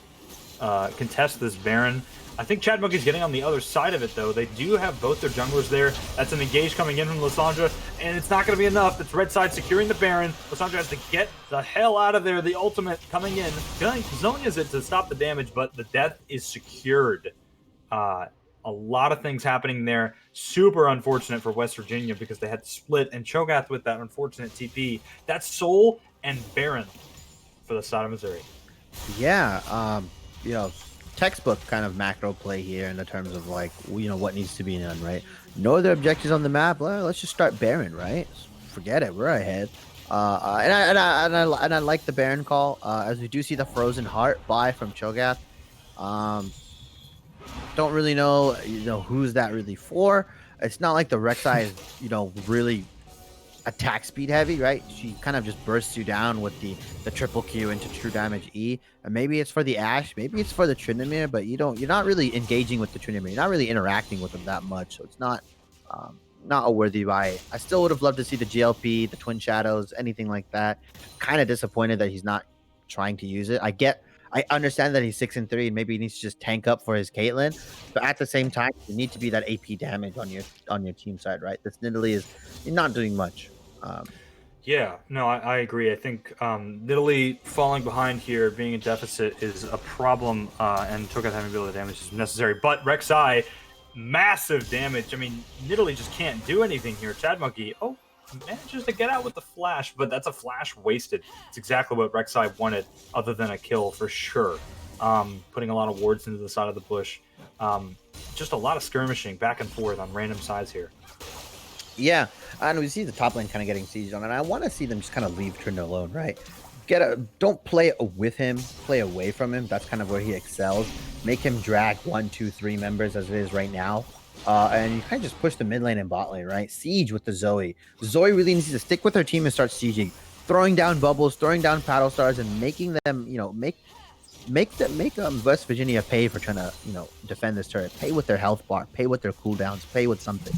contest this Baron. I think Chad Monkey's getting on the other side of it, though. They do have both their junglers there. That's an engage coming in from Lysandra, and it's not going to be enough. It's red side securing the Baron. Lysandra has to get the hell out of there. The ultimate coming in. Zonya's it to stop the damage, but the death is secured. A lot of things happening there. Super unfortunate for West Virginia because they had to split, and Cho'Gath with that unfortunate TP. That's Soul and Baron for the side of Missouri. Yeah, you know, textbook kind of macro play here in the terms of, like, you know, what needs to be done, right? No other objectives on the map. Well, let's just start Baron, right? Forget it, we're ahead. And I like the Baron call, as we do see the Frozen Heart buy from Cho'Gath. Don't really know, you know, who's that really for. It's not like the Rek'Sai is, you know, really attack speed heavy, right? She kind of just bursts you down with the triple Q into true damage E. And maybe it's for the Ashe, maybe it's for the Tryndamere, but you're not really engaging with the Tryndamere. You're not really interacting with them that much, so it's not a worthy buy. I still would have loved to see the GLP, the Twin Shadows, anything like that. Kind of disappointed that he's not trying to use it. I understand that he's 6 and 3 and maybe he needs to just tank up for his Caitlyn, but at the same time, you need to be that AP damage on your team side, right? This Nidalee is not doing much. Yeah, no, I agree. I think Nidalee falling behind here, being in deficit, is a problem, and Cho'Gath having ability damage is necessary. But Rek'Sai, massive damage. I mean, Nidalee just can't do anything here. Chad Monkey, manages to get out with the flash, but that's a flash wasted. It's exactly what Rek'Sai wanted, other than a kill for sure. Putting a lot of wards into the side of the bush. Just a lot of skirmishing back and forth on random sides here. Yeah, and we see the top lane kind of getting sieged on, and I want to see them just kind of leave Trynd alone, right? Don't play with him, play away from him. That's kind of where he excels. Make him drag 1, 2, 3 members as it is right now. And you kind of just push the mid lane and bot lane, right? Siege with the Zoe. Zoe really needs to stick with her team and start sieging, throwing down bubbles, throwing down paddle stars, and making them, you know, make West Virginia pay for trying to, you know, defend this turret. Pay with their health bar, pay with their cooldowns, pay with something.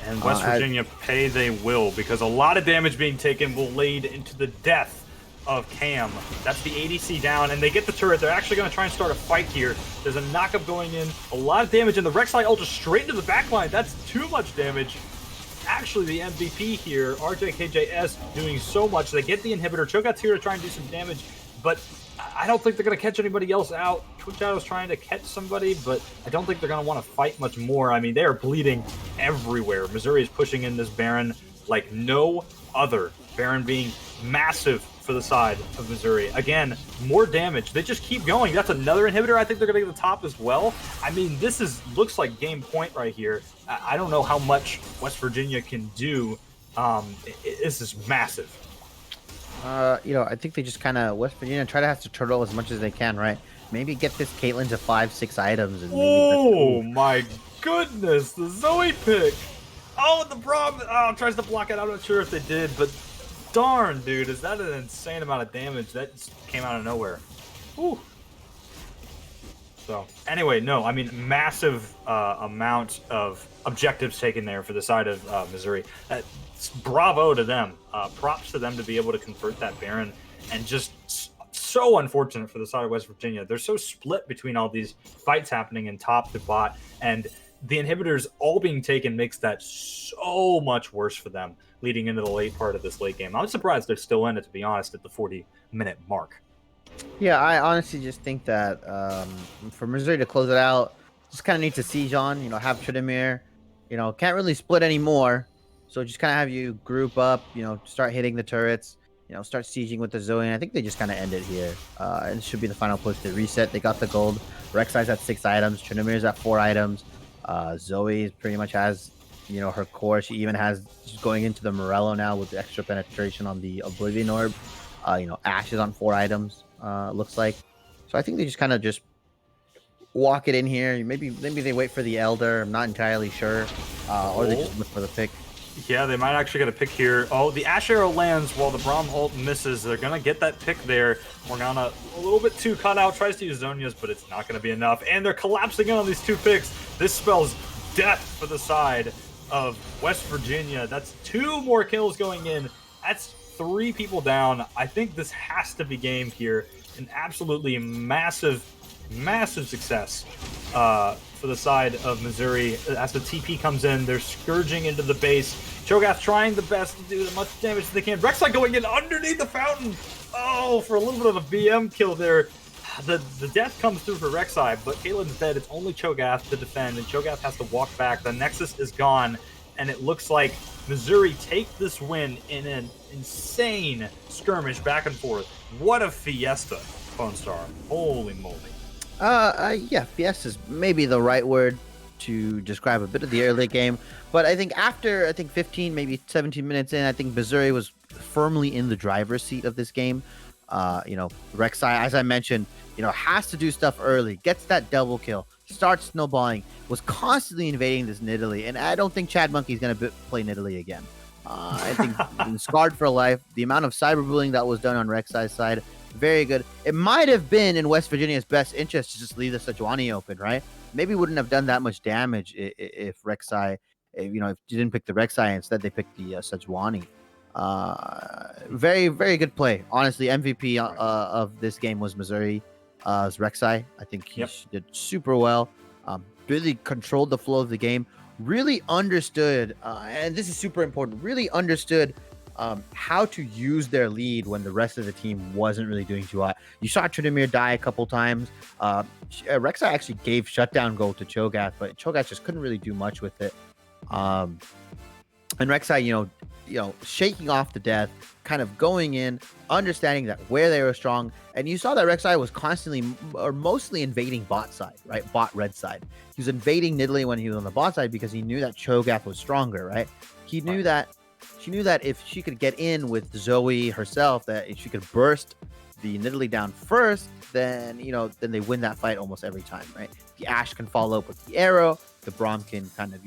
And West Virginia pay they will, because a lot of damage being taken will lead into the death of Cam. That's the ADC down, and they get the turret. They're actually going to try and start a fight here. There's a knockup going in, a lot of damage, and the Rek'Sai ult just straight into the backline. That's too much damage. Actually, the MVP here, RJKJS, doing so much. They get the inhibitor. Cho'Gath's here to try and do some damage, but I don't think they're going to catch anybody else out. Twitch Shadow's trying to catch somebody, but I don't think they're going to want to fight much more. I mean, they are bleeding everywhere. Missouri is pushing in this Baron like no other. Baron being massive for the side of Missouri. Again, more damage. They just keep going. That's another inhibitor. I think they're going to get the top as well. I mean, this looks like game point right here. I don't know how much West Virginia can do. This is massive. I think they just kind of West Virginia have to turtle as much as they can, right? Maybe get this Caitlyn to 5-6 items. And oh my goodness, the Zoe pick. Oh, the Braum tries to block it. I'm not sure if they did, but darn, dude, is that an insane amount of damage that came out of nowhere? Whew. So anyway, no, I mean, massive amount of objectives taken there for the side of Missouri. Bravo to them. Props to them to be able to convert that Baron, and just so unfortunate for the side of West Virginia. They're so split between all these fights happening in top to bot, and the inhibitors all being taken makes that so much worse for them leading into the late part of this late game. I'm surprised they're still in it, to be honest, at the 40-minute mark. Yeah, I honestly just think that for Missouri to close it out, just kind of need to siege on, have Tryndamere, can't really split anymore. So just kind of have you group up, start hitting the turrets, start sieging with the Zoe. And I think they just kind of end it here. And it should be the final push to reset. They got the gold. Rek'Sai's at 6 items. Tryndamere's at 4 items. Zoe pretty much has, her core. She even has, she's going into the Morello now with the extra penetration on the Oblivion Orb. Ashe is on 4 items, looks like. So I think they just kind of just walk it in here. Maybe they wait for the Elder. I'm not entirely sure. Or they just look for the pick. Yeah, they might actually get a pick here. Oh, the Ashe Arrow lands while the Braum ult misses. They're going to get that pick there. Morgana a little bit too cut out. Tries to use Zhonya's, but it's not going to be enough. And they're collapsing in on these 2 picks. This spells death for the side of West Virginia. That's 2 more kills going in. That's 3 people down. I think this has to be game here. An absolutely massive success for the side of Missouri. As the TP comes in, they're scourging into the base. Cho'Gath trying the best to do as much damage as they can. Rek'Sai going in underneath the fountain. Oh, for a little bit of a BM kill there. The death comes through for Rek'Sai, but Caitlyn's dead. It's only Cho'Gath to defend, and Cho'Gath has to walk back. The Nexus is gone, and it looks like Missouri take this win in an insane skirmish back and forth. What a fiesta, Phone Star. Holy moly. Yeah, fiesta is maybe the right word to describe a bit of the early game. But I think after 15, maybe 17 minutes in, I think Missouri was firmly in the driver's seat of this game. Rek'Sai, as I mentioned, has to do stuff early, gets that double kill, starts snowballing, was constantly invading this Nidalee, and I don't think Chad Monkey's going to play Nidalee again. I think scarred for life. The amount of cyberbullying that was done on Rek'Sai's side, very good. It might have been in West Virginia's best interest to just leave the Sejuani open, right? Maybe wouldn't have done that much damage if Rek'Sai, if you didn't pick the Rek'Sai, instead they picked the Sejuani. Very, very good play. Honestly, MVP of this game was Missouri's Rek'Sai. I think he did super well. Really controlled the flow of the game. Really understood, and this is super important, really understood how to use their lead when the rest of the team wasn't really doing too hot. You saw Tryndamere die a couple times. Rek'Sai actually gave shutdown goal to Cho'Gath, but Cho'Gath just couldn't really do much with it. And Rek'Sai, shaking off the death, kind of going in, understanding that where they were strong. And you saw that Rek'Sai was constantly or mostly invading bot side, right? Bot red side. He was invading Nidalee when he was on the bot side because he knew that Cho'Gath was stronger, right? He knew that she knew that if she could get in with Zoe herself, that if she could burst the Nidalee down first, then then they win that fight almost every time, right? The Ashe can follow up with the arrow, the Braum can kind of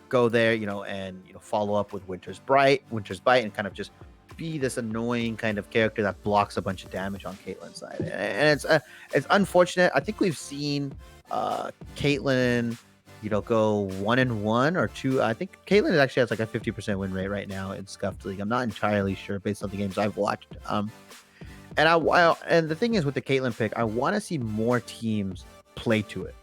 go there, and follow up with Winter's Bite, and kind of just be this annoying kind of character that blocks a bunch of damage on Caitlyn's side. And it's unfortunate. I think we've seen Caitlyn go 1-1 or 2. I think Caitlyn actually has like a 50% win rate right now in Scuffed League. I'm not entirely sure based on the games I've watched. And the thing is with the Caitlyn pick, I want to see more teams play to it.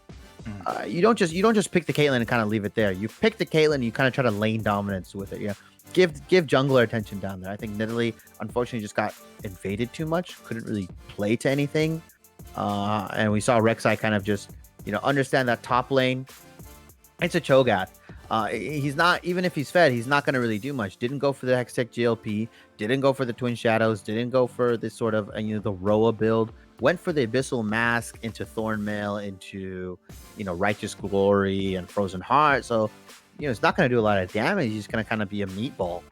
You don't just pick the Caitlyn and kind of leave it there. You pick the Caitlyn, you kind of try to lane dominance with it. Give jungler attention down there. I think Nidalee unfortunately just got invaded too much, couldn't really play to anything. And we saw Rek'Sai kind of just understand that top lane. It's a Cho'Gath. He's not, even if he's fed, he's not going to really do much. Didn't go for the Hextech GLP, didn't go for the Twin Shadows, didn't go for this sort of the Roa build. Went for the Abyssal Mask into Thornmail, into Righteous Glory and Frozen Heart. So it's not going to do a lot of damage. He's going to kind of be a meatball.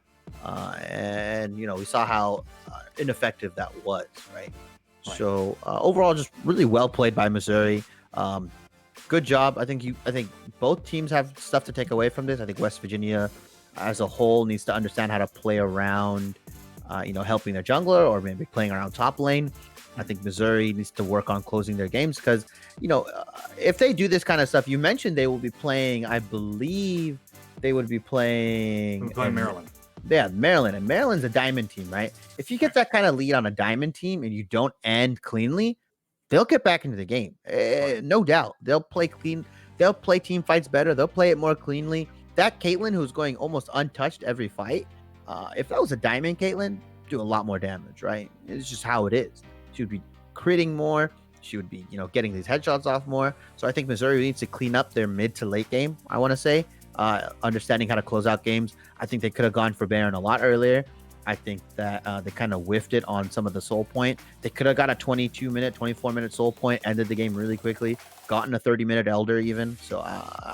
And we saw how ineffective that was, right? So overall, just really well played by Missouri. Good job. I think both teams have stuff to take away from this. I think West Virginia as a whole needs to understand how to play around, helping their jungler or maybe playing around top lane. I think Missouri needs to work on closing their games because, if they do this kind of stuff, you mentioned they will be playing, I believe they would be playing Maryland. Yeah, Maryland. And Maryland's a diamond team, right? If you get that kind of lead on a diamond team and you don't end cleanly, they'll get back into the game. No doubt. They'll play clean. They'll play team fights better. They'll play it more cleanly. That Caitlyn, who's going almost untouched every fight, if that was a diamond Caitlyn, do a lot more damage, right? It's just how it is. She would be critting more. She would be, getting these headshots off more. So I think Missouri needs to clean up their mid to late game, I want to say. Understanding how to close out games. I think they could have gone for Baron a lot earlier. I think that they kind of whiffed it on some of the soul point. They could have got a 22-minute, 24-minute soul point, ended the game really quickly, gotten a 30-minute elder even. So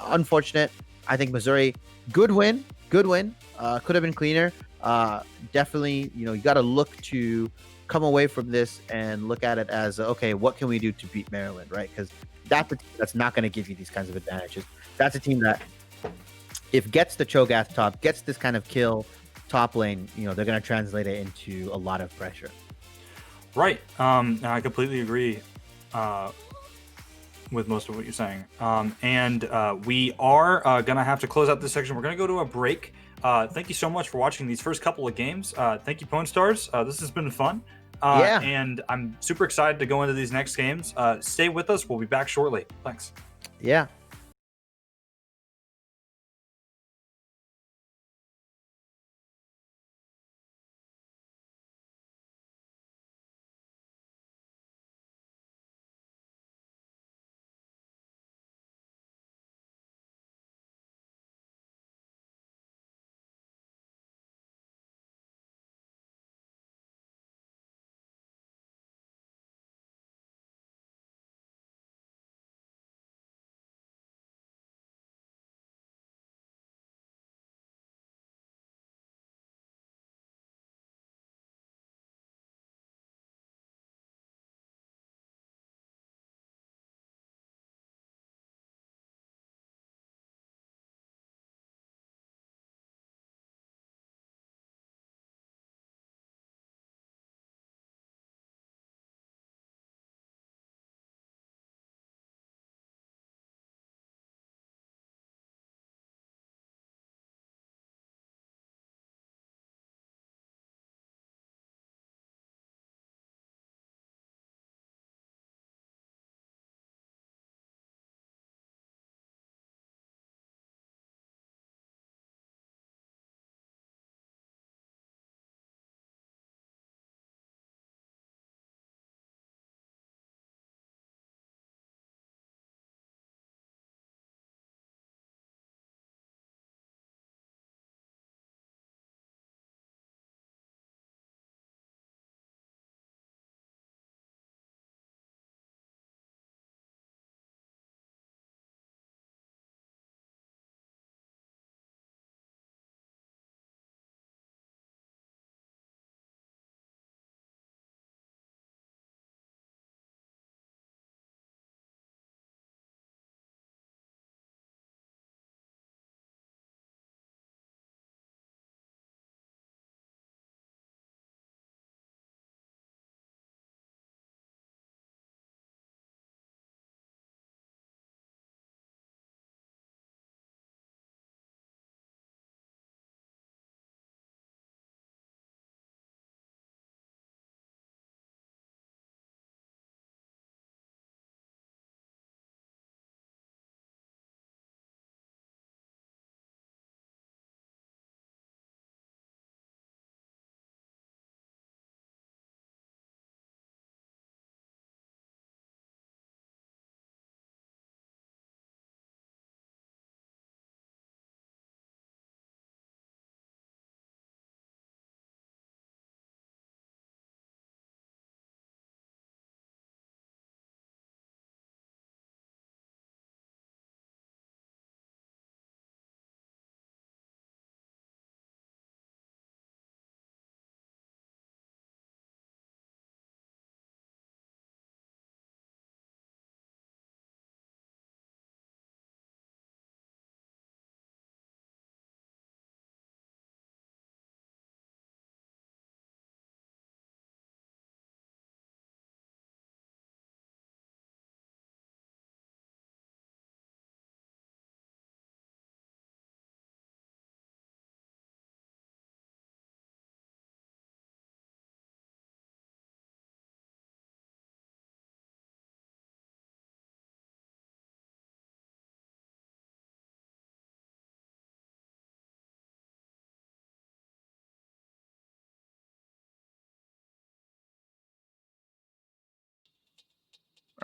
unfortunate. I think Missouri, good win. Could have been cleaner. Definitely, you got to look to come away from this and look at it as, okay, what can we do to beat Maryland, right? Because that's a team that's not going to give you these kinds of advantages. That's a team that, if gets the Cho'Gath top, gets this kind of kill top lane, they're going to translate it into a lot of pressure. Right. I completely agree with most of what you're saying. And we are going to have to close out this section. We're going to go to a break. Thank you so much for watching these first couple of games. Thank you, Pwn Stars. This has been fun. Yeah. And I'm super excited to go into these next games. Stay with us. We'll be back shortly. Thanks. Yeah.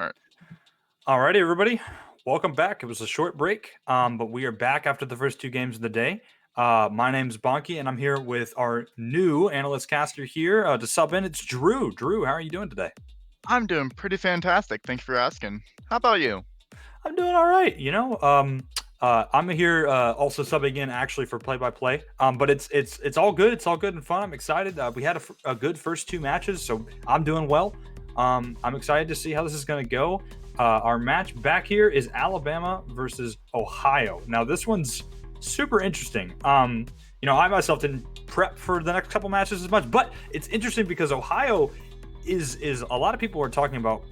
All right. Alrighty, everybody. Welcome back. It was a short break, but we are back after the first 2 games of the day. My name's Bonky, and I'm here with our new analyst caster here to sub in. It's Drew. Drew, how are you doing today? I'm doing pretty fantastic. Thanks for asking. How about you? I'm doing all right. I'm here also subbing in actually for play-by-play. But it's all good. It's all good and fun. I'm excited. We had a good first 2 matches, so I'm doing well. I'm excited to see how this is going to go. Our match back here is Alabama versus Ohio. Now this one's super interesting. I myself didn't prep for the next couple matches as much, but it's interesting because Ohio is a lot of people are talking about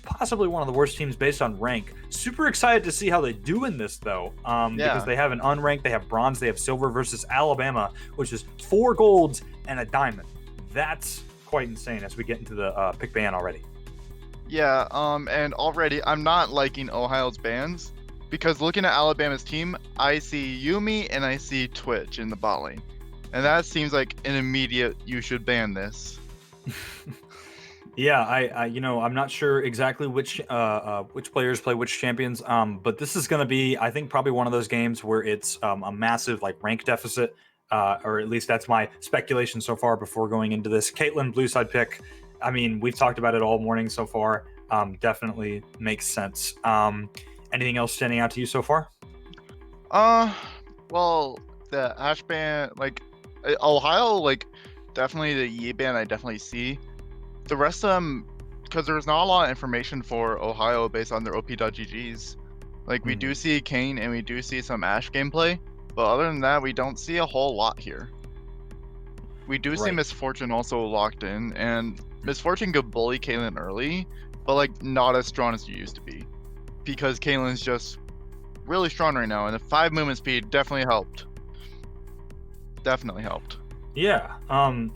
possibly one of the worst teams based on rank. Super excited to see how they do in this though, because they have an unranked, they have bronze, they have silver versus Alabama, which is 4 golds and a diamond. That's quite insane as we get into the pick ban already. Yeah, and already I'm not liking Ohio's bans because looking at Alabama's team, I see Yumi and I see Twitch in the bot lane. And that seems like an immediate you should ban this. Yeah, I'm not sure exactly which players play which champions, but this is going to be, I think, probably one of those games where it's a massive rank deficit, or at least that's my speculation so far before going into this. Caitlyn blue side pick, I mean, we've talked about it all morning so far. Definitely makes sense. Anything else standing out to you so far? Well, the Ash ban, Ohio, definitely the Yi ban I definitely see. The rest of them, because there's not a lot of information for Ohio based on their op.ggs. We do see Kane and we do see some Ash gameplay, but other than that, we don't see a whole lot here. We do see Misfortune also locked in, and Misfortune could bully Caitlyn early, but not as strong as you used to be, because Caitlyn's just really strong right now, and the 5 movement speed definitely helped. Definitely helped. Yeah,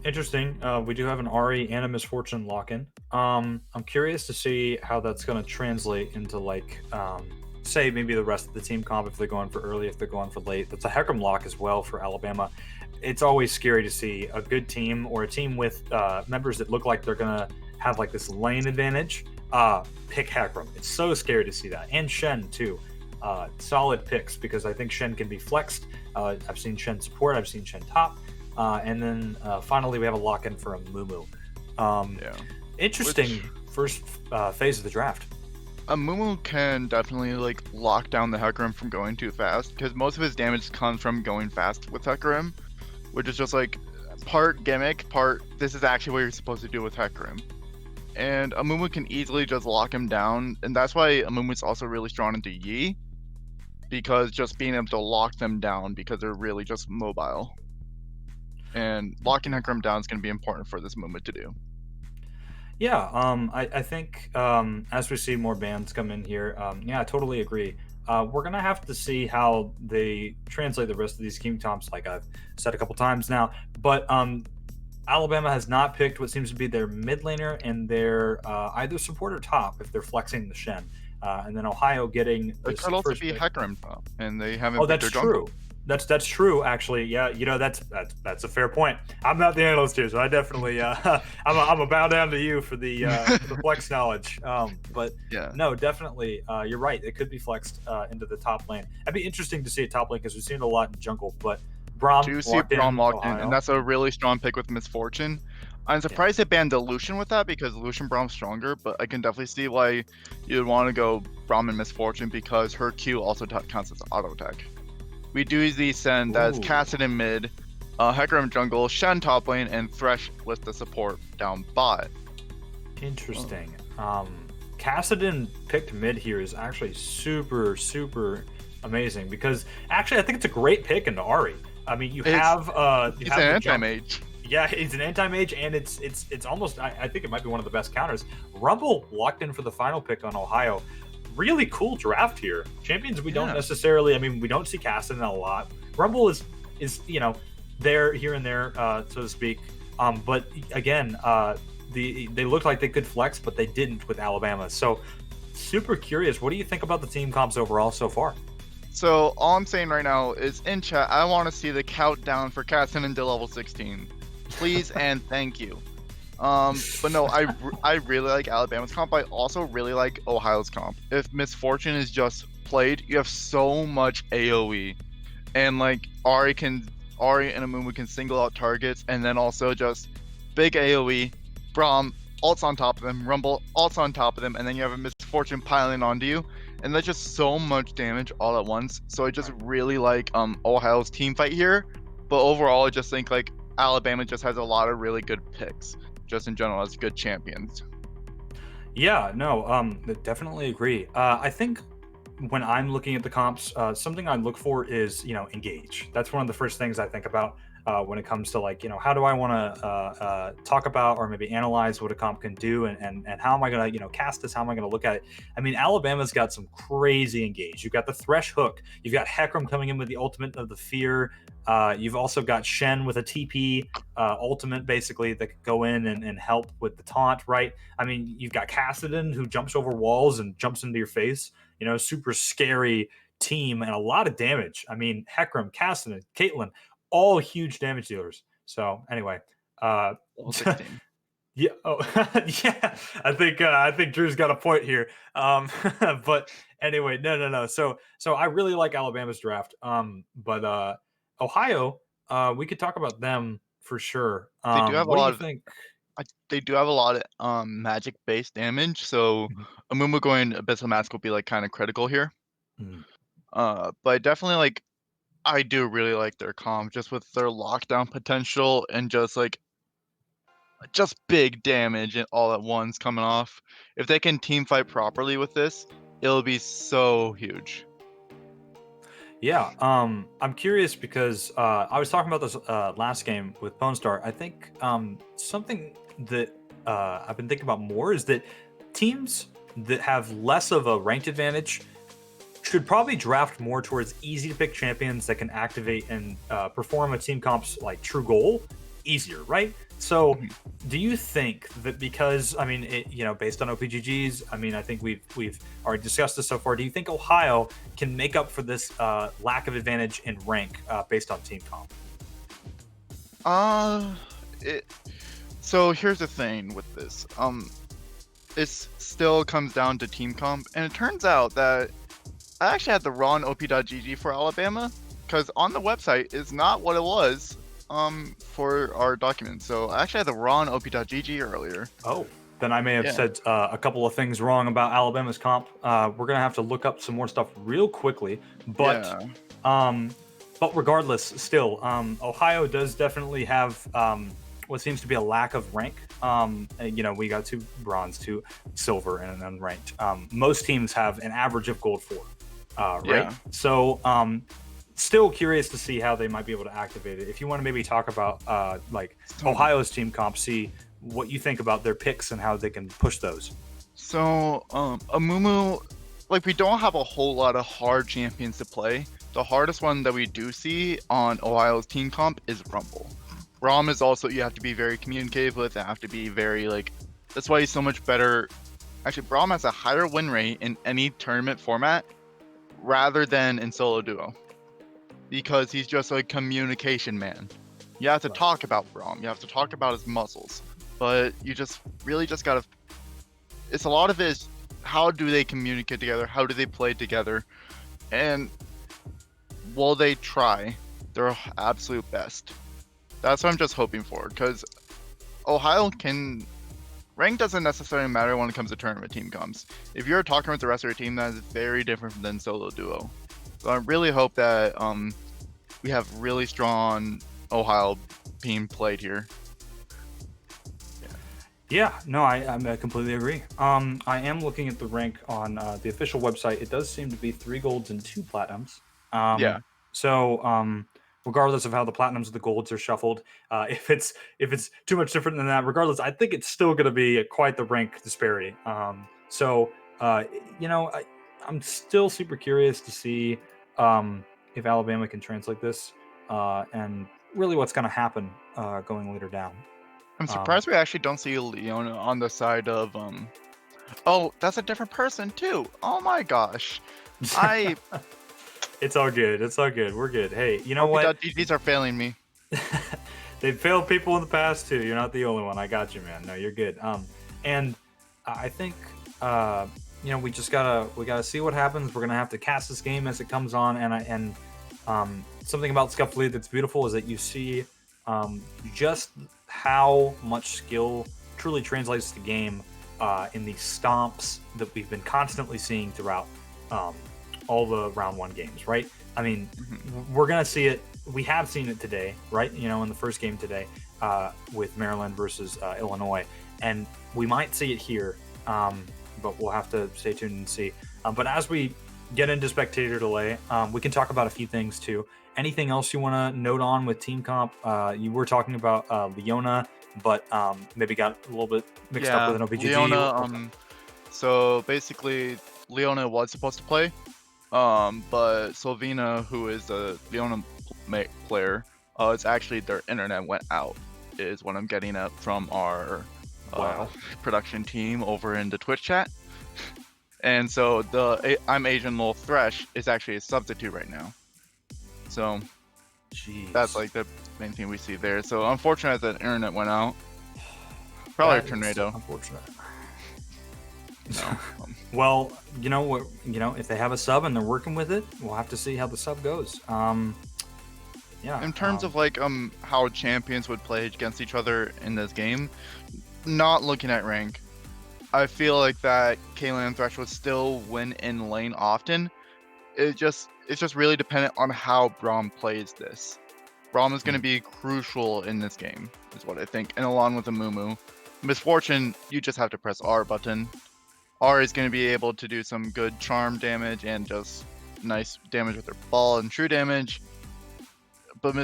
interesting. We do have an Ari and a Misfortune lock-in. I'm curious to see how that's going to translate into say maybe the rest of the team comp, if they're going for early, if they're going for late. That's a Hecarim lock as well for Alabama. It's always scary to see a good team or a team with members that look like they're going to have this lane advantage pick Hecarim. It's so scary to see that. And Shen too. Solid picks, because I think Shen can be flexed. I've seen Shen support, I've seen Shen top. And then finally we have a lock-in for a Mumu. Interesting first phase of the draft. A Mumu can definitely lock down the Hecarim from going too fast, because most of his damage comes from going fast with Hecarim, which is just part gimmick, part this is actually what you're supposed to do with Hecarim. And a Mumu can easily just lock him down, and that's why a Mumu is also really strong into Yi, because just being able to lock them down because they're really just mobile. And locking Hecarim down is going to be important for this movement to do. Yeah, I think as we see more bans come in here, I totally agree. We're going to have to see how they translate the rest of these team comps, like I've said a couple times now. But Alabama has not picked what seems to be their mid laner and their either support or top if they're flexing the Shen. And then Ohio getting it could also be Hecarim top, and they haven't. Oh, that's true. That's true, actually. Yeah, that's a fair point. I'm not the analyst here, so I definitely I'm a bow down to you for the flex knowledge. But yeah, no, definitely, you're right. It could be flexed into the top lane. It'd be interesting to see a top lane because we've seen it a lot in jungle. But Braum, do you see Braum locked in, and that's a really strong pick with Misfortune. I'm surprised they banned Lucian with that, because Lucian Braum's stronger, but I can definitely see why you'd want to go Braum and Misfortune, because her Q also counts as auto attack. We do the send that's Cassidy mid, Hecarim jungle, Shen top lane, and Thresh with the support down bot. Interesting. Cassidy picked mid here is actually super, super amazing, because actually I think it's a great pick into Ari. I mean, you have he's an anti-mage. Yeah, he's an anti-mage, and it's almost, I think it might be one of the best counters. Rumble locked in for the final pick on Ohio. Really cool draft here. Champions we don't necessarily, I mean, we don't see Cassidy a lot. Rumble is there here and there, so to speak. But again, they looked like they could flex, but they didn't with Alabama. So super curious. What do you think about the team comps overall so far? So all I'm saying right now is in chat, I want to see the countdown for Cassidy to level 16. Please and thank you. But no, I really like Alabama's comp. I also really like Ohio's comp. If Misfortune is just played, you have so much AOE, and like Ari and Amumu can single out targets, and then also just big AOE, Braum ults on top of them, Rumble ults on top of them, and then you have a Misfortune piling onto you, and that's just so much damage all at once. So I just really like Ohio's team fight here, but overall I just think like Alabama just has a lot of really good picks, just in general as good champions. Yeah, no, definitely agree. I think when I'm looking at the comps, something I look for is, engage. That's one of the first things I think about when it comes to like, how do I want to talk about or maybe analyze what a comp can do, and how am I going to, cast this? How am I going to look at it? I mean, Alabama's got some crazy engage. You've got the Thresh hook. You've got Hecarim coming in with the ultimate of the fear. You've also got Shen with a TP ultimate, basically, that could go in and help with the taunt, right? I mean, you've got Kassadin, who jumps over walls and jumps into your face. Super scary team and a lot of damage. I mean, Hecarim, Kassadin, Caitlyn, all huge damage dealers. So anyway, yeah. Oh, yeah. I think Drew's got a point here. But anyway, no. So I really like Alabama's draft. But Ohio, we could talk about them for sure. They do have what do you think? They do have a lot of magic based damage, so Amumu going Abyssal Mask will be like kind of critical here. But definitely like I do really like their comp just with their lockdown potential and just big damage and all at once coming off. If they can team fight properly with this, it'll be so huge. Yeah, I'm curious because I was talking about this last game with Bone Star. I think something that I've been thinking about more is that teams that have less of a ranked advantage should probably draft more towards easy to pick champions that can activate and perform a team comp's like true goal easier, right? So do you think that because, I mean, based on OPGGs, I mean, I think we've already discussed this so far. Do you think Ohio can make up for this lack of advantage in rank based on team comp? So here's the thing with this. It still comes down to team comp, and it turns out that I actually had the wrong op.gg for Alabama, because on the website is not what it was for our document. So I actually had the wrong op.gg earlier. Oh, then I may have said a couple of things wrong about Alabama's comp. We're gonna have to look up some more stuff real quickly, but regardless, still, Ohio does definitely have what seems to be a lack of rank. We got 2 bronze, 2 silver, and an unranked. Most teams have an average of gold 4, right? Yeah. So still curious to see how they might be able to activate it. If you want to maybe talk about Ohio's team comp, see what you think about their picks and how they can push those. So Amumu, we don't have a whole lot of hard champions to play. The hardest one that we do see on Ohio's team comp is Rumble. Braum is also, you have to be very communicative with, and have to be very that's why he's so much better. Actually, Braum has a higher win rate in any tournament format rather than in solo duo, because he's just a communication man. You have to talk about Braum, you have to talk about his muscles, but you just really just gotta, it's a lot of it is how do they communicate together, how do they play together, and will they try their absolute best? That's what I'm just hoping for, because Ohio rank doesn't necessarily matter when it comes to tournament team comps. If you're talking with the rest of your team, that is very different than solo duo. So I really hope that we have really strong Ohio team played here. Yeah, no, I completely agree. I am looking at the rank on the official website. It does seem to be 3 golds and 2 platinums. So regardless of how the platinums and the golds are shuffled, if it's too much different than that, regardless, I think it's still going to be quite the rank disparity. I'm still super curious to see if Alabama can translate this and really what's going to happen going later down. I'm surprised we actually don't see Leona on the side of oh, that's a different person too. Oh my gosh. It's all good. It's all good. We're good. Hey, you know what? GGs are failing me. they've failed people in the past too. You're not the only one. I got you, man. No, you're good. And I think we just gotta see what happens. We're gonna have to cast this game as it comes on, and something about Scuffed that's beautiful is that you see just how much skill truly translates to game in these stomps that we've been constantly seeing throughout all the round 1 games, right? I mean, we're gonna see it. We have seen it today, right? In the first game today with Maryland versus Illinois, and we might see it here, but we'll have to stay tuned and see. But as we get into spectator delay, we can talk about a few things too. Anything else you want to note on with team comp? You were talking about Leona, but maybe got a little bit mixed up with an OPGG. Leona, so basically, Leona was supposed to play, but Sylvina, who is a Leona player, it's actually their internet went out, is what I'm getting at from our production team over in the Twitch chat. And so I'm Asian Lil Thresh is actually a substitute right now. So that's like the main thing we see there. So unfortunate that the internet went out. Probably a tornado. Unfortunate. No. Well, if they have a sub and they're working with it, we'll have to see how the sub goes. In terms of like how champions would play against each other in this game, not looking at rank, I feel like that Caitlyn and Thresh would still win in lane often. It's just really dependent on how Braum plays this. Braum is going to be crucial in this game, is what I think, and along with the Mumu. Misfortune, you just have to press R button. R is going to be able to do some good charm damage and just nice damage with their ball and true damage. But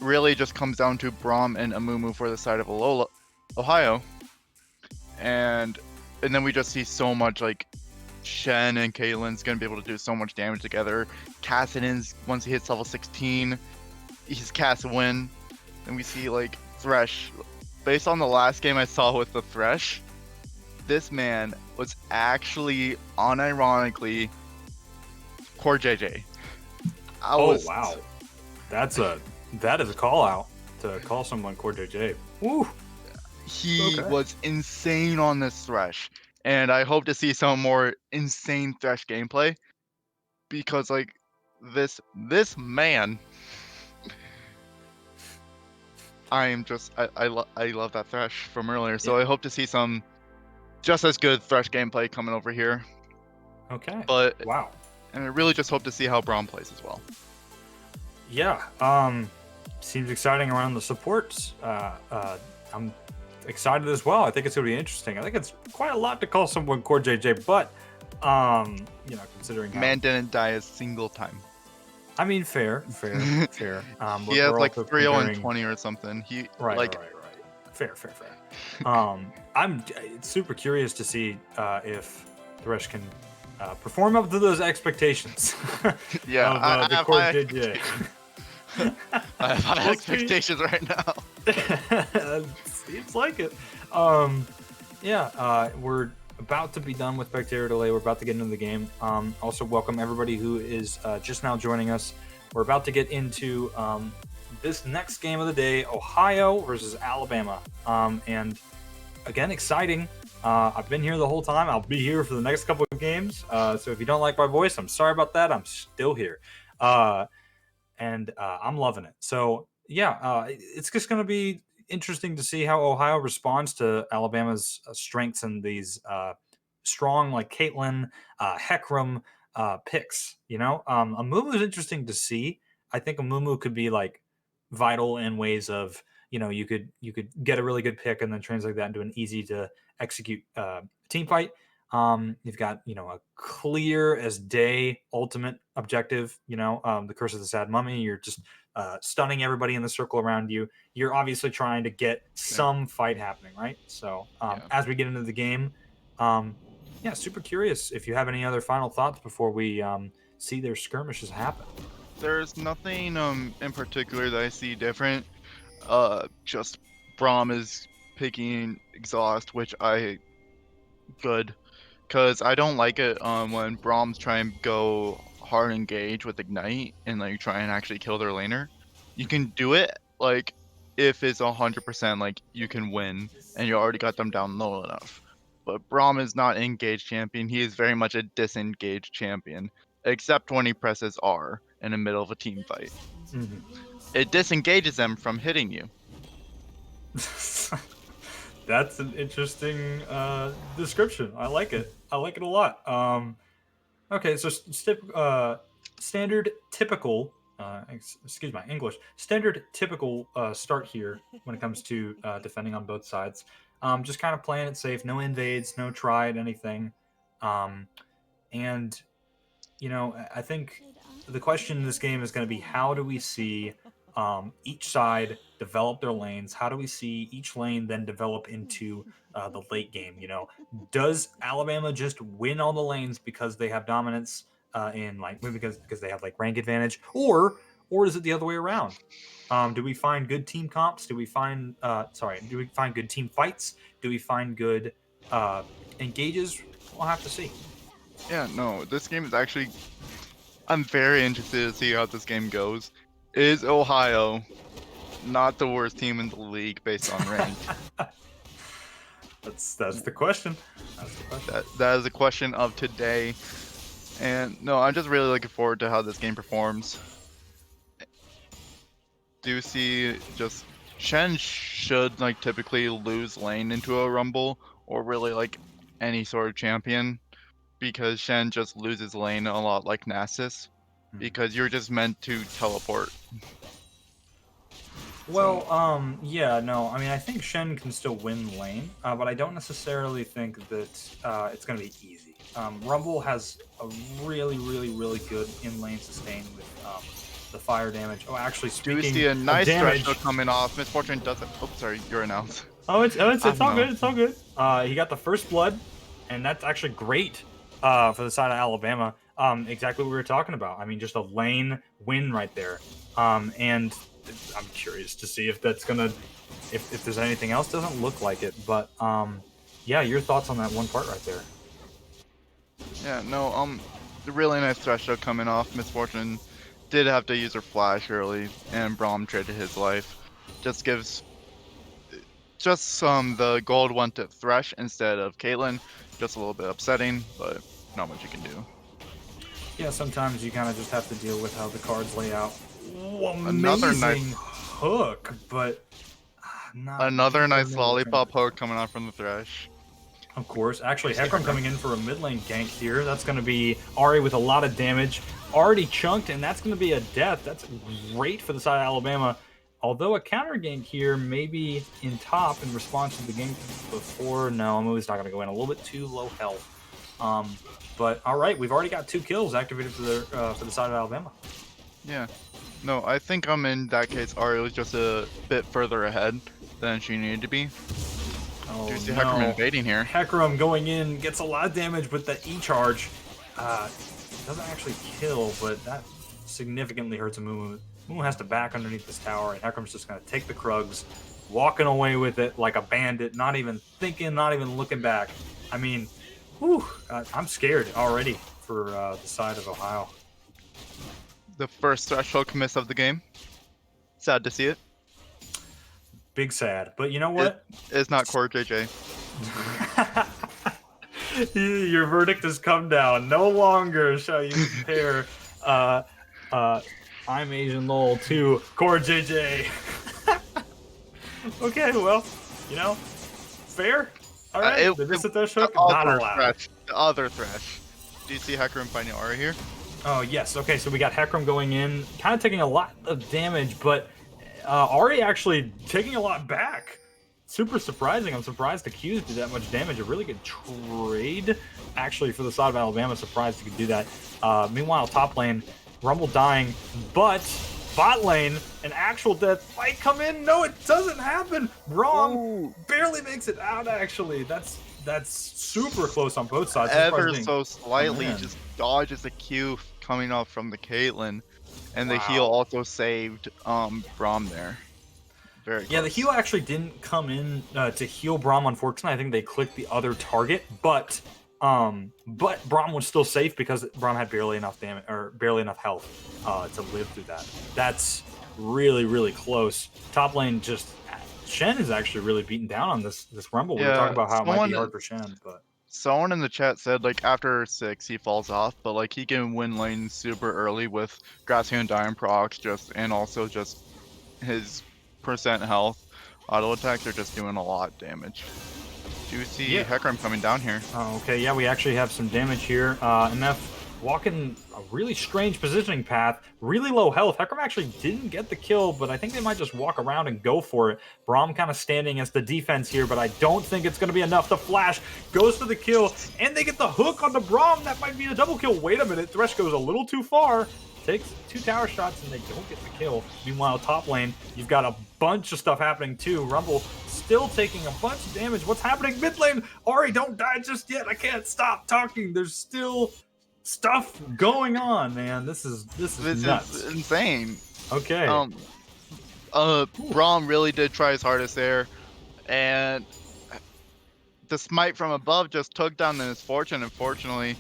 really just comes down to Braum and Amumu for the side of Ohio. And then we just see so much like Shen and Caitlyn's going to be able to do so much damage together. Kassadin's, once he hits level 16, he's cast a win. And we see like Thresh. Based on the last game I saw with the Thresh, this man was actually unironically Core JJ. Wow. That is a call out to call someone Core JJ. Woo. He was insane on this Thresh, and I hope to see some more insane Thresh gameplay, because like this man, I love that Thresh from earlier, so I hope to see some just as good Thresh gameplay coming over here. Okay. But wow. And I really just hope to see how Braum plays as well. Yeah. Seems exciting around the supports. I'm excited as well. I think it's going to be interesting. I think it's quite a lot to call someone Core JJ, but considering how... Man didn't die a single time. I mean, fair. He has like 3-0 and 20 or something. Right. Fair. I'm super curious to see if Thresh can perform up to those expectations. Yeah, of the Core JJ. I have high expectations right now. Seems like it. We're about to be done with spectator delay. We're about to get into the game. Also, welcome everybody who is just now joining us. We're about to get into this next game of the day, Ohio versus Alabama. And again, exciting. I've been here the whole time. I'll be here for the next couple of games. So if you don't like my voice, I'm sorry about that. I'm still here. And I'm loving it. So it's just going to be interesting to see how Ohio responds to Alabama's strengths and these strong, like Caitlyn, Heckram picks. Amumu is interesting to see. I think Amumu could be like vital in ways of, you could get a really good pick and then translate that into an easy to execute team fight. You've got, a clear as day ultimate objective, the Curse of the Sad Mummy. You're just stunning everybody in the circle around you. You're obviously trying to get some fight happening, right? So as we get into the game, super curious if you have any other final thoughts before we see their skirmishes happen. There's nothing in particular that I see different. Just Braum is picking Exhaust, which good. Because I don't like it when Brahms try and go hard engage with Ignite and like try and actually kill their laner. You can do it like if it's 100% like you can win and you already got them down low enough. But Braum is not an engaged champion. He is very much a disengaged champion, except when he presses R in the middle of a team fight. It disengages them from hitting you. That's an interesting description. I like it. I like it a lot. Okay, so standard typical. Excuse my English. Standard typical start here when it comes to defending on both sides. Just kind of playing it safe. No invades. No tried anything. And you know, I think the question in this game is going to be how do we see each side develop their lanes? How do we see each lane then develop into the late game? You know, does Alabama just win all the lanes because they have dominance in like maybe because they have like rank advantage, or is it the other way around? Do we find good team comps? Do we find do we find good team fights? Do we find good engages? We'll have to see. Yeah, no, this game is actually. I'm very interested to see how this game goes. Is Ohio not the worst team in the league based on rank? That's the question. That's the question. That is the question of today. And no, I'm just really looking forward to how this game performs. Do you see just Shen should like typically lose lane into a rumble or really like any sort of champion, because Shen just loses lane a lot like Nasus, because you're just meant to teleport. Well, yeah, no, I mean, I think Shen can still win lane, but I don't necessarily think that it's going to be easy. Rumble has a really, really, really good in-lane sustain with the fire damage. Oh, actually, speaking Do you see a nice damage, threshold coming off? Misfortune doesn't. Oh, sorry, you're announced. Oh, it's all good. It's all good. He got the first blood, and that's actually great for the side of Alabama. Exactly what we were talking about. I mean, just a lane win right there. And I'm curious to see if that's gonna, if there's anything else. Doesn't look like it, but yeah, your thoughts on that one part right there. Yeah, no, really nice threshold coming off. Misfortune did have to use her flash early, and Braum traded his life. Just gives the gold went to Thresh instead of Caitlyn. Just a little bit upsetting, but not much you can do. Yeah, sometimes you kind of just have to deal with how the cards lay out. Another Amazing nice hook, but another nice lollipop hook coming out from the Thresh. Of course. Actually, Hecarim coming in for a mid lane gank here. That's going to be Ari with a lot of damage. Already chunked, and that's going to be a death. That's great for the side of Alabama. Although a counter gank here may be in top in response to the gank before. No, Amu's not going to go in. A little bit too low health. But all right, we've already got 2 kills activated for the side of Alabama. Yeah. No, I think in that case, Ari was just a bit further ahead than she needed to be. Oh, Do you see no. Hecarim invading here? Hecarim going in, gets a lot of damage with the E-charge. Doesn't actually kill, but that significantly hurts Amumu. Amumu has to back underneath this tower, and Hecarim's just going to take the Krugs, walking away with it like a bandit, not even thinking, not even looking back. I mean, whew, I'm scared already for the side of Ohio. The first threshold miss of the game. Sad to see it. Big sad. But you know what? It's not Core JJ. Your verdict has come down. No longer shall you compare I'm Asian LOL to Core JJ. Okay, well, you know, fair. All right, the miss at the hook, not allowed. The other Thresh. Do you see Hecarim finding Aura here? Oh, yes. Okay, so we got Hecarim going in, kind of taking a lot of damage, but Ari actually taking a lot back. Super surprising. I'm surprised the Q's did that much damage. A really good trade, actually, for the side of Alabama. Surprised he could do that. Meanwhile, top lane, Rumble dying, but bot lane, an actual death might come in. No, it doesn't happen. Wrong. Barely makes it out, actually. That's super close on both sides. Ever so slightly just dodges the Q coming off from the Caitlyn, and the heal also saved Braum there. Very close. Yeah, the heal actually didn't come in to heal Braum. Unfortunately, I think they clicked the other target, but Braum was still safe because Braum had barely enough damage or barely enough health to live through that. That's really, really close. Top lane just Shen is actually really beaten down on this Rumble. We were talking about how it might be hard for Shen, but someone in the chat said like after 6 he falls off, but like he can win lane super early with Grassy and Diamond procs and also just his percent health. Auto attacks are just doing a lot of damage. Do you see Hecarim coming down here? Oh, okay, yeah, we actually have some damage here. MF walking a really strange positioning path, really low health. Hecarim actually didn't get the kill, but I think they might just walk around and go for it. Braum kind of standing as the defense here, but I don't think it's going to be enough. The flash goes for the kill, and they get the hook on the Braum. That might be a double kill. Wait a minute, Thresh goes a little too far. Takes 2 tower shots, and they don't get the kill. Meanwhile, top lane, you've got a bunch of stuff happening too. Rumble still taking a bunch of damage. What's happening mid lane? Ari, don't die just yet. I can't stop talking. There's still stuff going on, man. This is nuts. Is insane. Okay. Braum really did try his hardest there, and the smite from above just took down the misfortune. Unfortunately,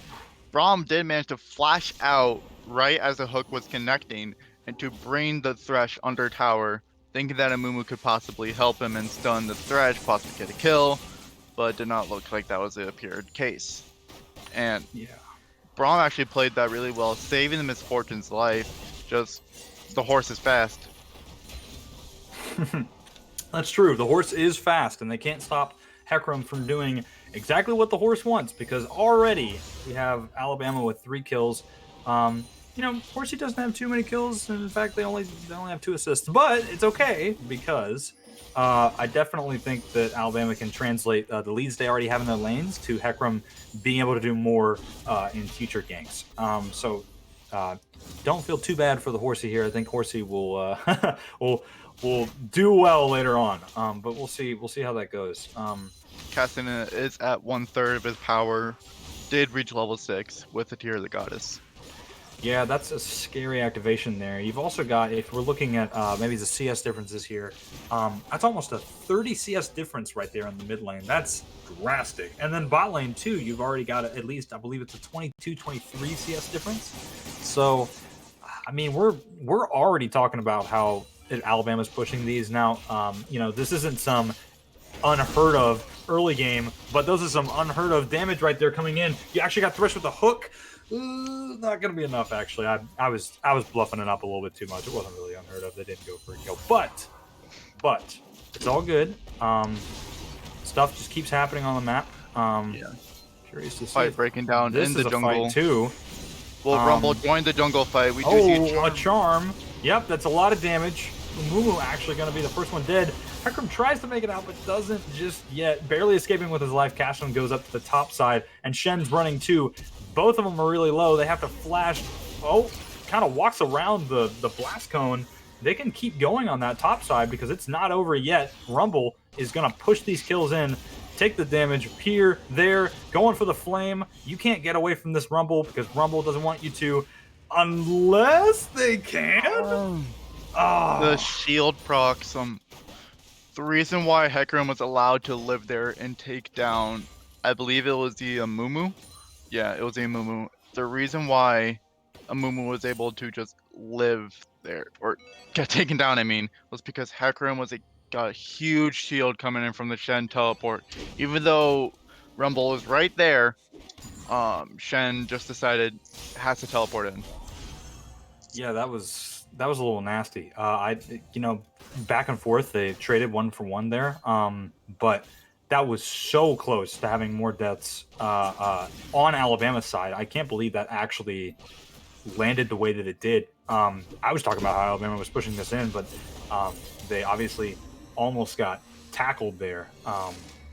Braum did manage to flash out right as the hook was connecting and to bring the Thresh under tower, thinking that Amumu could possibly help him and stun the Thresh, possibly get a kill, but it did not look like that was the appeared case. And Braum actually played that really well, saving the Misfortune's life. Just the horse is fast. That's true. The horse is fast, and they can't stop Hecarim from doing exactly what the horse wants, because already we have Alabama with 3 kills. You know, Horsey doesn't have too many kills. In fact, they only have 2 assists, but it's okay because I definitely think that Alabama can translate the leads they already have in their lanes to Hecarim being able to do more in future ganks. So don't feel too bad for the Horsey here. I think Horsey will will do well later on. But we'll see how that goes. Cassian is at 1/3 of his power. Did reach level 6 with the Tear of the Goddess. Yeah, that's a scary activation there. You've also got, if we're looking at maybe the CS differences here, that's almost a 30 CS difference right there in the mid lane. That's drastic. And then bot lane too, you've already got at least, I believe it's a 22, 23 CS difference. So, I mean, we're already talking about how Alabama's pushing these now. You know, this isn't some unheard of early game, but those are some unheard of damage right there coming in. You actually got Thresh with a hook. Not gonna be enough, actually. I was bluffing it up a little bit too much. It wasn't really unheard of. They didn't go for a kill, but it's all good. Stuff just keeps happening on the map. Curious to see. Fight breaking down this in the is a jungle fight too. Well, Rumble joined the jungle fight. We do see a charm. Yep, that's a lot of damage. Mumu actually going to be the first one dead. Hecarim tries to make it out, but doesn't just yet. Barely escaping with his life. Cashin goes up to the top side, and Shen's running too. Both of them are really low. They have to flash. Oh, kind of walks around the blast cone. They can keep going on that top side because it's not over yet. Rumble is going to push these kills in, take the damage here, there, going for the flame. You can't get away from this Rumble because Rumble doesn't want you to, unless they can. The shield procs. The reason why Hecarim was allowed to live there and take down, I believe it was the Amumu. Yeah, it was the Amumu. The reason why Amumu was able to just live there, or get taken down, I mean, was because Hecarim got a huge shield coming in from the Shen teleport. Even though Rumble was right there, Shen just decided has to teleport in. Yeah, that was a little nasty. Back and forth, they traded 1 for 1 there. But that was so close to having more deaths on Alabama's side. I can't believe that actually landed the way that it did. I was talking about how Alabama was pushing this in, but they obviously almost got tackled there,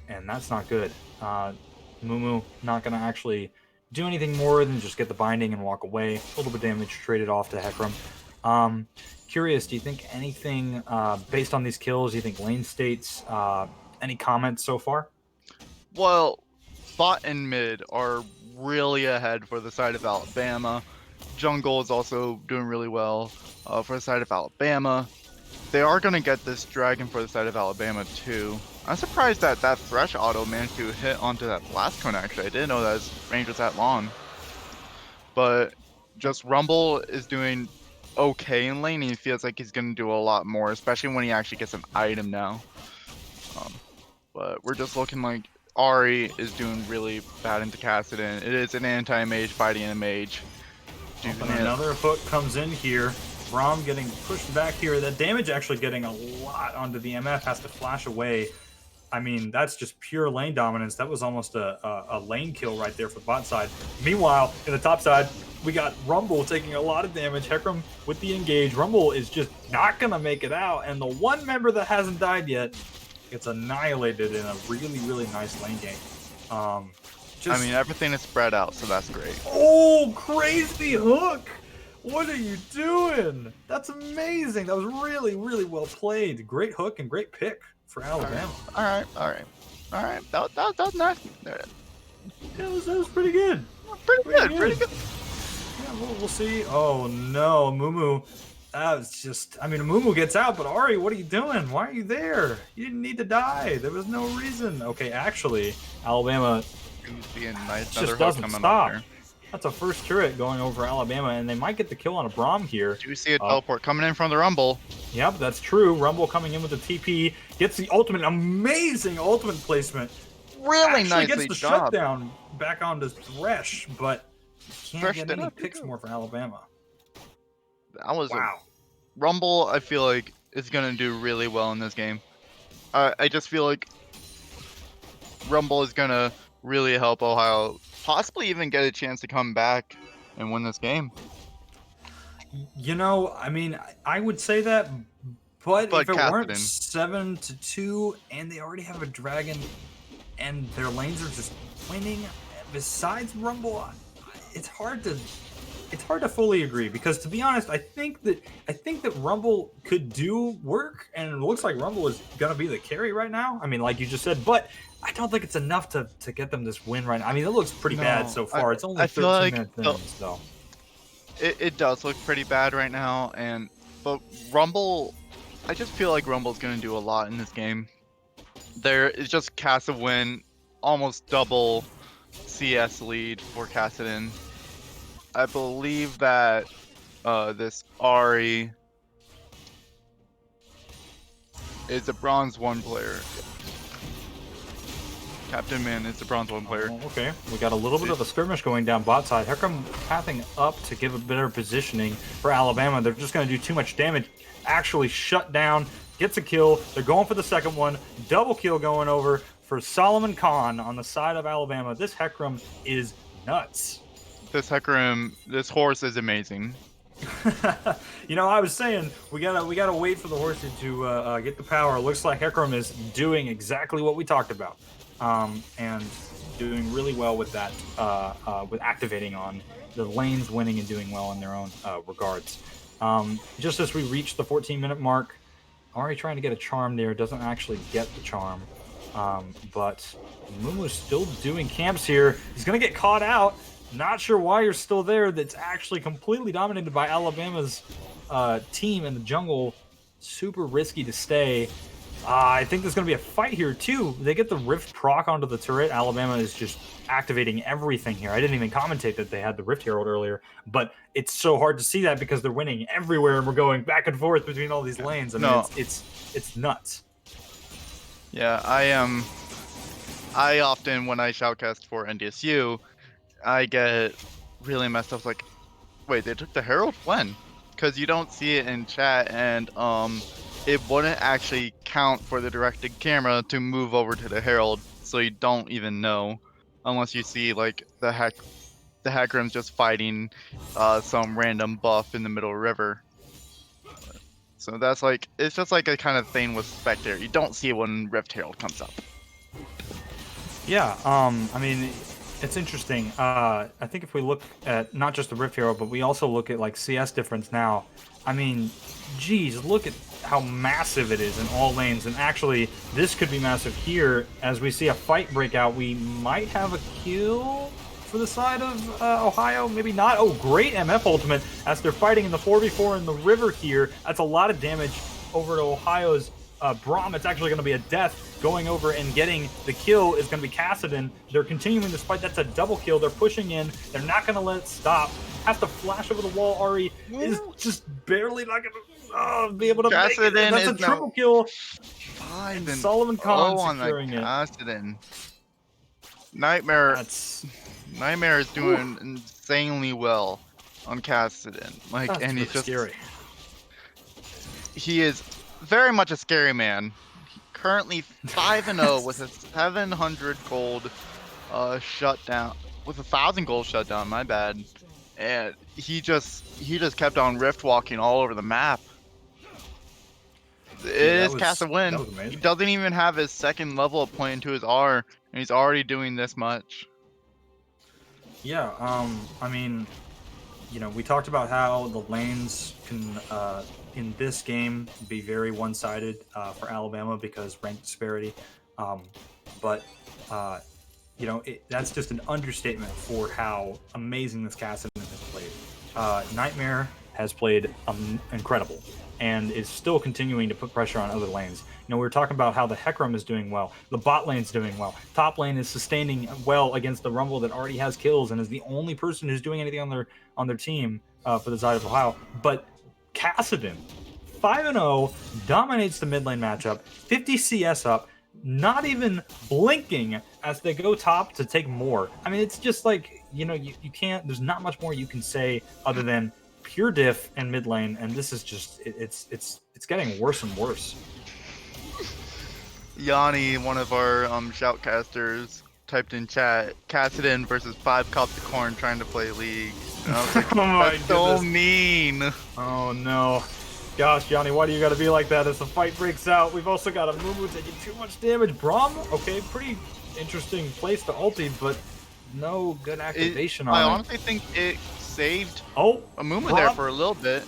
and that's not good. Mumu not going to actually do anything more than just get the binding and walk away. A little bit of damage traded off to Hecarim. Curious, do you think anything based on these kills, do you think lane states, any comments so far? Well, bot and mid are really ahead for the side of Alabama. Jungle is also doing really well for the side of Alabama. They are going to get this dragon for the side of Alabama too. I'm surprised that Thresh auto managed to hit onto that blast cone actually. I didn't know that his range was that long. But just Rumble is doing okay in lane. He feels like he's gonna do a lot more, especially when he actually gets an item now. But we're just looking like Ahri is doing really bad into Kassadin. It is an anti-mage fighting a mage. And another hook comes in here. Braum getting pushed back here. That damage actually getting a lot onto the MF, has to flash away. I mean, that's just pure lane dominance. That was almost a lane kill right there for the bot side. Meanwhile, in the top side, we got Rumble taking a lot of damage. Hecarim with the engage. Rumble is just not going to make it out. And the one member that hasn't died yet gets annihilated in a really, really nice lane game. I mean, everything is spread out, so that's great. Oh, crazy hook! What are you doing? That's amazing. That was really, really well played. Great hook and great pick for Alabama. All right. That was nice. That was pretty good. Pretty good. Yeah, we'll see. Oh no, Mumu. That was just, I mean, Mumu gets out, but Ahri, what are you doing? Why are you there? You didn't need to die. There was no reason. Okay, actually, Alabama just doesn't stop. That's a first turret going over Alabama, and they might get the kill on a Braum here. Do you see a teleport coming in from the Rumble? Yep, that's true. Rumble coming in with the TP, gets the ultimate, amazing ultimate placement. Really nicely gets the job. shutdown back onto Thresh, but can't Thresh get did any not do picks good. more for Alabama. That was Wow. Rumble. I feel like is gonna do really well in this game. I just feel like Rumble is gonna really help Ohio, possibly even get a chance to come back and win this game. You know, I mean, I would say that, but if it weren't Kassadin. 7-2 and they already have a dragon and their lanes are just winning, besides Rumble, it's hard to fully agree, because to be honest, I think that Rumble could do work, and it looks like Rumble is gonna be the carry right now. I mean, like you just said, but I don't think it's enough to get them this win right now. I mean, it looks pretty bad so far. It's only 13 minutes in, so. It does look pretty bad right now, but Rumble, I just feel like Rumble's gonna do a lot in this game. There is just Kassa win, almost double CS lead for Kassadin. I believe that this Ahri is a bronze 1 player. Captain Man is the bronze 1 player. Oh, okay, we got a little bit of a skirmish going down bot side. Hecarim pathing up to give a better positioning for Alabama. They're just going to do too much damage. Actually shut down, gets a kill. They're going for the second one. Double kill going over for Solomon Khan on the side of Alabama. This Hecarim is nuts. This Hecarim, this horse is amazing. You know, I was saying we gotta wait for the horse to get the power. It looks like Hecarim is doing exactly what we talked about, and doing really well with that, with activating on the lanes, winning and doing well in their own regards. Just as we reach the 14-minute mark, Ahri trying to get a charm there, doesn't actually get the charm, but Mumu's still doing camps here. He's gonna get caught out. Not sure why you're still there. That's actually completely dominated by Alabama's team in the jungle. Super risky to stay. I think there's going to be a fight here, too. They get the Rift proc onto the turret. Alabama is just activating everything here. I didn't even commentate that they had the Rift Herald earlier, but it's so hard to see that because they're winning everywhere, and we're going back and forth between all these lanes. I mean, it's nuts. Yeah, I often, when I shoutcast for NDSU, I get really messed up, like, wait, they took the Herald? When? Because you don't see it in chat, and it wouldn't actually count for the directed camera to move over to the Herald, so you don't even know, unless you see, like, the Hecarim's just fighting some random buff in the middle of the river. So that's like, it's just like a kind of thing with Spectre. You don't see it when Rift Herald comes up. Yeah, I mean, it's interesting. I think if we look at not just the Rift Hero, but we also look at like CS difference now. I mean, geez, look at how massive it is in all lanes. And actually, this could be massive here. As we see a fight break out, we might have a kill for the side of Ohio. Maybe not. Oh, great MF ultimate as they're fighting in the 4v4 in the river here. That's a lot of damage over to Ohio's Braum. It's actually going to be a death. Going over and getting the kill is going to be Kassadin. They're continuing this fight. That's a double kill. They're pushing in. They're not going to let it stop. has to flash over the wall. Ari is just barely not gonna be able to make it. That's a triple kill. 5 and Solomon Khan on the securing it. Kassadin. Nightmare is doing insanely well on Kassadin. Like, That's and really he's just scary. He is very much a scary man. Currently 5-0 with a 700 gold shutdown, with 1,000 gold shutdown. My bad. And he just kept on rift walking all over the map. It is Cast a win. He doesn't even have his second level up point into his R, and he's already doing this much. Yeah, I mean, you know, we talked about how the lanes can, in this game, be very one-sided for Alabama because rank disparity. But, you know, that's just an understatement for how amazing this Kassadin has played. Nightmare has played incredible and is still continuing to put pressure on other lanes. You know, we were talking about how the Hecarim is doing well. The bot lane's doing well. Top lane is sustaining well against the Rumble that already has kills and is the only person who's doing anything on their team for the side of Ohio. But Kassadin, 5-0, dominates the mid lane matchup, 50 CS up, not even blinking as they go top to take more. I mean, it's just like, you know, you can't, there's not much more you can say other than pure diff and mid lane, and this is just, it's getting worse and worse. Yanni, one of our shoutcasters, typed in chat, Kassadin versus 5 Cops of Corn trying to play League. And I was like, that's so mean. Oh no. Gosh, Yanni, why do you gotta be like that as the fight breaks out? We've also got a Mumu taking too much damage. Braum, okay, pretty interesting place to ulti, but no good activation on it. I honestly think it saved a Mumu Braum there for a little bit.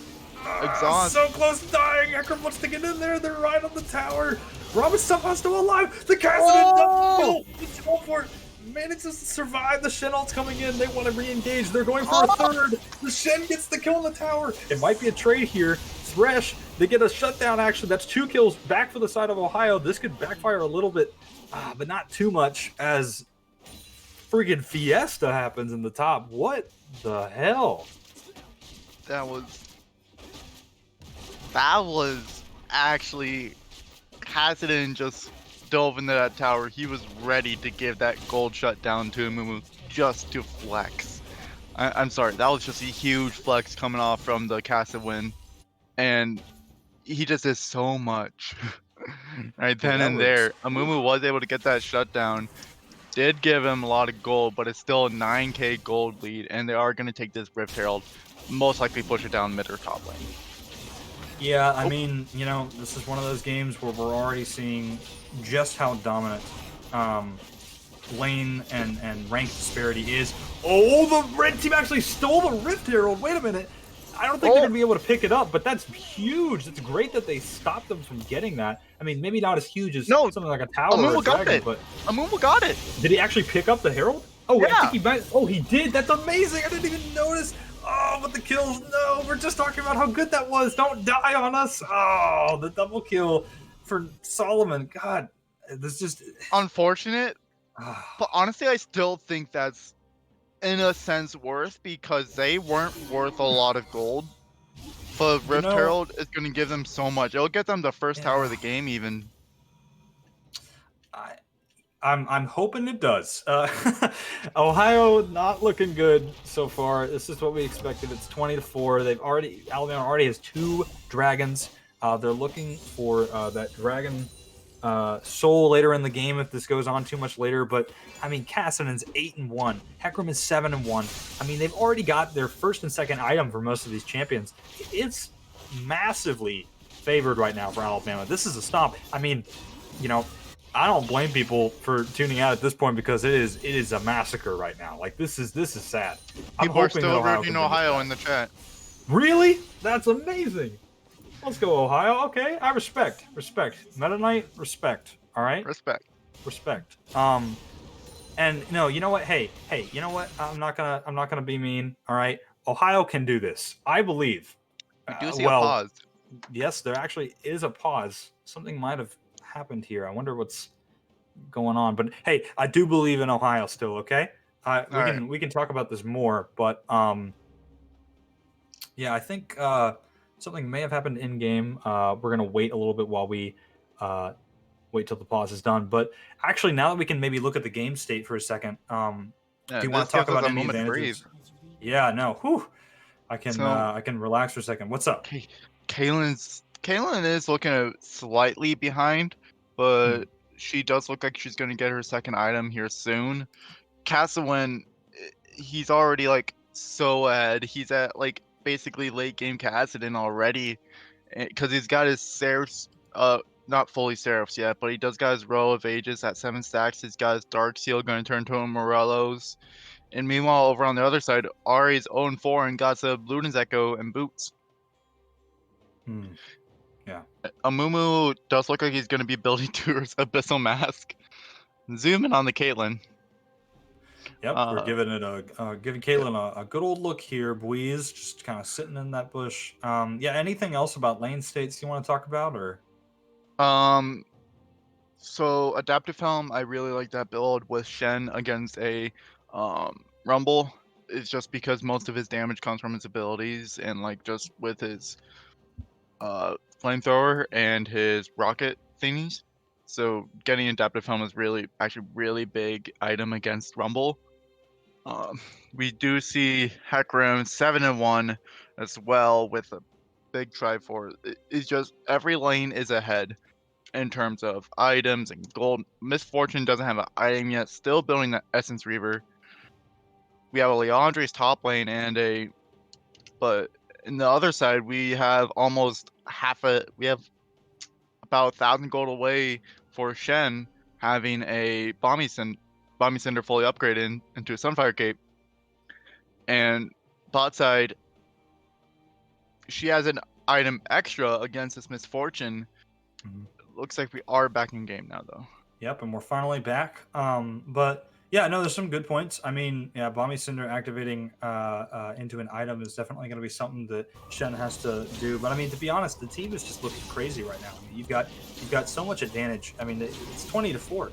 Exhaust. So close to dying. Hecarim wants to get in there. They're right on the tower. Braum is somehow still alive. The Kassadin doesn't go for it. Manages to survive. The Shen ult's coming in. They want to re-engage. They're going for a third. The Shen gets the kill on the tower. It might be a trade here. Thresh, they get a shutdown action. That's 2 kills back for the side of Ohio. This could backfire a little bit, but not too much as friggin' Fiesta happens in the top. What the hell? That was actually Kassadin just dove into that tower. He was ready to give that gold shutdown to Mumu just to flex. I'm sorry, that was just a huge flex coming off from the Kassadin win. And he just did so much right then and there. Amumu was able to get that shutdown. Did give him a lot of gold, but it's still a 9k gold lead, and they are going to take this Rift Herald, most likely push it down mid or top lane. Yeah, I mean, you know, this is one of those games where we're already seeing just how dominant lane and rank disparity is. Oh, the red team actually stole the Rift Herald. Wait a minute. I don't think they're going to be able to pick it up, but that's huge. It's great that they stopped them from getting that. I mean, maybe not as huge as something like a tower or a dragon, but Amumu got it. Did he actually pick up the Herald? Oh, yeah. I think he might. Oh, he did. That's amazing. I didn't even notice. Oh, but the kills. No, we're just talking about how good that was. Don't die on us. Oh, the double kill for Solomon. God, this just unfortunate. But honestly, I still think that's in a sense worth, because they weren't worth a lot of gold. But Rift Herald is going to give them so much. It'll get them the first tower of the game even. I'm hoping it does. Ohio not looking good so far. This is what we expected. It's 20-4. Alabama already has 2 dragons. They're looking for that dragon soul later in the game if this goes on too much later. But I mean, Kassadin's 8-1. Hecarim is 7-1. I mean, they've already got their first and second item for most of these champions. It's massively favored right now for Alabama. This is a stomp. I mean, you know, I don't blame people for tuning out at this point, because it is a massacre right now. Like, this is sad. People are still rooting Ohio in the chat. Really? That's amazing. Let's go, Ohio. Okay, I respect. Meta Knight, respect. All right. Respect. And no, you know what? Hey, you know what? I'm not gonna be mean. All right. Ohio can do this. I believe. We do see a pause. Yes, there actually is a pause. Something might have happened here. I wonder what's going on. But hey, I do believe in Ohio still. Okay. We can talk about this more, but Yeah, I think something may have happened in game. We're gonna wait a little bit while we wait till the pause is done. But actually, now that we can maybe look at the game state for a second, do Yeah, you want this to talk gives us about a any moment to breathe. advantages? Yeah, no. Whew. I So can relax for a second. What's up? Kaylin is looking slightly behind, but she does look like she's gonna get her second item here soon. Cassawin, he's already like so ahead. He's at like basically late game Cassidon already, because he's got his Seraphs, not fully Seraphs yet, but he does got his Row of Ages at 7 stacks. He's got his Dark Seal going to turn to a Morello's. And meanwhile, over on the other side, Ari's 0-4 and got the Luden's Echo and Boots. Yeah. Amumu does look like he's going to be building to his Abyssal Mask. Zoom in on the Caitlyn. Yep, we're giving it giving Caitlyn a good old look here. Bweeze just kind of sitting in that bush. Yeah, anything else about lane states you want to talk about, or? So Adaptive Helm, I really like that build with Shen against a Rumble. It's just because most of his damage comes from his abilities, and like just with his flamethrower and his rocket thingies. So getting Adaptive Helm is actually really big item against Rumble. We do see Hecarim 7-1 as well with a big Triforce. It's just every lane is ahead in terms of items and gold. Misfortune doesn't have an item yet, still building the Essence Reaver. We have a Leandre's top lane but in the other side we have almost we have about 1,000 gold away for Shen having a Bomby Cinder fully upgraded into a Sunfire Cape. And bot side, she has an item extra against this Misfortune. Looks like we are back in game now, though. Yep, and we're finally back. But yeah, no, there's some good points. I mean, yeah, Bomby Cinder activating into an item is definitely going to be something that Shen has to do. But I mean, to be honest, the team is just looking crazy right now. I mean, you've got so much advantage. I mean, it's 20-4.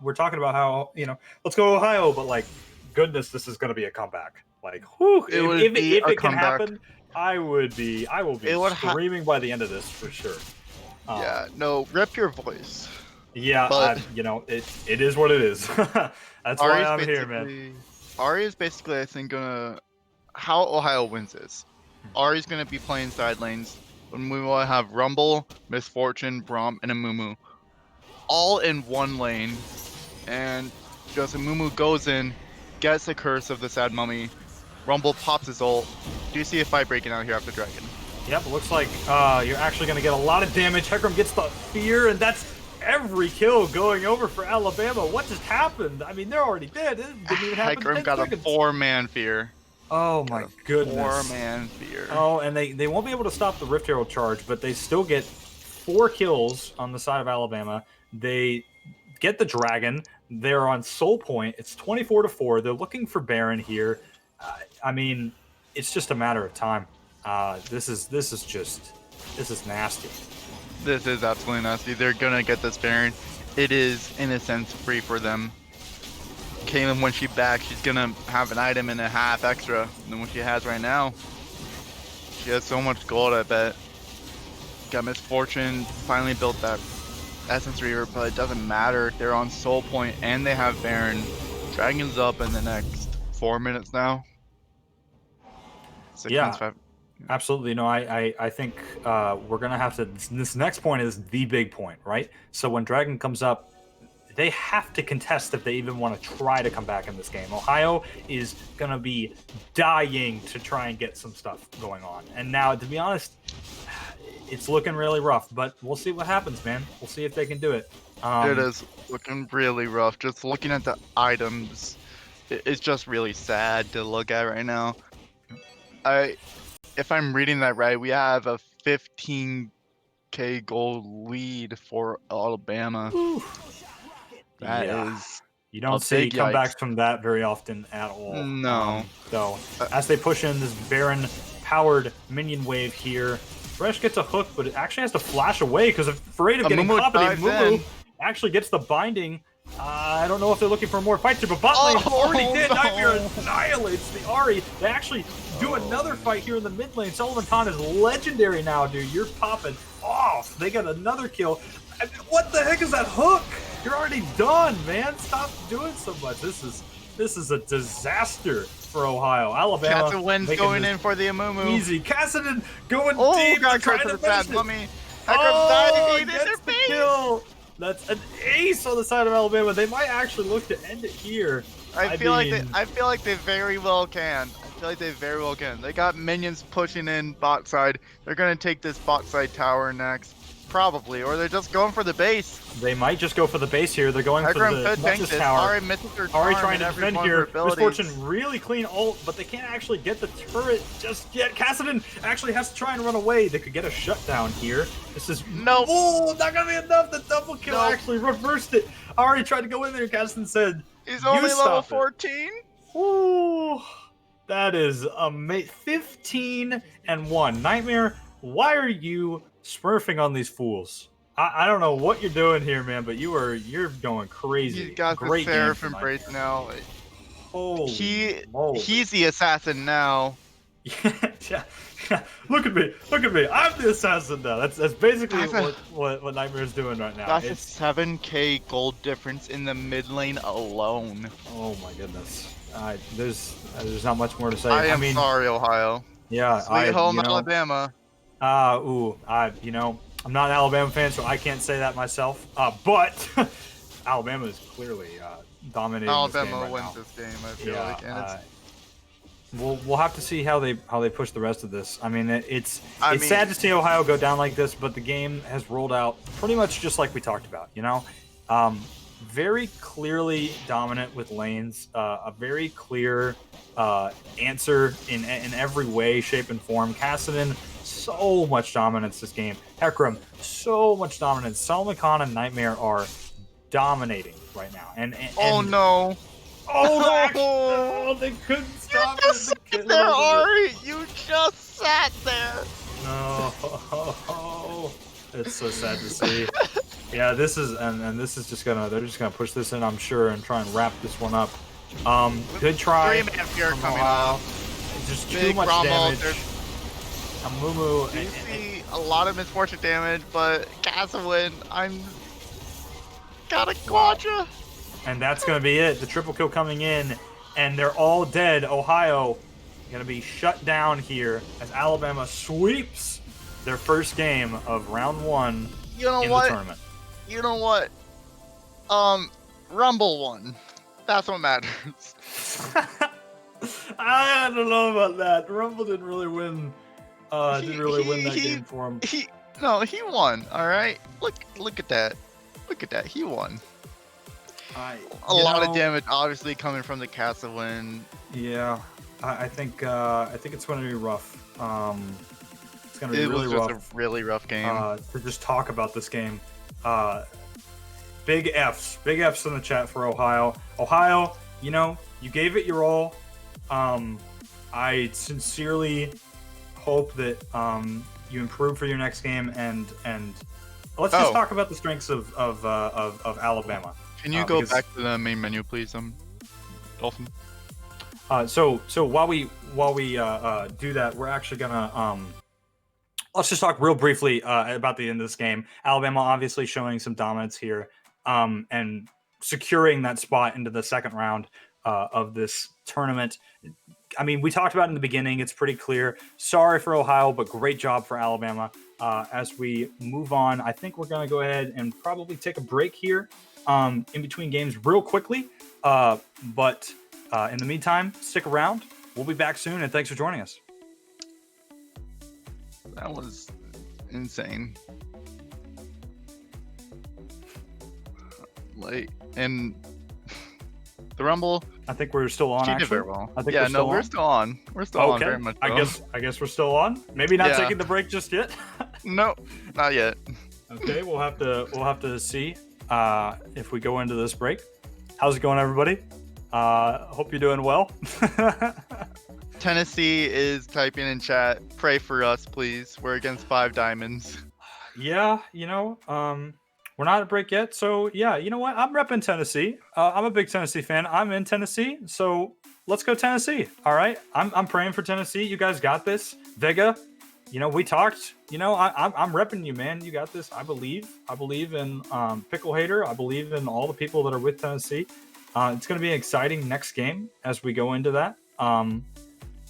We're talking about how let's go Ohio, but like, goodness, this is going to be a comeback. Like, whew, if it can happen, I will be screaming by the end of this for sure. Yeah, no, rip your voice. Yeah, but it is what it is. That's why I'm here, man. Ari is basically, I think, how Ohio wins this. Ari's gonna be playing side lanes, and we will have Rumble, Misfortune, Braum, and Amumu, all in one lane, and just Amumu goes in, gets the curse of the Sad Mummy. Rumble pops his ult. Do you see a fight breaking out here after Dragon? Yep, it looks like you're actually going to get a lot of damage. Hecarim gets the fear, and that's every kill going over for Alabama. What just happened? I mean, they're already dead. It didn't even happen. Hecarim got a 4-man fear. Oh my goodness. 4-man fear. Oh, and they won't be able to stop the Rift Herald charge, but they still get 4 kills on the side of Alabama. They get the Dragon. They're on Soul Point. It's 24-4. They're looking for Baron here. I mean, it's just a matter of time. This is nasty. This is absolutely nasty. They're gonna get this Baron. It is, in a sense, free for them. Kaylin, when she's back, she's gonna have an item and a half extra than what she has right now. She has so much gold, I bet. Got Misfortune, finally built that Essence Reaver, but it doesn't matter. They're on Soul Point and they have Baron. Dragon's up in the next 4 minutes now. 6 minutes, 5. Absolutely. No, I think we're going to have to... This next point is the big point, right? So when Dragon comes up, they have to contest if they even want to try to come back in this game. Ohio is going to be dying to try and get some stuff going on. And now, to be honest, it's looking really rough, but we'll see what happens, man. We'll see if they can do it. It is looking really rough. Just looking at the items, it's just really sad to look at right now. If I'm reading that right, we have a 15k gold lead for Alabama. That is... You don't see comebacks from that very often at all. No. So, as they push in this Baron-powered minion wave here, Thresh gets a hook, but it actually has to flash away because afraid of getting caught. But Mumu actually gets the binding I don't know if they're looking for more fights here, but bot lane already did. no. Nightmare annihilates the Ahri. They actually do another fight here in the mid lane. SolomonTon is legendary now, dude. You're popping off. They got another kill. What the heck is that hook? You're already done, man. Stop doing so much. This is a disaster for Ohio. Alabama Cassidin's going in for the Amumu. easy. Cassidin going Oh, deep. got trying close to to the sad finish it. mummy. Oh, Hecarim's diving in their gets the face. kill. That's an ace on the side of Alabama. They might actually look to end it here. I feel like mean, they very well can. I feel like they very well can. They got minions pushing in bot side. They're gonna take this bot side tower next, probably, or they're just going for the base. they might just go for the base here. They're going for Hecarim the could tank Nexus this. tower. Ahri misses her Ahri charm trying and to every defend one of here. her abilities. Misfortune really clean ult, but they can't actually get the turret just yet. Cassidin actually has to try and run away. They could get a shutdown here. This is Nope. Oh, not gonna be enough. The double kill Nope. actually reversed it. Ahri tried to go in there. Cassidin said, He's "You only level stop it." 14. Ooh, that is amazing. 15-1. Nightmare, why are you smurfing on these fools? I don't know what you're doing here, man, but you're going crazy. He's got Great the game Seraph for embrace Nightmare. now. Holy moly. He's the assassin now. yeah. Look at me. I'm the assassin now. That's basically That's what Nightmare's doing right now. That's It's- a 7k gold difference in the mid lane alone. oh my goodness. There's not much more to say. I am mean, sorry, Ohio. yeah, Sweet home Alabama. I'm not an Alabama fan, so I can't say that myself. But Alabama is clearly dominating Alabama this game right wins now. this game, I feel Yeah, like. And we'll have to see how they push the rest of this. I mean, it's I mean- sad to see Ohio go down like this, but the game has rolled out pretty much just like we talked about. Very clearly dominant with lanes, a very clear answer in every way, shape, and form. Cassidin, so much dominance this game. Hecarim, so much dominance. SolomonTon and Nightmare are dominating right now. And oh no. Oh, actually, no, they couldn't stop You just it. sat there, Ari. You just sat there. No, it's so sad to see. Yeah, this is and this is they're just gonna push this in, I'm sure, and try and wrap this one up. Good try. 3-man fear from coming Ohio. off. Just too Big much Rommel, damage. there's- Amumu. You see a lot of misfortune damage, but Cassidin, I'm got a quadra. And that's going to be it. The triple kill coming in, and they're all dead. Ohio going to be shut down here as Alabama sweeps their first game of round 1 You know in what? the tournament. You know what? Rumble won. That's what matters. I don't know about that. Rumble didn't really win. Didn't really win that game for him. He won. All right. Look at that. Look at that. He won. A lot of damage, obviously, coming from the Cassidin. Yeah, I think it's going to be rough. It's going to be It really was rough. just a really rough game. To just talk about this game. Big F's in the chat for Ohio. Ohio, you gave it your all. I sincerely hope that you improve for your next game, and let's just talk about the strengths of Alabama. Can you go back to the main menu, please, Dolphin? So while we do that, we're actually gonna let's just talk real briefly about the end of this game. Alabama obviously showing some dominance here, and securing that spot into the second round of this tournament. I mean, we talked about it in the beginning. It's pretty clear. Sorry for Ohio, but great job for Alabama. As we move on, I think we're going to go ahead and probably take a break here in between games real quickly. But in the meantime, stick around. We'll be back soon, and thanks for joining us. That was insane. And the Rumble. I think we're still on. She did Actually, very well. I think yeah, we're still we're on. still on. We're still on Okay, very much. I guess we're still on. Maybe not Yeah. taking the break just yet. No, not yet. Okay, we'll have to see if we go into this break. How's it going, everybody? Hope you're doing well. Tennessee is typing in chat. Pray for us, please. We're against 5 diamonds. Yeah, We're not at break yet, so yeah, you know what? I'm repping Tennessee. I'm a big Tennessee fan. I'm in Tennessee, so let's go Tennessee. All right, I'm praying for Tennessee. You guys got this, Vega. You know, we talked. You know, I'm repping you, man. You got this. I believe in Pickle Hater. I believe in all the people that are with Tennessee. It's going to be an exciting next game as we go into that.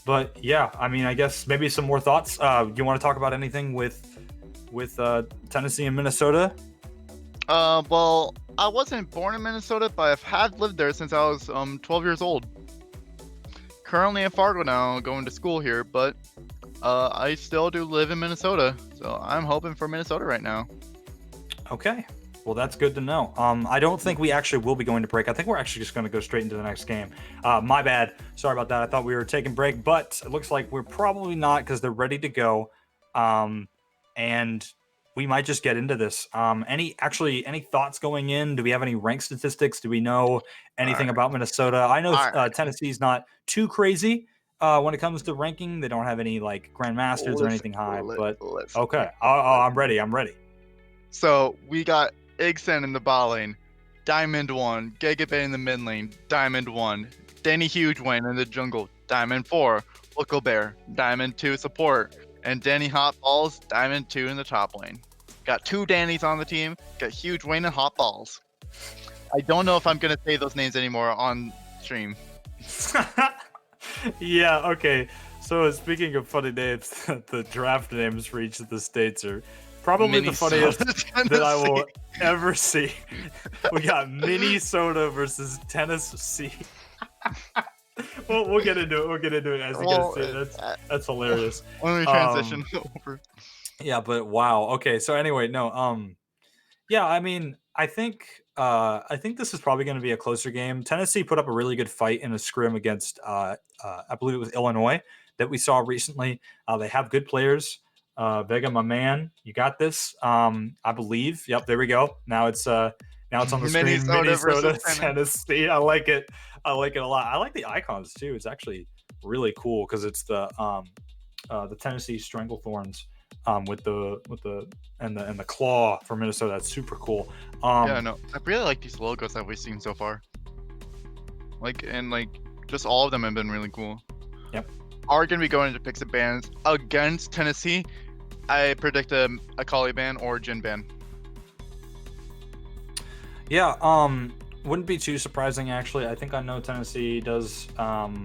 But yeah, I mean, I guess maybe some more thoughts. You want to talk about anything with Tennessee and Minnesota? Well, I wasn't born in Minnesota, but I've had lived there since I was 12 years old. Currently in Fargo now, going to school here, but I still do live in Minnesota, so I'm hoping for Minnesota right now. Okay, well that's good to know. I don't think we actually will be going to break. I think we're actually just going to go straight into the next game. My bad. Sorry about that. I thought we were taking break, but it looks like we're probably not because they're ready to go. And we might just get into this. Any thoughts going in? Do we have any rank statistics? Do we know anything about Minnesota? I know Tennessee's not too crazy when it comes to ranking. They don't have any like grandmasters or anything high. But okay, I'm ready. So we got Igsen in the bot lane, Diamond 1, Gigabay in the mid lane, Diamond 1, Danny Hugewayne in the jungle, Diamond 4, Bear, Diamond 2 support, and Danny Hotballs, Diamond 2 in the top lane. Got 2 Dannys on the team, got Hugewayne and Hotballs. I don't know if I'm going to say those names anymore on stream. Yeah, okay. So speaking of funny names, the draft names for each of the states are probably the funniest that I will ever see. We got Minnesota versus Tennessee. We'll get into it as we get into it. That's hilarious. Let me transition over. Yeah, but wow. Okay, so anyway, no. Yeah, I mean, I think this is probably going to be a closer game. Tennessee put up a really good fight in a scrim against, I believe it was Illinois that we saw recently. They have good players. Vega, my man, you got this. I believe. Yep, there we go. Now it's on the screen. Minnesota, Tennessee. I like it a lot. I like the icons too. It's actually really cool because it's the Tennessee Stranglethorns with the claw for Minnesota. That's super cool. Yeah, no, I really like these logos that we've seen so far. Just all of them have been really cool. Yep. Are going to be going into picks and bans against Tennessee. I predict a Akali ban or Jhin ban. Yeah, wouldn't be too surprising actually. I think I know Tennessee does look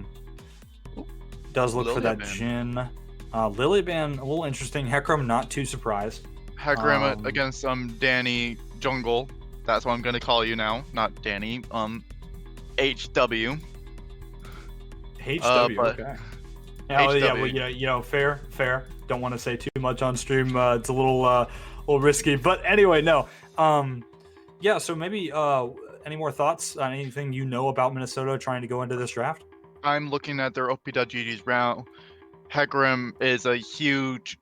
Lily for that ban. Jhin. Lily ban, a little interesting. Hecarim, not too surprised. Hecarim against Danny Jungle. That's what I'm going to call you now, not Danny. HW. HW, but okay. Yeah, HW. yeah, well, fair. Don't want to say too much on stream. It's a little risky, but anyway, no. Yeah, so maybe any more thoughts on anything you know about Minnesota trying to go into this draft? I'm looking at their OP.GG's route. Hecarim is a huge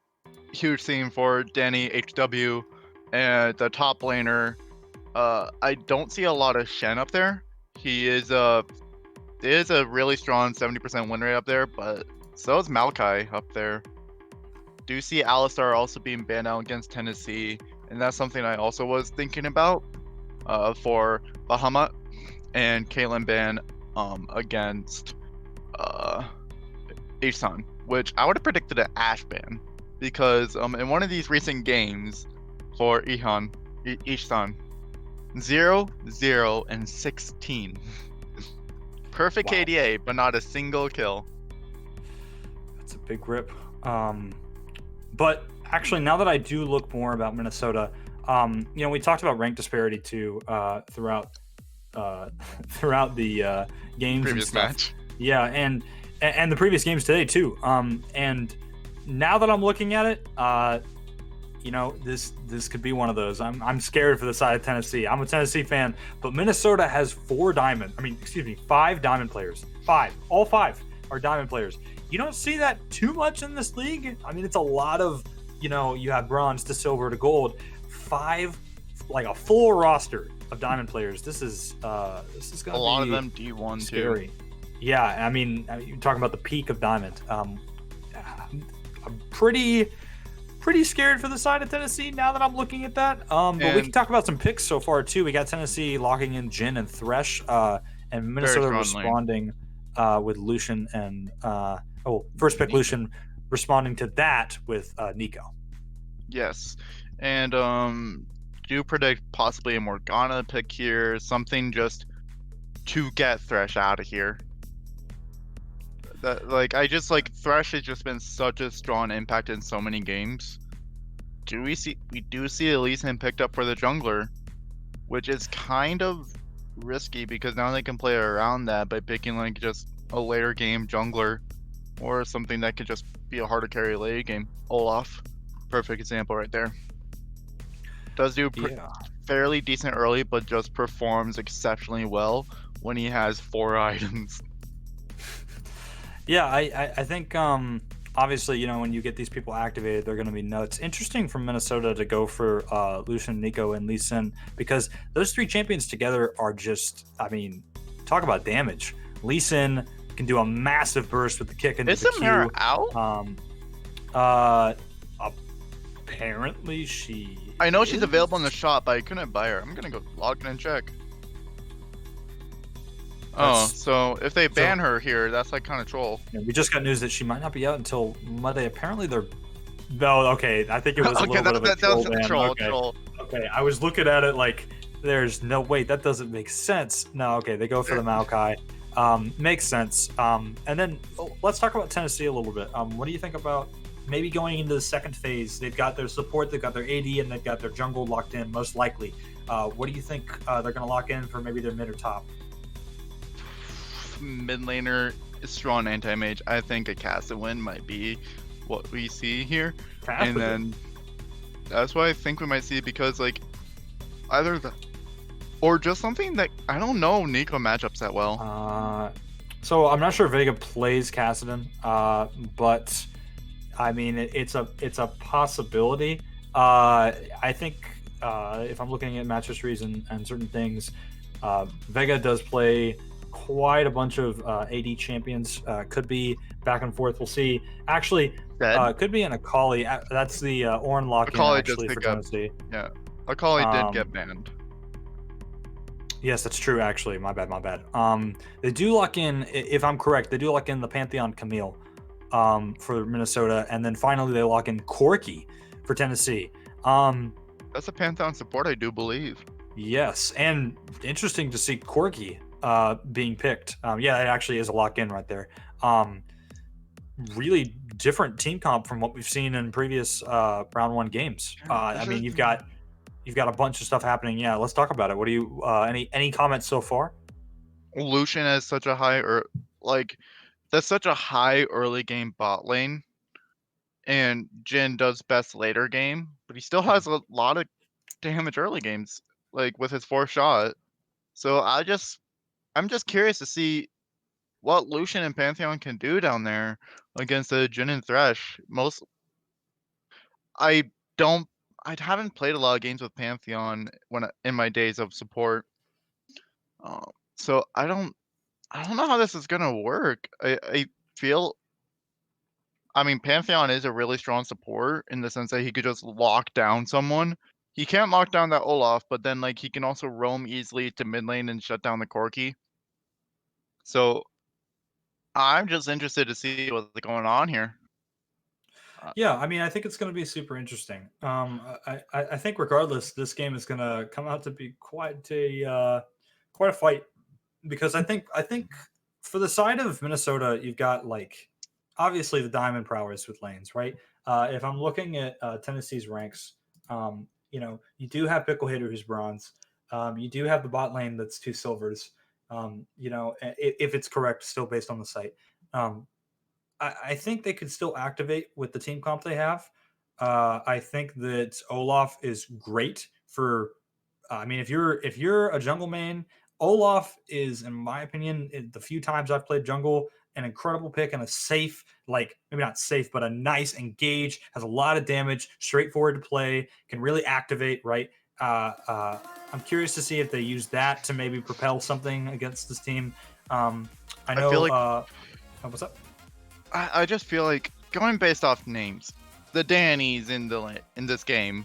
theme for Danny HW, and the top laner. I don't see a lot of Shen up there. He is a really strong 70% win rate up there, but so is Maokai up there. Do see Alistar also being banned out against Tennessee, and that's something I also was thinking about for Bahamut and Caitlyn ban against Ishsan, which I would have predicted an Ashe ban because in one of these recent games for Ishsan, 0, and 16. Perfect Wow. KDA, but not a single kill. That's a big rip. But actually, now that I do look more about Minnesota, we talked about rank disparity too throughout the games. Previous and stuff. match. Yeah, and the previous games today too. And now that I'm looking at it, this could be one of those. I'm scared for the side of Tennessee. I'm a Tennessee fan, but Minnesota has 5 diamond players. 5. All 5 are diamond players. You don't see that too much in this league. I mean, it's a lot of, you have bronze to silver to gold. 5, like a full roster of diamond players. This is gonna be A lot of them D1 scary. too. Yeah, I mean, you're talking about the peak of diamond. I'm pretty pretty scared for the side of Tennessee now that I'm looking at that. But we can talk about some picks so far too. We got Tennessee locking in Jin and Thresh, and Minnesota responding with Lucian and first pick Lucian, responding to that with Nico. Yes, and do predict possibly a Morgana pick here, something just to get Thresh out of here. That Thresh has just been such a strong impact in so many games. We do see at least him picked up for the jungler, which is kind of risky because now they can play around that by picking like just a later game jungler or something that could just be a harder carry later game. Olaf, perfect example right there. Does do fairly decent early, but just performs exceptionally well when he has 4 items. Yeah, I think obviously, when you get these people activated, they're going to be nuts. Interesting for Minnesota to go for Lucian, Nico, and Lee Sin, because those 3 champions together are just, talk about damage. Lee Sin can do a massive burst with the kick into the Q. Is out? Apparently she I know she's available in the shop, but I couldn't buy her. I'm going to go log in and check. So if they ban her here, that's like kind of troll. Yeah, we just got news that she might not be out until Monday. Apparently they're... No, okay. I think it was a little bit of a troll ban. Troll. Okay, I was looking at it like, there's no... Wait, that doesn't make sense. No, okay, they go for the Maokai. Makes sense. And then let's talk about Tennessee a little bit. What do you think about maybe going into the second phase? They've got their support, they've got their AD, and they've got their jungle locked in, most likely. What do you think they're going to lock in for maybe their mid or top? Mid laner is strong anti-mage. I think a Castlewin might be what we see here. And then that's what I think we might see, because like either the or just something that I don't know Nico matchups that well. So I'm not sure Vega plays Kassadin, but it's a possibility. I think if I'm looking at match histories and certain things, Vega does play quite a bunch of AD champions. Could be back and forth. We'll see. Actually, could be an Akali. That's the Ornn lock-in actually for Tennessee. Yeah, Akali did get banned. Yes, that's true. Actually, my bad. They do lock in, if I'm correct, they do lock in the Pantheon Camille for Minnesota, and then finally they lock in Corki for Tennessee. That's a Pantheon support, I do believe. Yes, and interesting to see Corki being picked. Yeah, it actually is a lock-in right there. Really different team comp from what we've seen in previous round 1 games. You've got a bunch of stuff happening. Yeah, let's talk about it. What do you any comments so far? Lucian has such a high that's such a high early game bot lane, and Jin does best later game, but he still has a lot of damage early games, like with his 4th shot. So I'm just curious to see what Lucian and Pantheon can do down there against the Jin and Thresh. I haven't played a lot of games with Pantheon in my days of support, so I don't know how this is gonna work. I feel, Pantheon is a really strong support in the sense that he could just lock down someone. He can't lock down that Olaf, but then he can also roam easily to mid lane and shut down the Corki. So I'm just interested to see what's going on here. Yeah, I think it's going to be super interesting. I think regardless, this game is going to come out to be quite a fight, because I think for the side of Minnesota, you've got obviously the diamond prowess with lanes, right? If I'm looking at Tennessee's ranks, you do have Pickle Hitter who's bronze. You do have the bot lane that's 2 silvers. If it's correct, still based on the site. I think they could still activate with the team comp they have. I think that Olaf is great for. If you're a jungle main, Olaf is, in my opinion, the few times I've played jungle, an incredible pick and a safe, maybe not safe, but a nice engage, has a lot of damage, straightforward to play, can really activate, right? I'm curious to see if they use that to maybe propel something against this team. I feel like, what's up? I just feel like, going based off names, the Dannies in this game.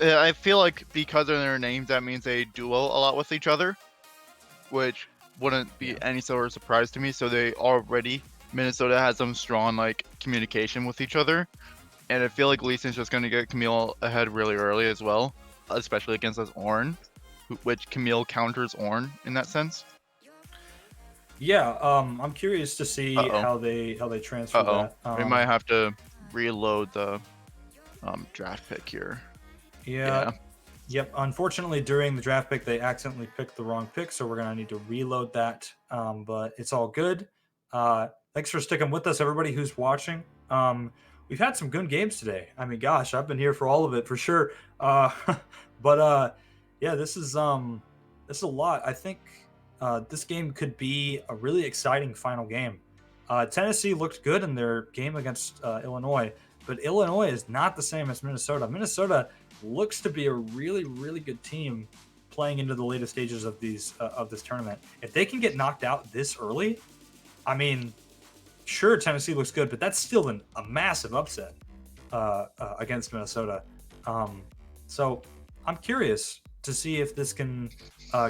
I feel like because of their names, that means they duel a lot with each other, which wouldn't be any sort of surprise to me. So Minnesota has some strong like communication with each other, and I feel like Lee Sin's just going to get Camille ahead really early as well, especially against us Ornn, which Camille counters Ornn in that sense. Yeah, I'm curious to see how they transfer that. We might have to reload the draft pick here. Yeah. Yep. Unfortunately, during the draft pick, they accidentally picked the wrong pick, so we're gonna need to reload that. But it's all good. Thanks for sticking with us, everybody who's watching. We've had some good games today. I mean, gosh, I've been here for all of it for sure. But yeah, this is a lot. I think this game could be a really exciting final game. Tennessee looked good in their game against Illinois, but Illinois is not the same as Minnesota. Minnesota looks to be a really, really good team playing into the later stages of this tournament. If they can get knocked out this early, I mean, sure, Tennessee looks good, but that's still a massive upset against Minnesota. So I'm curious to see if this can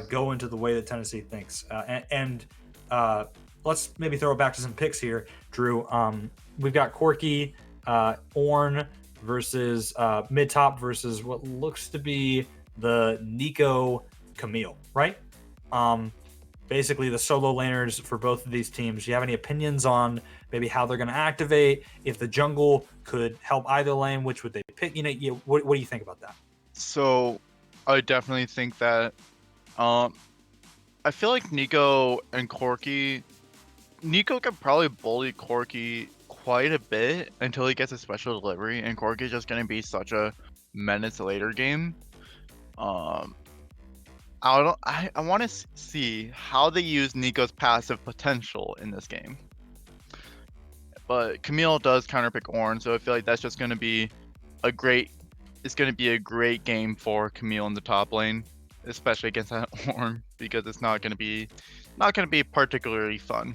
go into the way that Tennessee thinks. And let's maybe throw it back to some picks here, Drew. We've got Corky, Ornn versus mid-top versus what looks to be the Nico Camille, right? Basically the solo laners for both of these teams. Do you have any opinions on maybe how they're going to activate? If the jungle could help either lane, which would they pick? What do you think about that? So I definitely think that I feel like Nico and Corky, Nico could probably bully Corky quite a bit until he gets a special delivery, and Corky's just going to be such a menace later game. I want to see how they use Nico's passive potential in this game. But Camille does counterpick Ornn, so I feel like that's just going to be a great game for Camille in the top lane, especially against that Ornn, because it's not going to be particularly fun.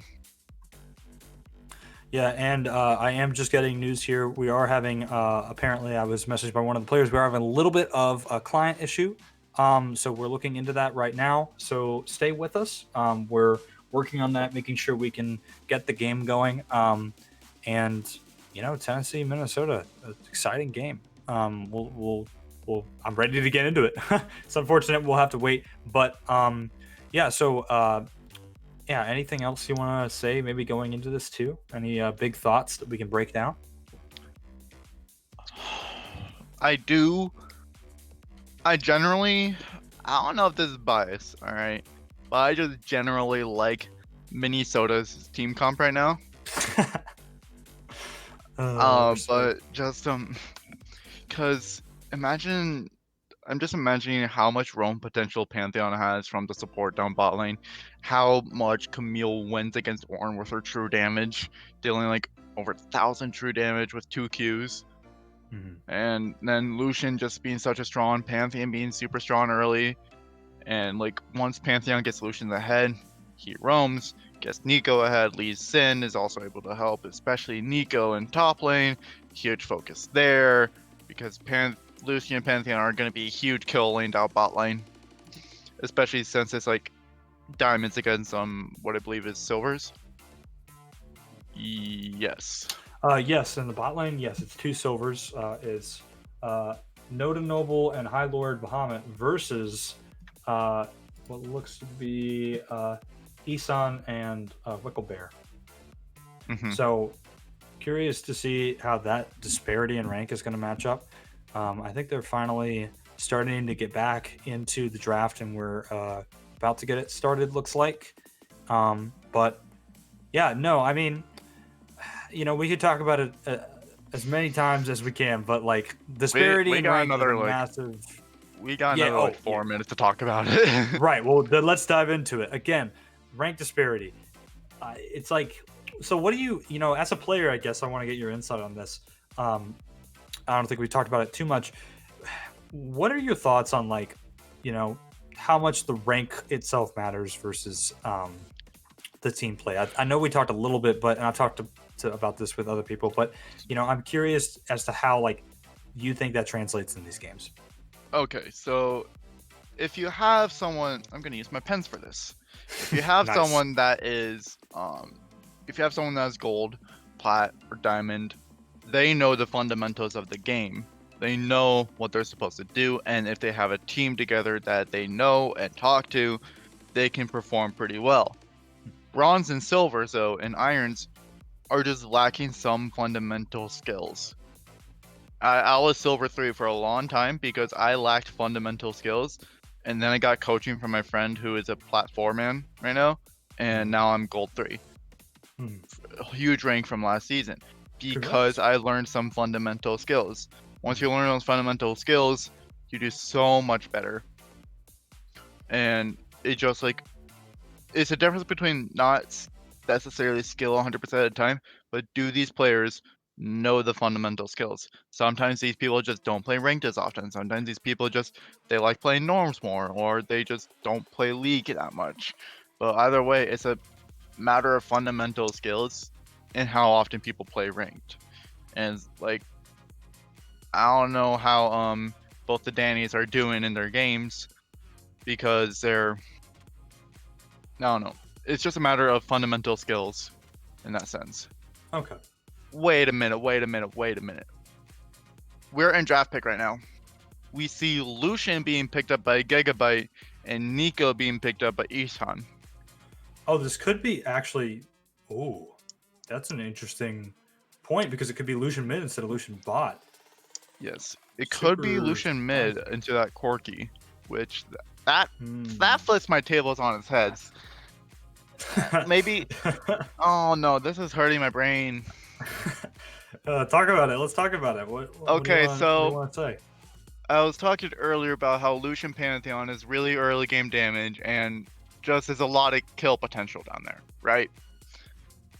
Yeah, and I am just getting news here. We are having, apparently I was messaged by one of the players, we are having a little bit of a client issue. So we're looking into that right now. So stay with us. We're working on that, making sure we can get the game going. And, Tennessee, Minnesota, exciting game. I'm ready to get into it. It's unfortunate we'll have to wait. But, yeah, anything else you want to say maybe going into this too? Any big thoughts that we can break down? I don't know if this is bias, all right, but I just generally like Minnesota's team comp right now. But just because I'm just imagining how much roam potential Pantheon has from the support down bot lane, how much Camille wins against Ornn with her true damage, dealing like over 1,000 true damage with 2 Qs. And then Lucian just being such a strong, Pantheon being super strong early. And like once Pantheon gets Lucian ahead, he roams, gets Nico ahead. Lee Sin is also able to help, especially Nico in top lane. Huge focus there because Lucian and Pantheon are going to be huge kill lane down bot lane, especially since it's like diamonds against what I believe is silvers. Yes. Yes, in the bot lane, yes, it's 2 silvers. Is Noda Noble and High Lord Bahamut versus what looks to be Isan and Wicklebear. So curious to see how that disparity in rank is going to match up. I think they're finally starting to get back into the draft, and we're about to get it started, looks like. But yeah, no, I mean, we could talk about it as many times as we can, but like disparity we in got rank another is massive. We got another 4 minutes to talk about it. Right. Well, then let's dive into it. Again, rank disparity. It's like, so what do you as a player, I guess I want to get your insight on this. I don't think we talked about it too much. What are your thoughts on like, how much the rank itself matters versus the team play? I know we talked a little bit, but and I talked to about this with other people, but I'm curious as to how like you think that translates in these games. Okay, so if you have someone, I'm gonna use my pens for this. If you have Nice. someone that is, if you have someone that is gold, plat, or diamond, they know the fundamentals of the game. They know what they're supposed to do, and if they have a team together that they know and talk to, they can perform pretty well. Bronze and silver, though, and irons are just lacking some fundamental skills. I was silver 3 for a long time because I lacked fundamental skills, and then I got coaching from my friend who is a plat 4 man right now, and now I'm gold 3. A huge rank from last season because I learned some fundamental skills. Once you learn those fundamental skills, you do so much better. And it just like, it's a difference between not necessarily skill 100% of the time, but do these players know the fundamental skills? Sometimes these people just don't play ranked as often. Sometimes these people just, they like playing norms more, or they just don't play league that much. But either way, it's a matter of fundamental skills and how often people play ranked. And like, I don't know how both the Dannies are doing in their games because they're, I don't know. It's just a matter of fundamental skills in that sense. Okay. Wait a minute. We're in draft pick right now. We see Lucian being picked up by Gigabyte and Nico being picked up by Ishan. Oh, this could be actually. Oh, that's an interesting point because it could be Lucian mid instead of Lucian bot. Yes, it could be Super Lucian mid into that Corki, which that flips my tables on its heads. Maybe. Oh no, this is hurting my brain. Talk about it. Let's talk about it. What Okay, do you want to say? I was talking earlier about how Lucian Pantheon is really early game damage and just has a lot of kill potential down there, right?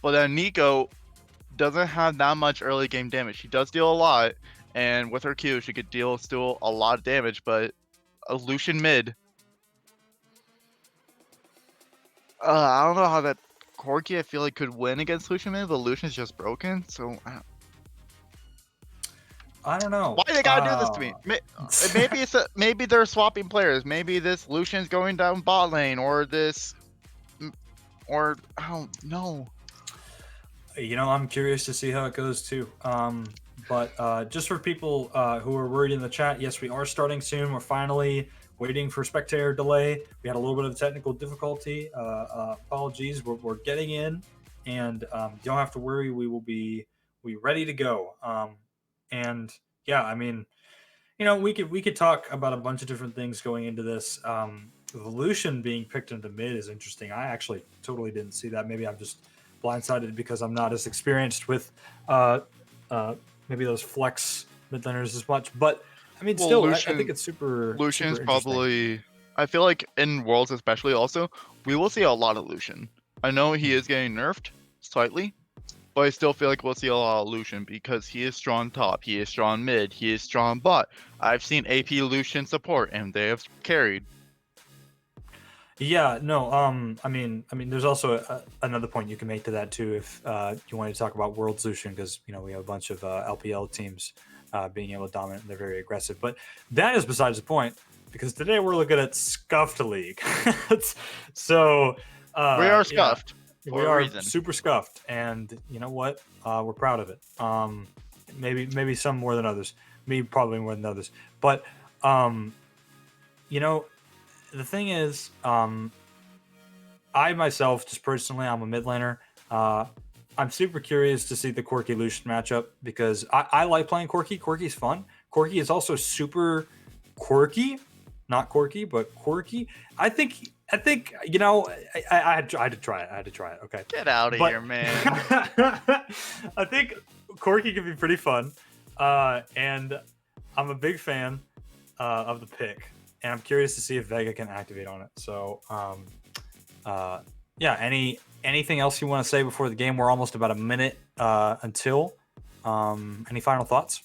But then Nico doesn't have that much early game damage. She does deal a lot, and with her Q, she could deal still a lot of damage, but a Lucian mid, I don't know how that Corki, I feel like, could win against Lucian mid, but Lucian's just broken, so I don't know. why they gotta do this to me? Maybe it's maybe they're swapping players. Maybe this Lucian's going down bot lane, or this, or I don't know. I'm curious to see how it goes too. But just for people who are worried in the chat, yes, we are starting soon. We're finally waiting for spectator delay. We had a little bit of technical difficulty. Apologies. We're getting in, and don't have to worry. We ready to go. And yeah, I mean, we could talk about a bunch of different things going into this. Lucian being picked into mid is interesting. I actually totally didn't see that. Maybe I'm just blindsided because I'm not as experienced with maybe those flex mid laners as much. But I mean, still, I think it's super. Lucian's super probably. I feel like in Worlds especially, also we will see a lot of Lucian. I know he is getting nerfed slightly, but I still feel like we'll see a lot of Lucian because he is strong top, he is strong mid, he is strong bot. I've seen AP Lucian support, and they have carried. Yeah, no. I mean, there's also another point you can make to that too, if you wanted to talk about World Lucian, because we have a bunch of LPL teams being able to dominate, and they're very aggressive. But that is besides the point, because today we're looking at Scuffed League. So We are Scuffed. We are super Scuffed, and you know what? We're proud of it. Maybe some more than others. Me probably more than others. But the thing is, I myself, just personally, I'm a mid laner. I'm super curious to see the Corki Lucian matchup because I like playing Corki. Corki's fun. Corki is also super quirky, not quirky, but quirky. I think I had to try it. Okay, Get out of here, man. I think Corki can be pretty fun, and I'm a big fan of the pick. And I'm curious to see if Vega can activate on it. So, anything else you want to say before the game? We're almost about a minute until. Any final thoughts?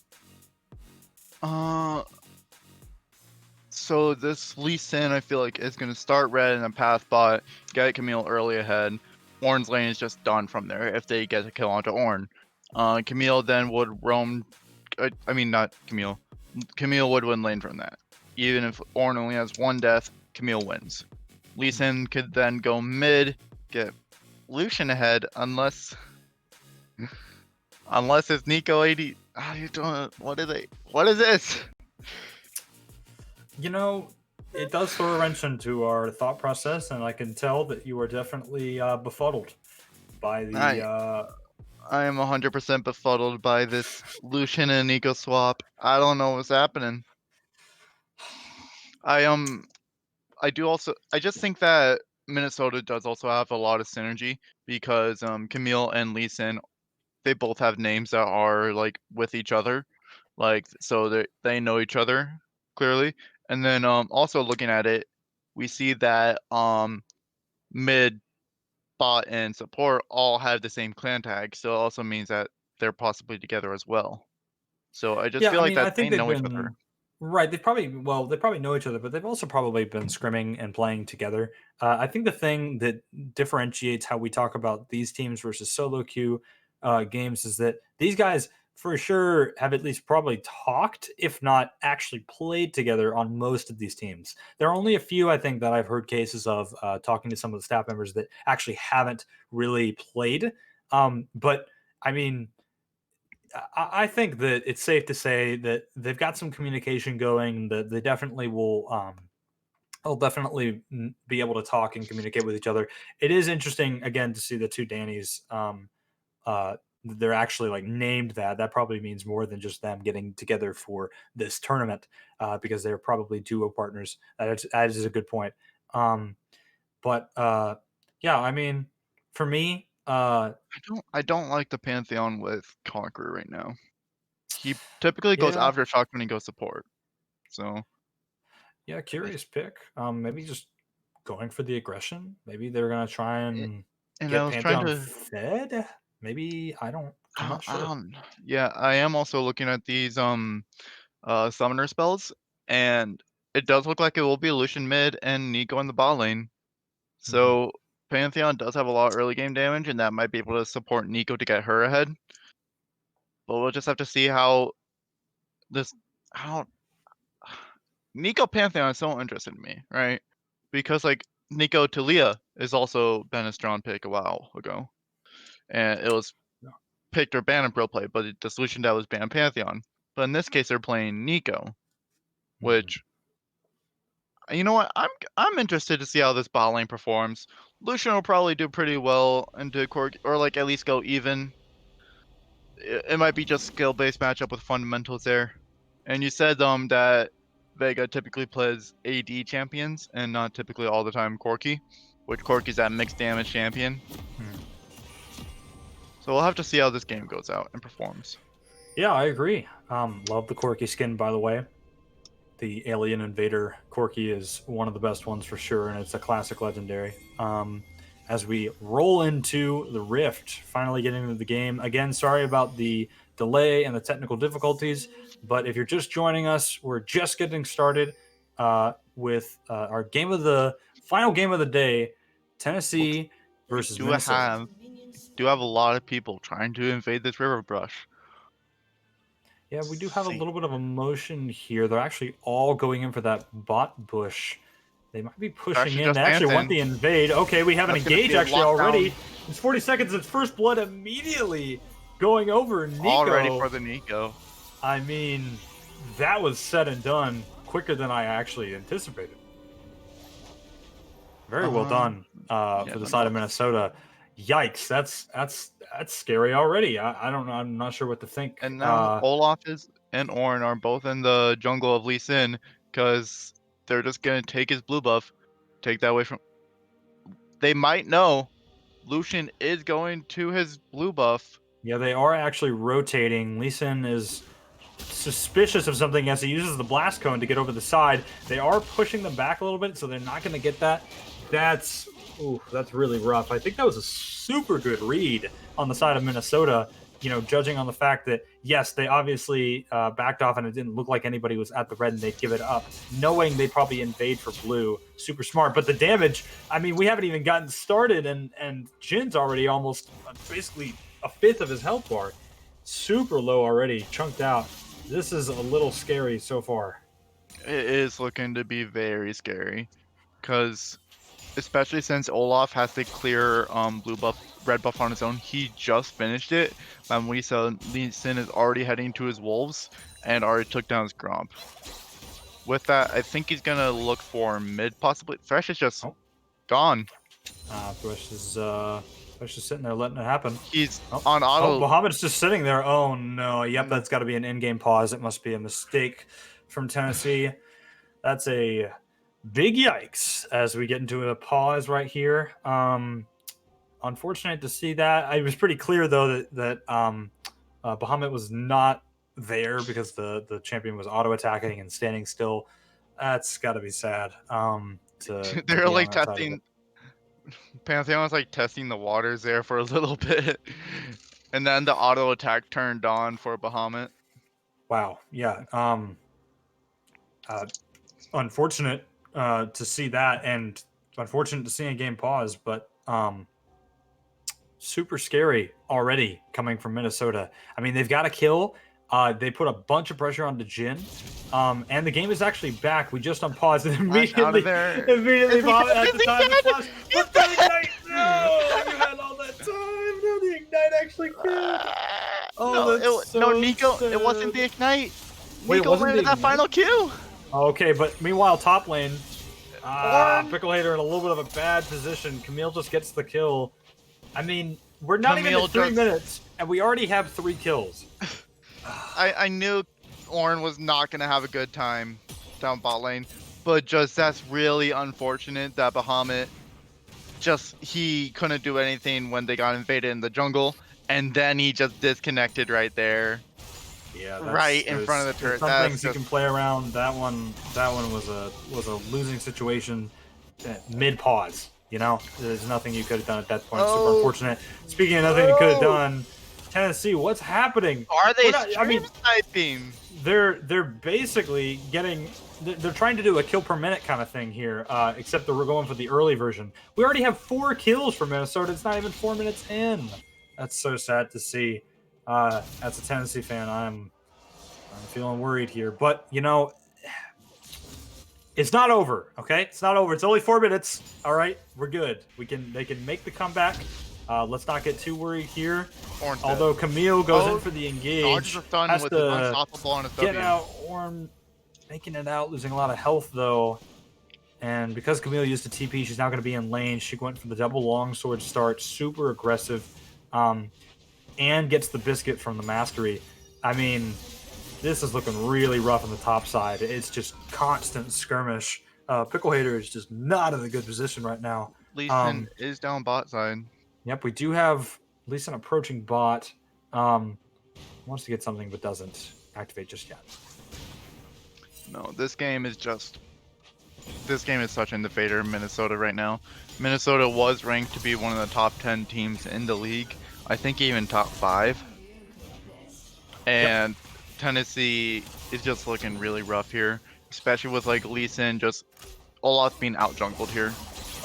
So this Lee Sin, I feel like, is going to start red in a path bot, get Camille early ahead. Ornn's lane is just done from there if they get a kill onto Ornn. Camille then would roam. I mean, not Camille. Camille would win lane from that. Even if Ornn only has one death, Camille wins. Lee Sin could then go mid, get Lucian ahead, unless it's Nico 80. What is this? You know, it does throw a wrench into our thought process, and I can tell that you are definitely befuddled by the. I am 100% befuddled by this Lucian and Nico swap. I don't know what's happening. I just think that Minnesota does also have a lot of synergy because Camille and Lee Sin, they both have names that are like with each other, like so they know each other clearly. And then also looking at it, we see that mid, bot, and support all have the same clan tag, so it also means that they're possibly together as well. So I just feel like that they know each other. Right, they probably know each other, but they've also probably been scrimming and playing together. I think the thing that differentiates how we talk about these teams versus solo queue games is that these guys for sure have at least probably talked, if not actually played together on most of these teams. There are only a few, I think, that I've heard cases of talking to some of the staff members that actually haven't really played. But I mean, I think that it's safe to say that they've got some communication going, that they definitely will they'll definitely be able to talk and communicate with each other. It is interesting, again, to see the two Dannys. They're actually like named that. That probably means more than just them getting together for this tournament because they're probably duo partners. That is a good point. But yeah, I mean, for me, I don't like the Pantheon with Conqueror right now. He typically goes Aftershock when he goes support. So yeah, curious pick. Maybe just going for the aggression. Maybe they're gonna try and get I was Pantheon fed. Maybe I'm not sure. Yeah, I am also looking at these summoner spells, and it does look like it will be Lucian mid and Nico in the bot lane. So Pantheon does have a lot of early game damage, and that might be able to support Nico to get her ahead. But we'll just have to see how Nico Pantheon is so interested in me, right? Because like Nico Talia is also been a strong pick a while ago. And it was picked or banned in pro play, but the solution that was banned Pantheon. But in this case, they're playing Nico, which you know what? I'm interested to see how this bot lane performs. Lucian will probably do pretty well into Cork, or like at least go even. It might be just skill based matchup with fundamentals there. And you said that Vega typically plays AD champions and not typically all the time Corki, which Corki's that mixed damage champion. So we'll have to see how this game goes out and performs. Yeah, I agree. Love the Corki skin, by the way. The Alien Invader Corki is one of the best ones for sure, and it's a classic legendary. As we roll into the Rift, finally getting into the game. Again, sorry about the delay and the technical difficulties, but if you're just joining us, we're just getting started with our final game of the day, Tennessee versus Minnesota. Do have a lot of people trying to invade this river brush. Yeah, we do have a little bit of emotion here. They're actually all going in for that bot bush. They might be pushing in. They actually want the invade. Okay, we have an engage actually already. It's 40 seconds. It's first blood immediately going over Nico. Already for the Nico. I mean, that was said and done quicker than I actually anticipated. Very well done for the side of Minnesota. Yikes, that's scary already. I don't know. I'm not sure what to think. And now Olaf and Ornn are both in the jungle of Lee Sin because they're just gonna take his blue buff, take that away from. They might know Lucian is going to his blue buff. Yeah, they are actually rotating. Lee Sin is suspicious of something as he uses the blast cone to get over the side. They are pushing them back a little bit, so they're not going to get that. That's really rough. I think that was a super good read on the side of Minnesota. judging on the fact that, yes, they obviously backed off and it didn't look like anybody was at the red and they'd give it up, knowing they'd probably invade for blue. Super smart. But the damage, I mean, we haven't even gotten started, and Jin's already almost basically a fifth of his health bar. Super low already, chunked out. This is a little scary so far. It is looking to be very scary, because especially since Olaf has the clear blue buff, red buff on his own. He just finished it. Lee Sin is already heading to his wolves and already took down his Gromp. With that, I think he's gonna look for mid possibly. Thresh is just gone. Thresh is sitting there letting it happen. He's on auto. Oh, Muhammad's just sitting there. Oh no! Yep, that's got to be an in-game pause. It must be a mistake from Tennessee. That's a big yikes as we get into a pause right here. Unfortunate to see that. It was pretty clear though that Bahamut was not there because the champion was auto attacking and standing still. That's got to be sad. They're like testing. Pantheon was like testing the waters there for a little bit, and then the auto attack turned on for Bahamut. Wow. Yeah. Unfortunate to see that, and unfortunate to see a game pause, but super scary already coming from Minnesota. I mean, they've got a kill. They put a bunch of pressure onto Jin, and the game is actually back. We just unpaused and immediately Bahamut at the time of flash. But the Ignite, no! You had all that time. No, the Ignite actually killed. No, Nico, sad. it wasn't the Ignite. Wait, Nico wasn't landed the that final kill. Okay, but meanwhile, top lane, Pickle Hater in a little bit of a bad position. Camille just gets the kill. I mean, we're not even at 3 minutes, and we already have 3 kills. I knew Ornn was not going to have a good time down bot lane, but just that's really unfortunate that Bahamut he couldn't do anything when they got invaded in the jungle, and then he just disconnected right there. Yeah, right in front of the turret. Some things you can play around. That one was a losing situation. Mid pause, there's nothing you could have done at that point. Super unfortunate. Speaking of nothing you could have done, Tennessee, what's happening? Are they sniping? They're basically getting. They're trying to do a kill per minute kind of thing here, except that we're going for the early version. We already have 4 kills for Minnesota. It's not even 4 minutes in. That's so sad to see. As a Tennessee fan, I'm feeling worried here, but it's not over. Okay, it's not over. It's only 4 minutes. All right, we're good. They can make the comeback. Let's not get too worried here. Although Camille goes in for the engage, has to get out. Ornn making it out, losing a lot of health though. And because Camille used a TP, she's now going to be in lane. She went for the double longsword start, super aggressive, and gets the biscuit from the mastery. I mean, this is looking really rough on the top side. It's just constant skirmish. Pickle Hater is just not in a good position right now. Lee Sin is down bot side. Yep, we do have Lee Sin approaching bot. Wants to get something but doesn't activate just yet. No, this game is such in the fader in Minnesota right now. Minnesota was ranked to be one of the top 10 teams in the league. I think even top 5. And Tennessee is just looking really rough here, especially with like Lee Sin just Olaf being out jungled here.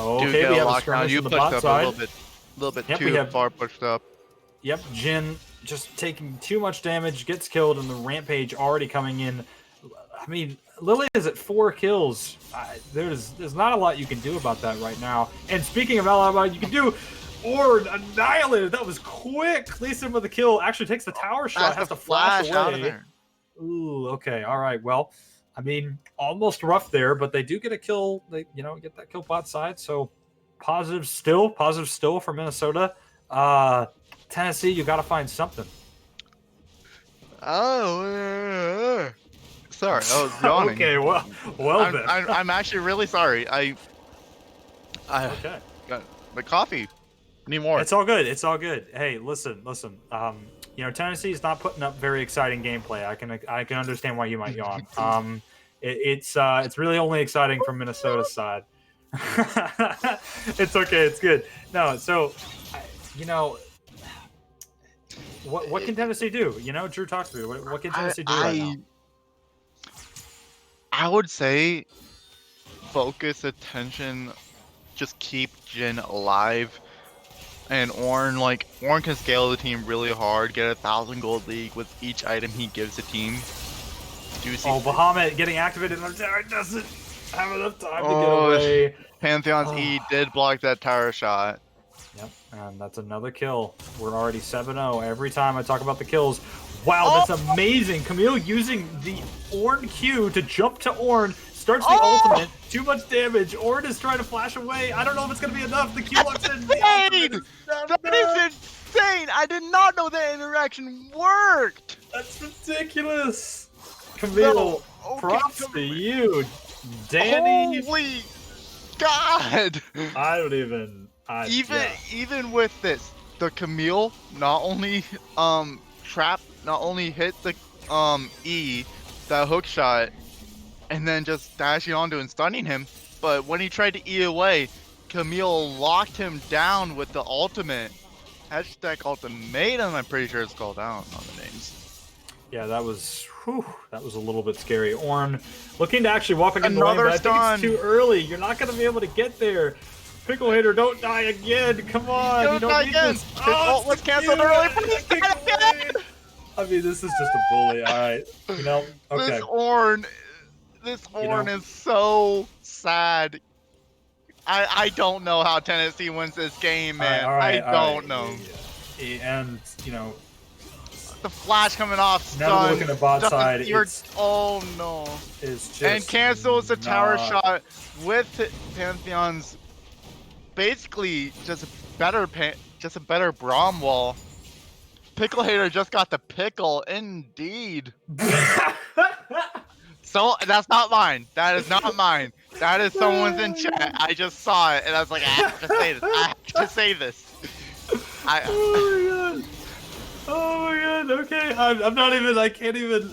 Okay, we have a skirmish you on the pushed bot up side. a little bit too far pushed up. Yep, Jin just taking too much damage, gets killed, and the rampage already coming in. I mean, Lily is at 4 kills. There's not a lot you can do about that right now. And speaking of not a lot you can do, Ornn annihilated. That was quick. Lee Sin with the kill. Actually takes the tower shot. Has to flash away. Out of there. Ooh, okay. All right. Well, I mean, almost rough there, but they do get a kill. They, get that kill bot side. So positive still for Minnesota. Tennessee, you got to find something. Oh, sorry. I was yawning. Okay. Well then. I'm actually really sorry. I okay. got the coffee. Need more. It's all good. It's all good. Hey, listen. Tennessee's not putting up very exciting gameplay. I can understand why you might yawn. It's really only exciting from Minnesota's side. It's okay. It's good. No, so what can Tennessee do? You know, Drew, talk to me. What can Tennessee do right now? I would say focus attention, just keep Jin alive. And Ornn can scale the team really hard, get 1,000 gold league with each item he gives the team. Bahamut getting activated on the tower doesn't have enough time to get away. Pantheon's E did block that tower shot. Yep, and that's another kill. We're already 7-0. Every time I talk about the kills, wow, that's amazing. Camille using the Ornn Q to jump to Ornn, starts the ultimate. Too much damage. Ornn is trying to flash away. I don't know if it's going to be enough. The Q locks in. That is insane. I did not know that interaction worked. That's ridiculous. Camille, props to you. Danny. Holy God. I don't even. Even with this, the Camille not only hit the E, that hook shot, and then just dashing onto and stunning him, but when he tried to E away, Camille locked him down with the ultimate. Hashtag ultimatum, I'm pretty sure it's called out on the names. Yeah, that was a little bit scary. Ornn looking to actually walk against the lane, but I think it's too early. You're not going to be able to get there. Pickle Hater, don't die again. Come on. You don't need this. Let's cancel the early. I mean, this is just a bully. All right. You know, okay. This Ornn is so sad. I don't know how Tennessee wins this game, man. I don't know. And, you know, the flash coming off. Now looking at bot side. Oh no. It's just and cancels the tower shot with Pantheon's basically just a better Braum wall. Pickle Hater just got the pickle, indeed. So that's not mine. That is not mine. That is someone's in chat. I just saw it and I was like, I have to say this. I have to say this. Oh my god. Oh my god. Okay. I'm not even. I can't even.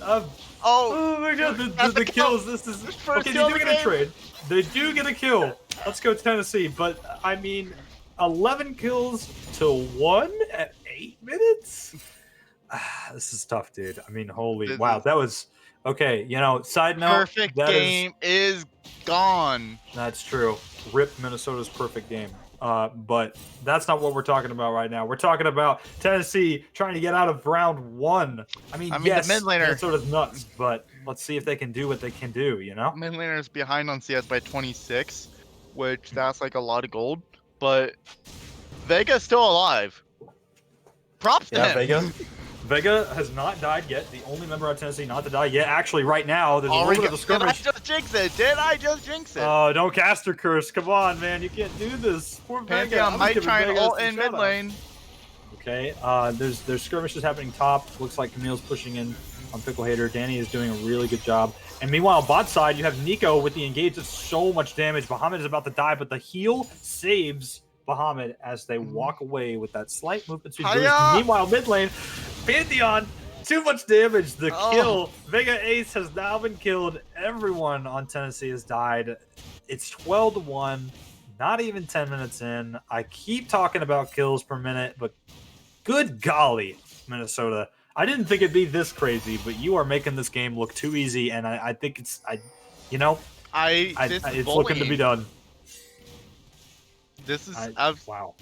Oh my god. The kills. This is. Okay. They do get a trade. They do get a kill. Let's go Tennessee. But I mean, 11 kills to 1 at 8 minutes. This is tough, dude. I mean, holy wow. That was. Okay, you know, side note. Perfect game is gone. That's true. RIP Minnesota's perfect game. But that's not what we're talking about right now. We're talking about Tennessee trying to get out of round 1. I mean yes, the mid laner. Minnesota's nuts, but let's see if they can do what they can do, you know? Mid laner is behind on CS by 26, which that's like a lot of gold, but Vega's still alive. Props to him. Vega has not died yet. The only member of Tennessee not to die yet. Actually, right now, there's a little bit of a skirmish. Did I just jinx it? Oh, don't cast her curse. Come on, man. You can't do this. Poor Pantheon might try and ult in mid lane. Okay, there's skirmishes happening top. Looks like Camille's pushing in on Pickle Hater. Danny is doing a really good job. And meanwhile, bot side, you have Nico with the engage. That's so much damage. Bahamut is about to die, but the heal saves Bahamut as they walk away with that slight movement to boost. Meanwhile, mid lane, Pantheon, too much damage. The kill. Vega Ace has now been killed. Everyone on Tennessee has died. It's 12-1. Not even 10 minutes in. I keep talking about kills per minute, but good golly, Minnesota. I didn't think it'd be this crazy, but you are making this game look too easy, and I think it's it's looking to be done. This is wow.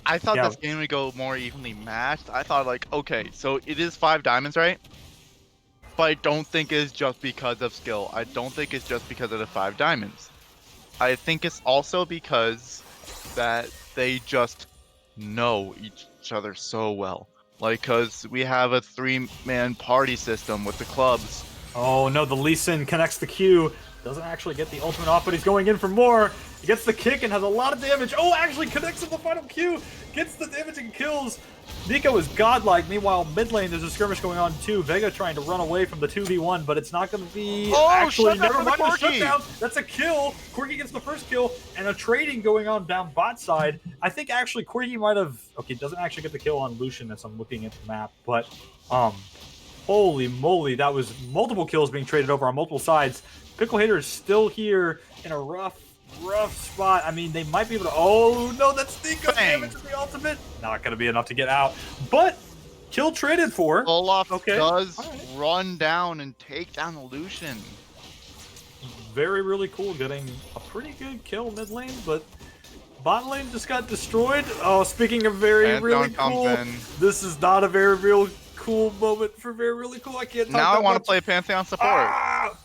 I thought this game would go more evenly matched. I thought like, okay, so it is 5 diamonds, right? But I don't think it's just because of skill. I don't think it's just because of the 5 diamonds. I think it's also because that they just know each other so well. Like, cause we have a 3-man party system with the clubs. Oh no, the Lee Sin connects the Q. Doesn't actually get the ultimate off, but he's going in for more. He gets the kick and has a lot of damage. Oh, actually connects to the final Q. Gets the damage and kills. Nico is godlike. Meanwhile, mid lane, there's a skirmish going on too. Vega trying to run away from the 2v1, but it's not going to be... actually, never mind the shutdown. That's a kill. Corgi gets the first kill, and a trading going on down bot side. I think actually Corgi might have... Okay, doesn't actually get the kill on Lucian as I'm looking at the map, but... holy moly, that was multiple kills being traded over on multiple sides. Pickle Hater is still here in a rough spot. I mean, they might be able to... Oh, no, that's Nico damage to the ultimate. Not going to be enough to get out. But Kill traded for. Olaf Okay. does Alright. run down and take down the Lucian. Very, really cool. Getting a pretty good kill mid lane, but bot lane just got destroyed. Oh, speaking of very, Pantheon really comes cool, in. this is not a very, real cool moment for very, really cool. I can't talk Now I that want to much. play Pantheon support. Ah!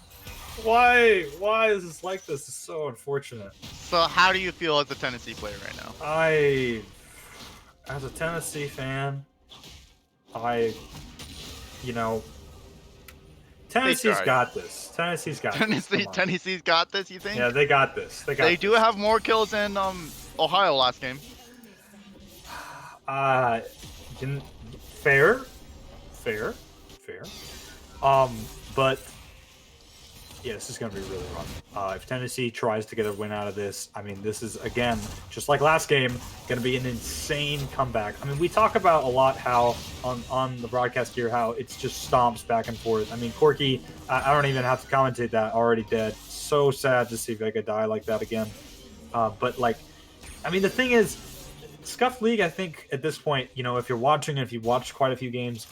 Why? Why is this like this? It's so unfortunate. So how do you feel as a Tennessee player right now? As a Tennessee fan, Tennessee's tried. got this. Tennessee's got this. Come on. Tennessee's got this, you think? Yeah, they got this. They do have more kills than Ohio last game. Fair. But yeah, this is going to be really rough. If Tennessee tries to get a win out of this, I mean, this is, again, just like last game, going to be an insane comeback. I mean, we talk about a lot how, on the broadcast here, how it's just stomps back and forth. I mean, Corky, I don't even have to commentate that, already dead. So sad to see Vega die like that again. But, like, I mean, the thing is, Scuffed League, I think, at this point, if you're watching and if you've watched quite a few games,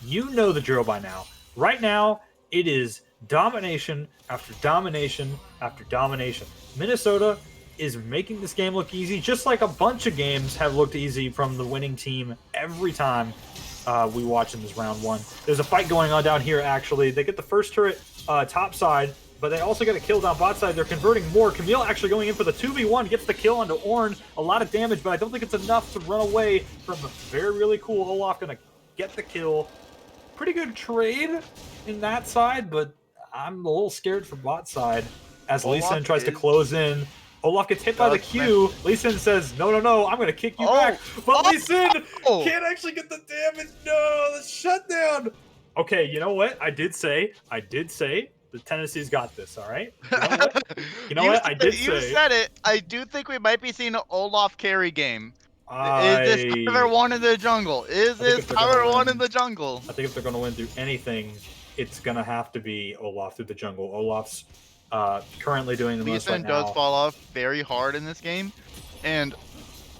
you know the drill by now. Right now, it is domination after domination after domination. Minnesota is making this game look easy, just like a bunch of games have looked easy from the winning team every time we watch in this round one. There's a fight going on down here, actually. They get the first turret top side, but they also get a kill down bot side. They're converting more. Camille actually going in for the 2v1, gets the kill onto Ornn. A lot of damage, but I don't think it's enough to run away from a very, really cool Olaf. Gonna get the kill. Pretty good trade in that side, but I'm a little scared for bot side as Lee Sin tries to close in. Olaf gets hit by the Q. Lee Sin says, no, I'm going to kick you back. But Lee Sin can't actually get the damage. No, the shutdown. Okay, you know what? I did say the Tennessee's got this, all right? You know what? I did say. You said it. I do think we might be seeing an Olaf carry game. Is this Tyler 1 in the jungle? Is this Tyler 1 in the jungle? I think if they're going to win through anything, it's going to have to be Olaf through the jungle. Olaf's currently doing the most right now. Lee Sin does fall off very hard in this game, and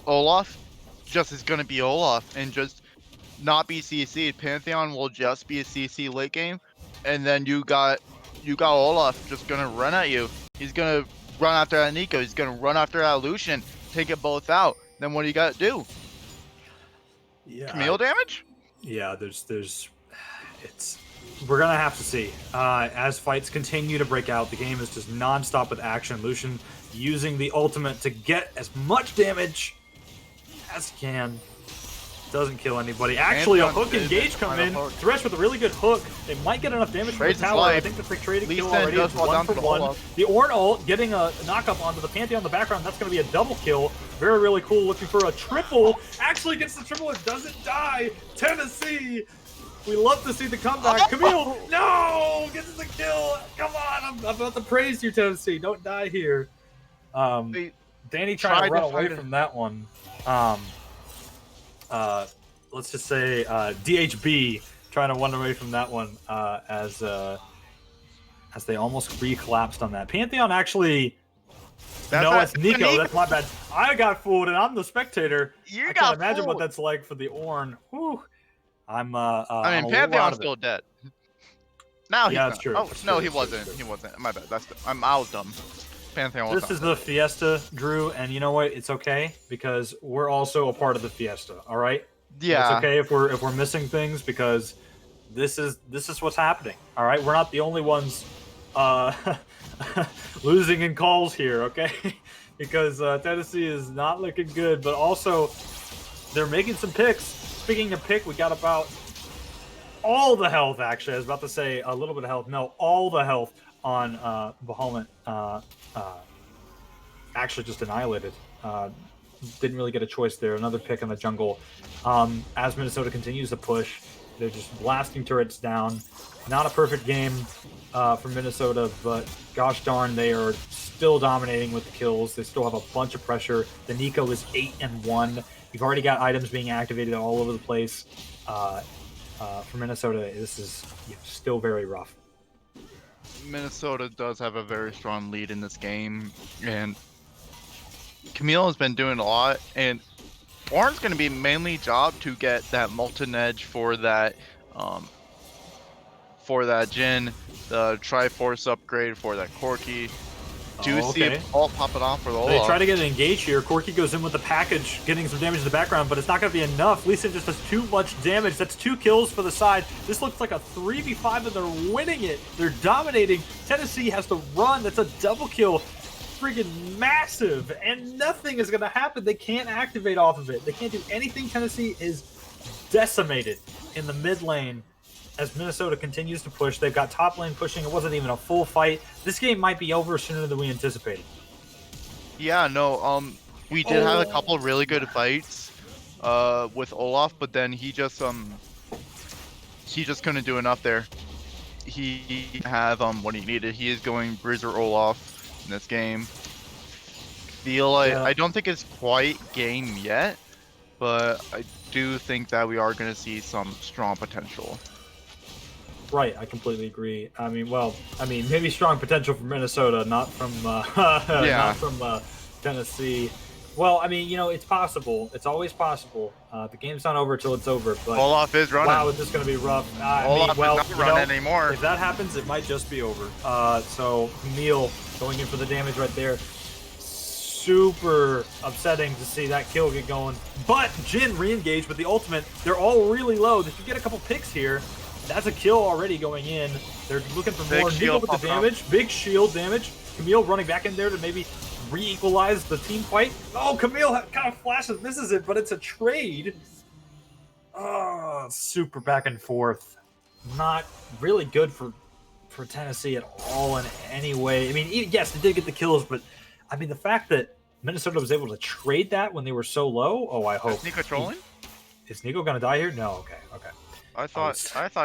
Olaf just is going to be Olaf and just not be CC'd. Pantheon will just be a CC late game, and then you got Olaf just going to run at you. He's going to run after that Nico. He's going to run after that Lucian, take it both out. Then what do you got to do? Yeah, Camille damage? Yeah, we're gonna have to see as fights continue to break out. The game is just non-stop with action. Lucian using the ultimate to get as much damage as he can. Doesn't kill anybody. Actually, a hook engage come in. Thresh with a really good hook. They might get enough damage from the tower. I think that they traded kill already. It's 1 for 1. The Ornn ult getting a knock-up onto the Pantheon in the background. That's going to be a double kill. Very, really cool. Looking for a triple. Actually gets the triple and doesn't die. Tennessee. We love to see the comeback. Camille, no! Gets the kill. Come on. I'm about to praise you, Tennessee. Don't die here. Danny trying to run away from that one. Let's just say DHB trying to run away from that one as they almost re-collapsed on that. Pantheon actually... it's Nico. That's my bad. I got fooled, and I'm the spectator. I can't imagine what that's like for the Ornn. Whew. I mean, Pantheon's still dead. Now he's yeah, not. that's true. Oh, that's no, true, he wasn't. true. He wasn't. My bad. I was dumb. Pantheon was This is the Fiesta, Drew, and you know what? It's okay because we're also a part of the Fiesta. All right. Yeah. It's okay if we're missing things because this is what's happening. All right. We're not the only ones losing in calls here. Okay. Because Tennessee is not looking good, but also they're making some picks. Speaking of pick, we got about all the health, actually. I was about to say a little bit of health. No, all the health on Bahamut. Actually just annihilated. Didn't really get a choice there. Another pick in the jungle. As Minnesota continues to push, they're just blasting turrets down. Not a perfect game for Minnesota, but gosh darn, they are still dominating with the kills. They still have a bunch of pressure. The Nico is 8-1. You've already got items being activated all over the place. For Minnesota, this is still very rough. Minnesota does have a very strong lead in this game, and Camille has been doing a lot, and Oran's going to be mainly job to get that Molten Edge for that Jin, the Triforce upgrade for that Corki. Do see it all popping off for the Olaf. They try to get an engage here. Corki goes in with the package, getting some damage in the background, but it's not going to be enough. Lee Sin just does too much damage. That's 2 kills for the side. This looks like a 3v5, and they're winning it. They're dominating. Tennessee has to run. That's a double kill. Friggin' massive, and nothing is going to happen. They can't activate off of it. They can't do anything. Tennessee is decimated in the mid lane as Minnesota continues to push. They've got top lane pushing. It wasn't even a full fight. This game might be over sooner than we anticipated. Yeah, no, we did have a couple really good fights with Olaf, but then he just couldn't do enough there. He have what he needed. He is going Bruiser Olaf in this game. I don't think it's quite game yet, but I do think that we are going to see some strong potential. Right, I completely agree. I mean, maybe strong potential from Minnesota, not from not from Tennessee. Well, I mean, it's possible. It's always possible. The game's not over till it's over. But Olaf is running. Wow, is this going to be rough? Olaf is not running anymore. If that happens, it might just be over. So Camille going in for the damage right there. Super upsetting to see that kill get going. But Jin re-engaged with the ultimate. They're all really low. They could get a couple picks here. That's a kill already going in. They're looking for more. Nico with the damage. Big shield damage. Camille running back in there to maybe re-equalize the team fight. Oh, Camille kind of flashes, misses it, but it's a trade. Oh, super back and forth. Not really good for Tennessee at all in any way. I mean, yes, they did get the kills, but I mean, the fact that Minnesota was able to trade that when they were so low. Oh, I hope. Is Nico trolling? Is Nico gonna die here? No. Okay. I thought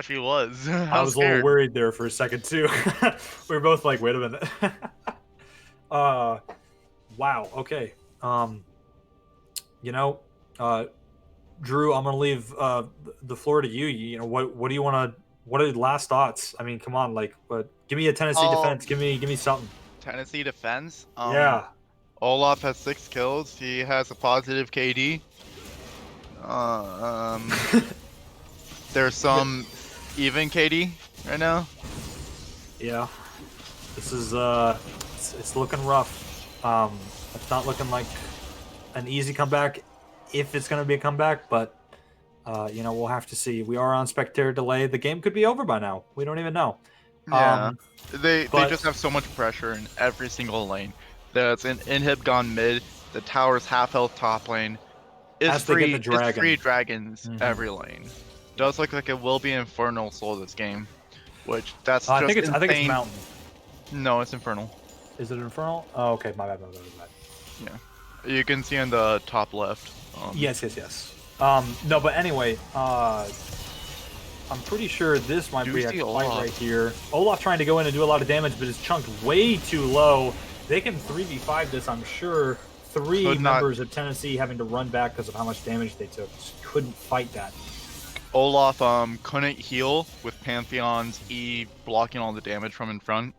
she was. I was a little worried there for a second too. We were both like, wait a minute. Wow. Okay. Drew, I'm gonna leave the floor to you. What do you want to? What are the last thoughts? I mean, come on, but give me a Tennessee defense. Give me something. Tennessee defense. Yeah. Olaf has 6 kills. He has a positive KD. There's some even KD right now. Yeah. This is it's looking rough. It's not looking like an easy comeback if it's going to be a comeback, but we'll have to see. We are on spectator delay. The game could be over by now. We don't even know. Yeah. They just have so much pressure in every single lane. There's an inhib gone mid. The tower's half health top lane. It's free dragons every lane. Does look like it will be Infernal Soul this game, which that's just insane. I think it's Mountain. No, it's Infernal. Is it Infernal? Oh, okay, my bad. Yeah, you can see on the top left. Yes. No, but anyway, I'm pretty sure this might be a fight right here. Olaf trying to go in and do a lot of damage, but is chunked way too low. They can 3v5 this, I'm sure. 3 members of Tennessee having to run back because of how much damage they took. Just couldn't fight that. Olaf couldn't heal with Pantheon's E blocking all the damage from in front.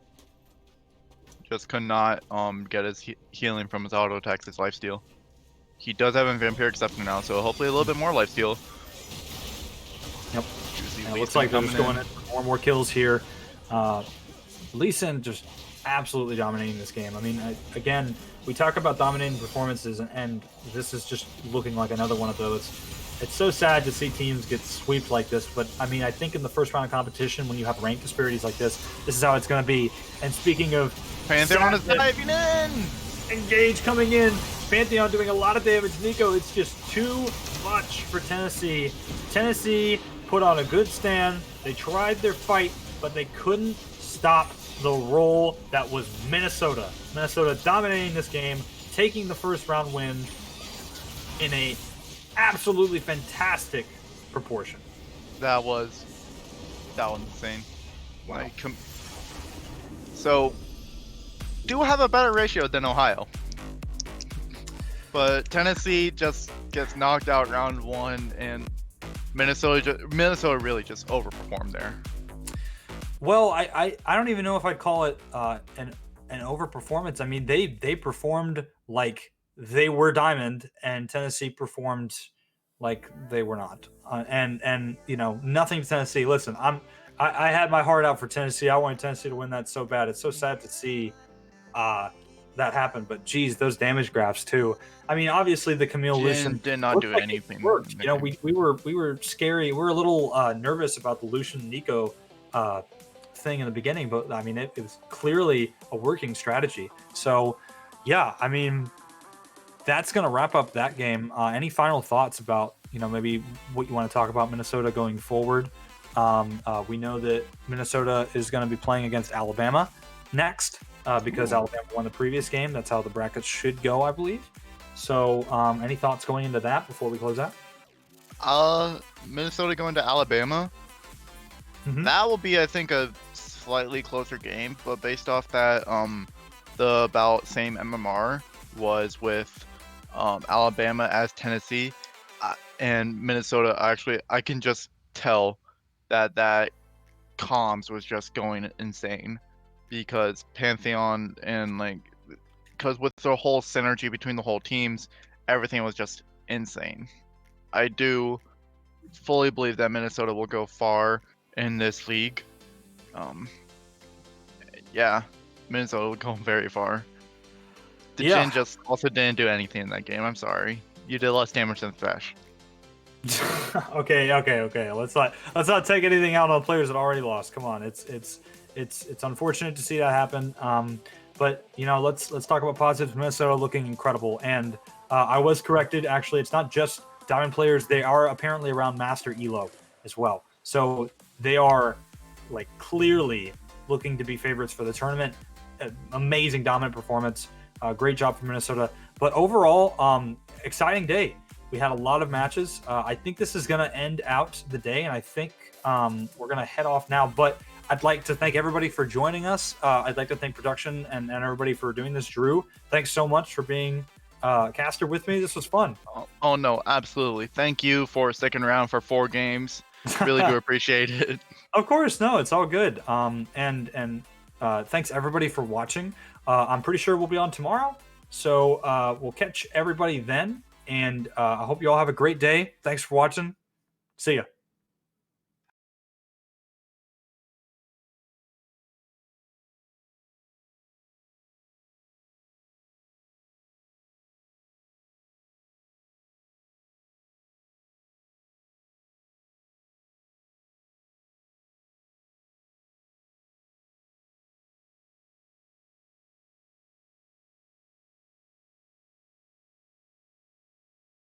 Just could not get his healing from his auto attacks, his lifesteal. He does have a Vampiric Scepter now, so hopefully a little bit more lifesteal. Yep. It looks like they're just going in for more kills here. Lee Sin just absolutely dominating this game. I mean, again, we talk about dominating performances, and this is just looking like another one of those. It's so sad to see teams get swept like this, but I mean, I think in the first round of competition, when you have rank disparities like this is how it's going to be. And speaking of Pantheon is diving in! Engage coming in. Pantheon doing a lot of damage. Nico, it's just too much for Tennessee. Tennessee put on a good stand. They tried their fight, but they couldn't stop the roll that was Minnesota. Minnesota dominating this game, taking the first round win in a absolutely fantastic proportion. That was insane. Wow. So, do have a better ratio than Ohio, but Tennessee just gets knocked out round 1, and Minnesota really just overperformed there. Well, I don't even know if I'd call it an overperformance. I mean, they performed like they were Diamond, and Tennessee performed like they were not. And you know, nothing to Tennessee. Listen, I had my heart out for Tennessee. I wanted Tennessee to win that so bad. It's so sad to see that happen. But geez, those damage graphs too. I mean, obviously the Camille Lucian did not do anything. Worked. You know, we were scary. We were a little nervous about the Lucian Nico thing in the beginning, but I mean, it was clearly a working strategy. So yeah, I mean, that's gonna wrap up that game. Any final thoughts about, you know, maybe what you want to talk about Minnesota going forward? We know that Minnesota is going to be playing against Alabama next because Alabama won the previous game. That's how the brackets should go, I believe. So any thoughts going into that before we close out? Minnesota going to Alabama. That will be, I think, a slightly closer game, but based off that, the about same MMR was with Alabama as Tennessee, and Minnesota. Actually, I can just tell that comms was just going insane because Pantheon and because with the whole synergy between the whole teams, everything was just insane. I do fully believe that Minnesota will go far in this league. Yeah, Minnesota will go very far. The Jin just also didn't do anything in that game. I'm sorry. You did less damage than Thresh. Okay. Let's not take anything out on players that already lost. Come on, it's unfortunate to see that happen. But you know, let's talk about positives. Minnesota looking incredible, and I was corrected. Actually, it's not just Diamond players. They are apparently around Master Elo as well. So they are like clearly looking to be favorites for the tournament. Amazing dominant performance. Great job from Minnesota. But overall, exciting day. We had a lot of matches. I think this is going to end out the day, and I think we're going to head off now. But I'd like to thank everybody for joining us. I'd like to thank production and everybody for doing this. Drew, thanks so much for being caster with me. This was fun. Oh no, absolutely. Thank you for sticking around for 4 games. Really do appreciate it. Of course, no, it's all good. And thanks everybody for watching. I'm pretty sure we'll be on tomorrow, so we'll catch everybody then. And I hope you all have a great day. Thanks for watching. See ya.